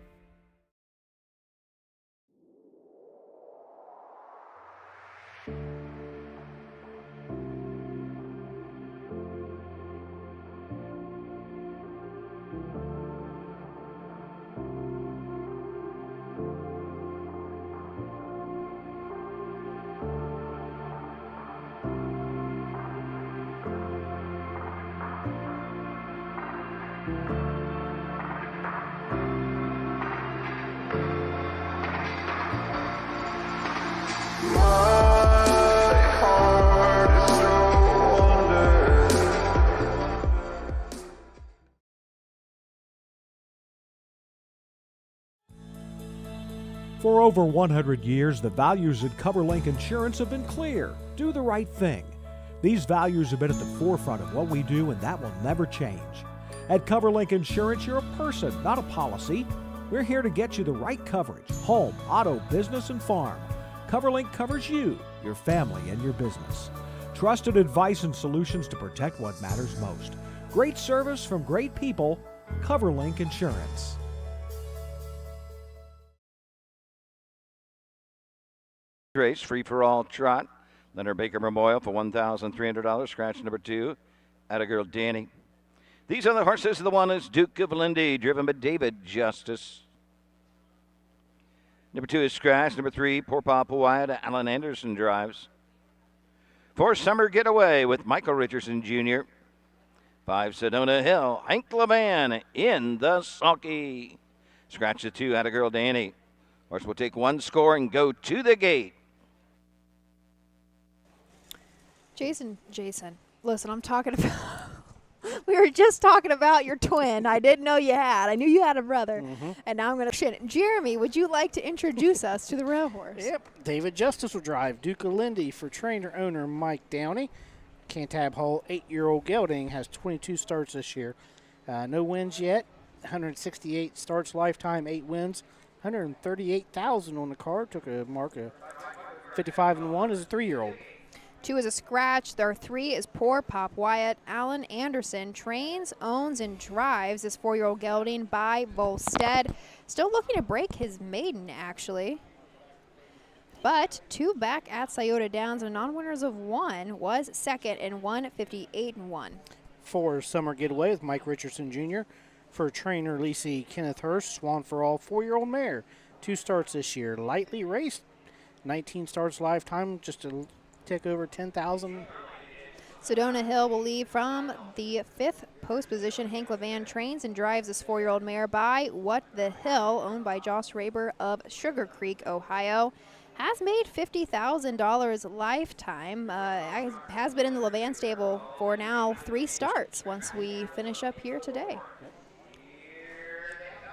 For over 100 years, the values at CoverLink Insurance have been clear. Do the right thing. These values have been at the forefront of what we do, and that will never change. At CoverLink Insurance, you're a person, not a policy. We're here to get you the right coverage: home, auto, business, and farm. CoverLink covers you, your family, and your business. Trusted advice and solutions to protect what matters most. Great service from great people. CoverLink Insurance. Race, free-for-all trot. Leonard Baker Memorial for $1,300. Scratch number 2. Atta-girl Danny. These are the horses. The one is Duke of Lindy, driven by David Justice. Number 2 is Scratch. Number 3, Poor Papa Wyatt. Alan Anderson drives. 4, Summer Getaway with Michael Richardson Jr. 5, Sedona Hill. Hank LeVan in the sulky. Scratch the 2, Atta-girl Danny. Horse will take one score and go to the gate. Jason, listen, I'm talking about, we were just talking about your twin. I didn't know you had. I knew you had a brother. And now I'm going to shit. Jeremy, would you like to introduce us to the road horse? Yep. David Justice will drive. Duke of Lindy for trainer-owner Mike Downey. Cantab Hall 8-year-old gelding has 22 starts this year. No wins yet. 168 starts lifetime, 8 wins. 138,000 on the card. Took a mark of 55-1 as a 3-year-old. 2 is a Scratch. There 3 is Poor Pop Wyatt. Alan Anderson trains, owns, and drives this 4-year-old gelding by Volstead. Still looking to break his maiden, actually. But 2 back at Scioto Downs, and non-winners of 1 was second and 158-1. 4 Summer Getaway with Mike Richardson Jr. For trainer Lacey Kenneth Hurst, Swan for All 4-year-old mare. 2 starts this year. Lightly raced. 19 starts lifetime, just a tick over 10,000. Sedona Hill will leave from the 5th post position. Hank LeVan trains and drives this 4-year-old mare by What the Hill, owned by Joss Raber of Sugar Creek, Ohio. Has made $50,000 lifetime. Has been in the LeVan stable for now 3 starts once we finish up here today.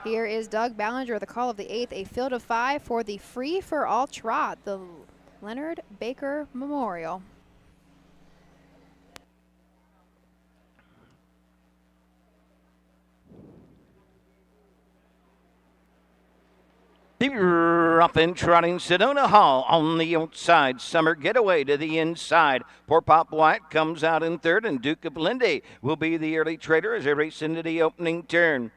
Here is Doug Ballinger, the call of the 8th, a field of 5 for the free-for-all trot, the Leonard Baker Memorial. The rough and trotting Sedona Hall on the outside. Summer Getaway to the inside. Poor Pop White comes out in 3rd, and Duke of Lindy will be the early trader as they race into the opening turn.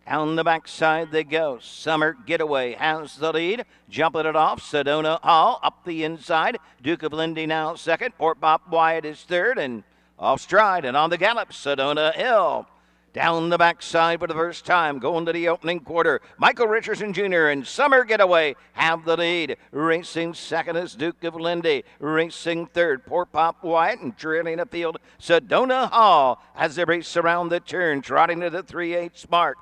Down the backside they go. Summer Getaway has the lead. Jumping it off, Sedona Hall up the inside. Duke of Lindy now 2nd. Poor Pop Wyatt is 3rd, and off stride and on the gallop, Sedona Hill. Down the backside for the first time, going to the opening quarter. Michael Richardson Jr. and Summer Getaway have the lead. Racing second is Duke of Lindy. Racing third, Poor Pop Wyatt, and trailing the field, Sedona Hall as they race around the turn, trotting to the 3/8 mark.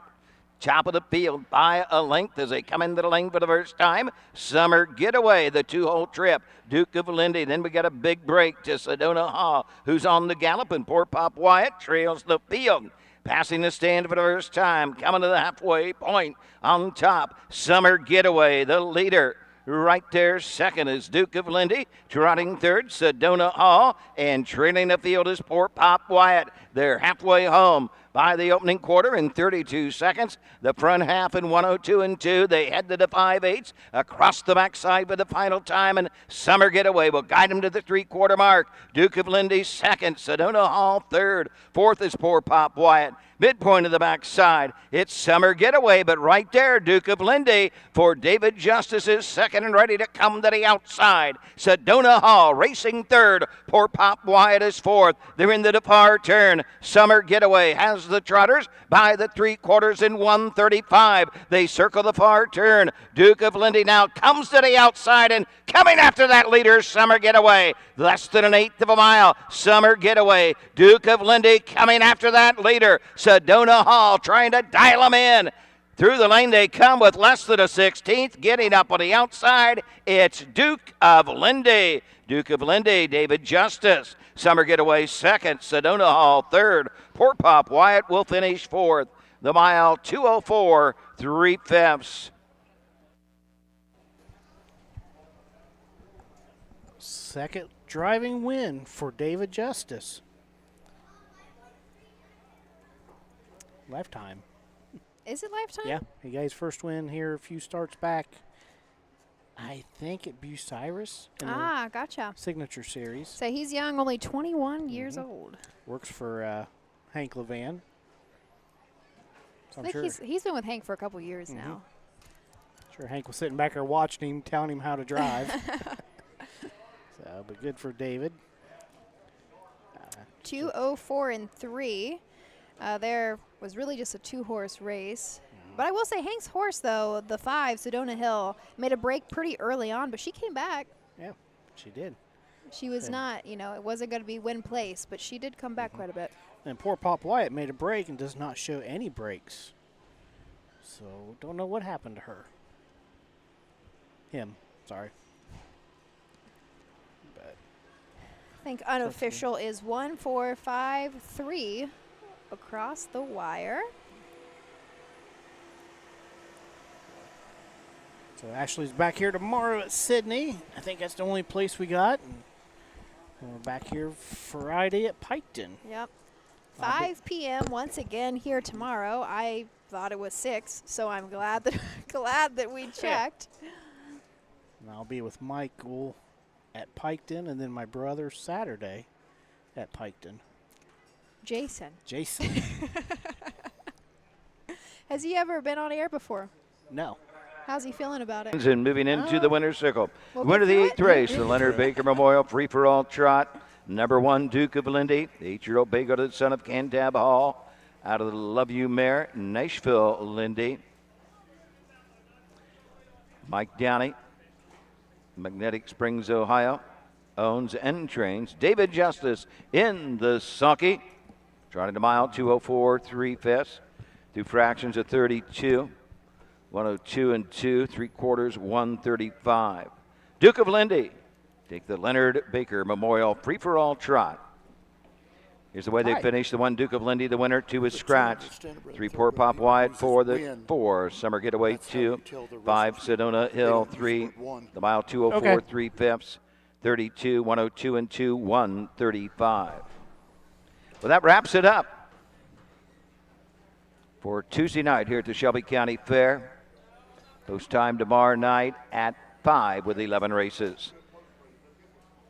Top of the field by a length as they come into the lane for the first time. Summer Getaway, the 2-hole trip. Duke of Lindy. Then we got a big break to Sedona Hall, who's on the gallop, and Poor Pop Wyatt trails the field. Passing the stand for the first time, coming to the halfway point on top. Summer Getaway, the leader. Right there, second is Duke of Lindy. Trotting third, Sedona Hall. And trailing the field is Poor Pop Wyatt. They're halfway home by the opening quarter in 32 seconds. The front half in 102 and 2. They head to the 5/8 across the backside for the final time, and Summer Getaway will guide them to the 3/4 mark. Duke of Lindy second, Sedona Hall third. Fourth is Poor Pop Wyatt. Midpoint of the backside, it's Summer Getaway, but right there, Duke of Lindy for David Justice is second and ready to come to the outside. Sedona Hall racing third. Poor Pop Wyatt is fourth. They're into the far turn. Summer Getaway has the trotters by the 3/4 in 1:35. They circle the far turn. Duke of Lindy now comes to the outside, and coming after that leader, Summer Getaway. Less than an eighth of a mile. Summer Getaway. Duke of Lindy coming after that leader. Sedona Hall trying to dial them in. Through the lane they come with less than a 16th. Getting up on the outside, it's Duke of Lindy. Duke of Lindy, David Justice. Summer Getaway second. Sedona Hall third. Poor Pop Wyatt will finish fourth. The mile 2:04 3/5. Second driving win for David Justice. Lifetime. Is it lifetime? Yeah, he got his first win here a few starts back. I think at Bucyrus. In the gotcha. Signature Series. So he's young, only 21 years old. Works for Hank Levan. So I think he's been with Hank for a couple years now. Sure, Hank was sitting back there watching him, telling him how to drive. So, but good for David. 2:04 and 3. There was really just a 2-horse race. But I will say Hank's horse, though, the 5, Sedona Hill, made a break pretty early on, but she came back. Yeah, she did. She was not, it wasn't going to be win place, but she did come back quite a bit. And Poor Pop Wyatt made a break and does not show any breaks. So, don't know what happened to her. Sorry. But I think unofficial is 1, 4, 5, 3 across the wire. So Ashley's back here tomorrow at Sidney. I think that's the only place we got. And we're back here Friday at Piketon. Yep. 5 p.m. once again here tomorrow. I thought it was 6, so I'm glad that we checked. And I'll be with Michael at Piketon, and then my brother Saturday at Piketon. Jason. Has he ever been on air before? No. How's he feeling about it? And moving into the winner's circle. We'll Winner of the get 8th through it. race, the Leonard Baker Memorial Free-for-All Trot. Number 1, Duke of Lindy. The 8-year-old Bay Goat, son of Cantab Hall. Out of the Love You Mare, Nashville Lindy. Mike Downey, Magnetic Springs, Ohio, owns and trains. David Justice in the sulky. Trotting a mile 2:04 3/5 through fractions of 32. 102 and 2 3/4 135. Duke of Lindy, take the Leonard Baker Memorial Free-for-All Trot. Here's the way they finished. The 1, Duke of Lindy, the winner. 2 is Scratch. 3, Poor Pop Wyatt. 4, the 4, Summer Getaway. 2, 5, Sedona Hill. 3, the mile 2:04 3/5. 32, 102 and 2 135. Well, that wraps it up for Tuesday night here at the Shelby County Fair. Post time tomorrow night at 5 with 11 races.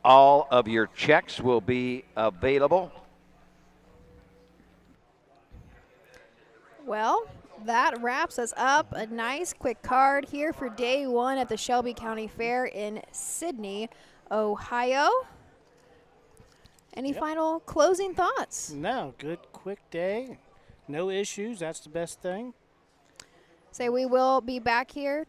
All of your checks will be available. Well, that wraps us up. A nice quick card here for day 1 at the Shelby County Fair in Sidney, Ohio. Any final closing thoughts? No, good quick day. No issues. That's the best thing. Say we will be back here.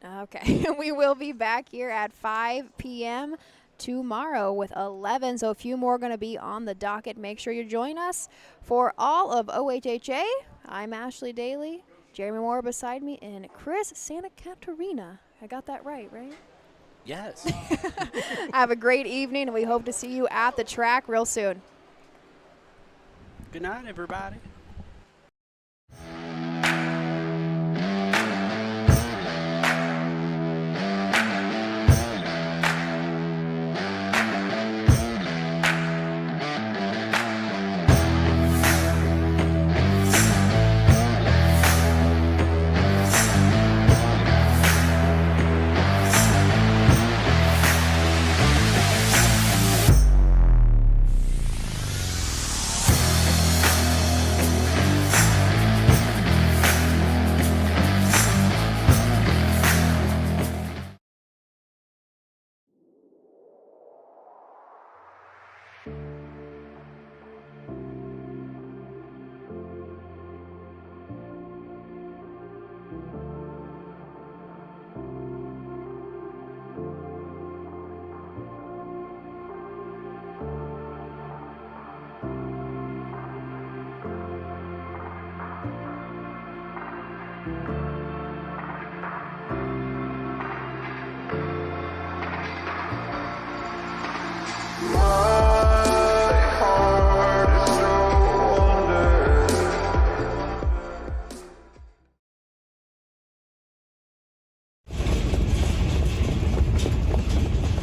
Okay. We will be back here at 5 p.m. tomorrow with 11. So a few more going to be on the docket. Make sure you join us. For all of OHHA, I'm Ashley Daly, Jeremy Moore beside me, and Chris Santa Catarina. I got that right? Yes. Have a great evening, and we hope to see you at the track real soon. Good night, everybody.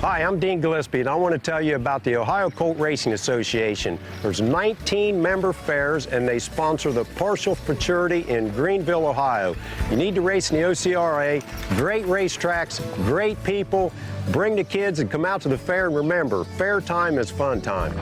Hi, I'm Dean Gillespie, and I want to tell you about the Ohio Colt Racing Association. There's 19 member fairs, and they sponsor the partial futurity in Greenville, Ohio. You need to race in the OCRA. Great racetracks, great people. Bring the kids and come out to the fair, and remember, fair time is fun time.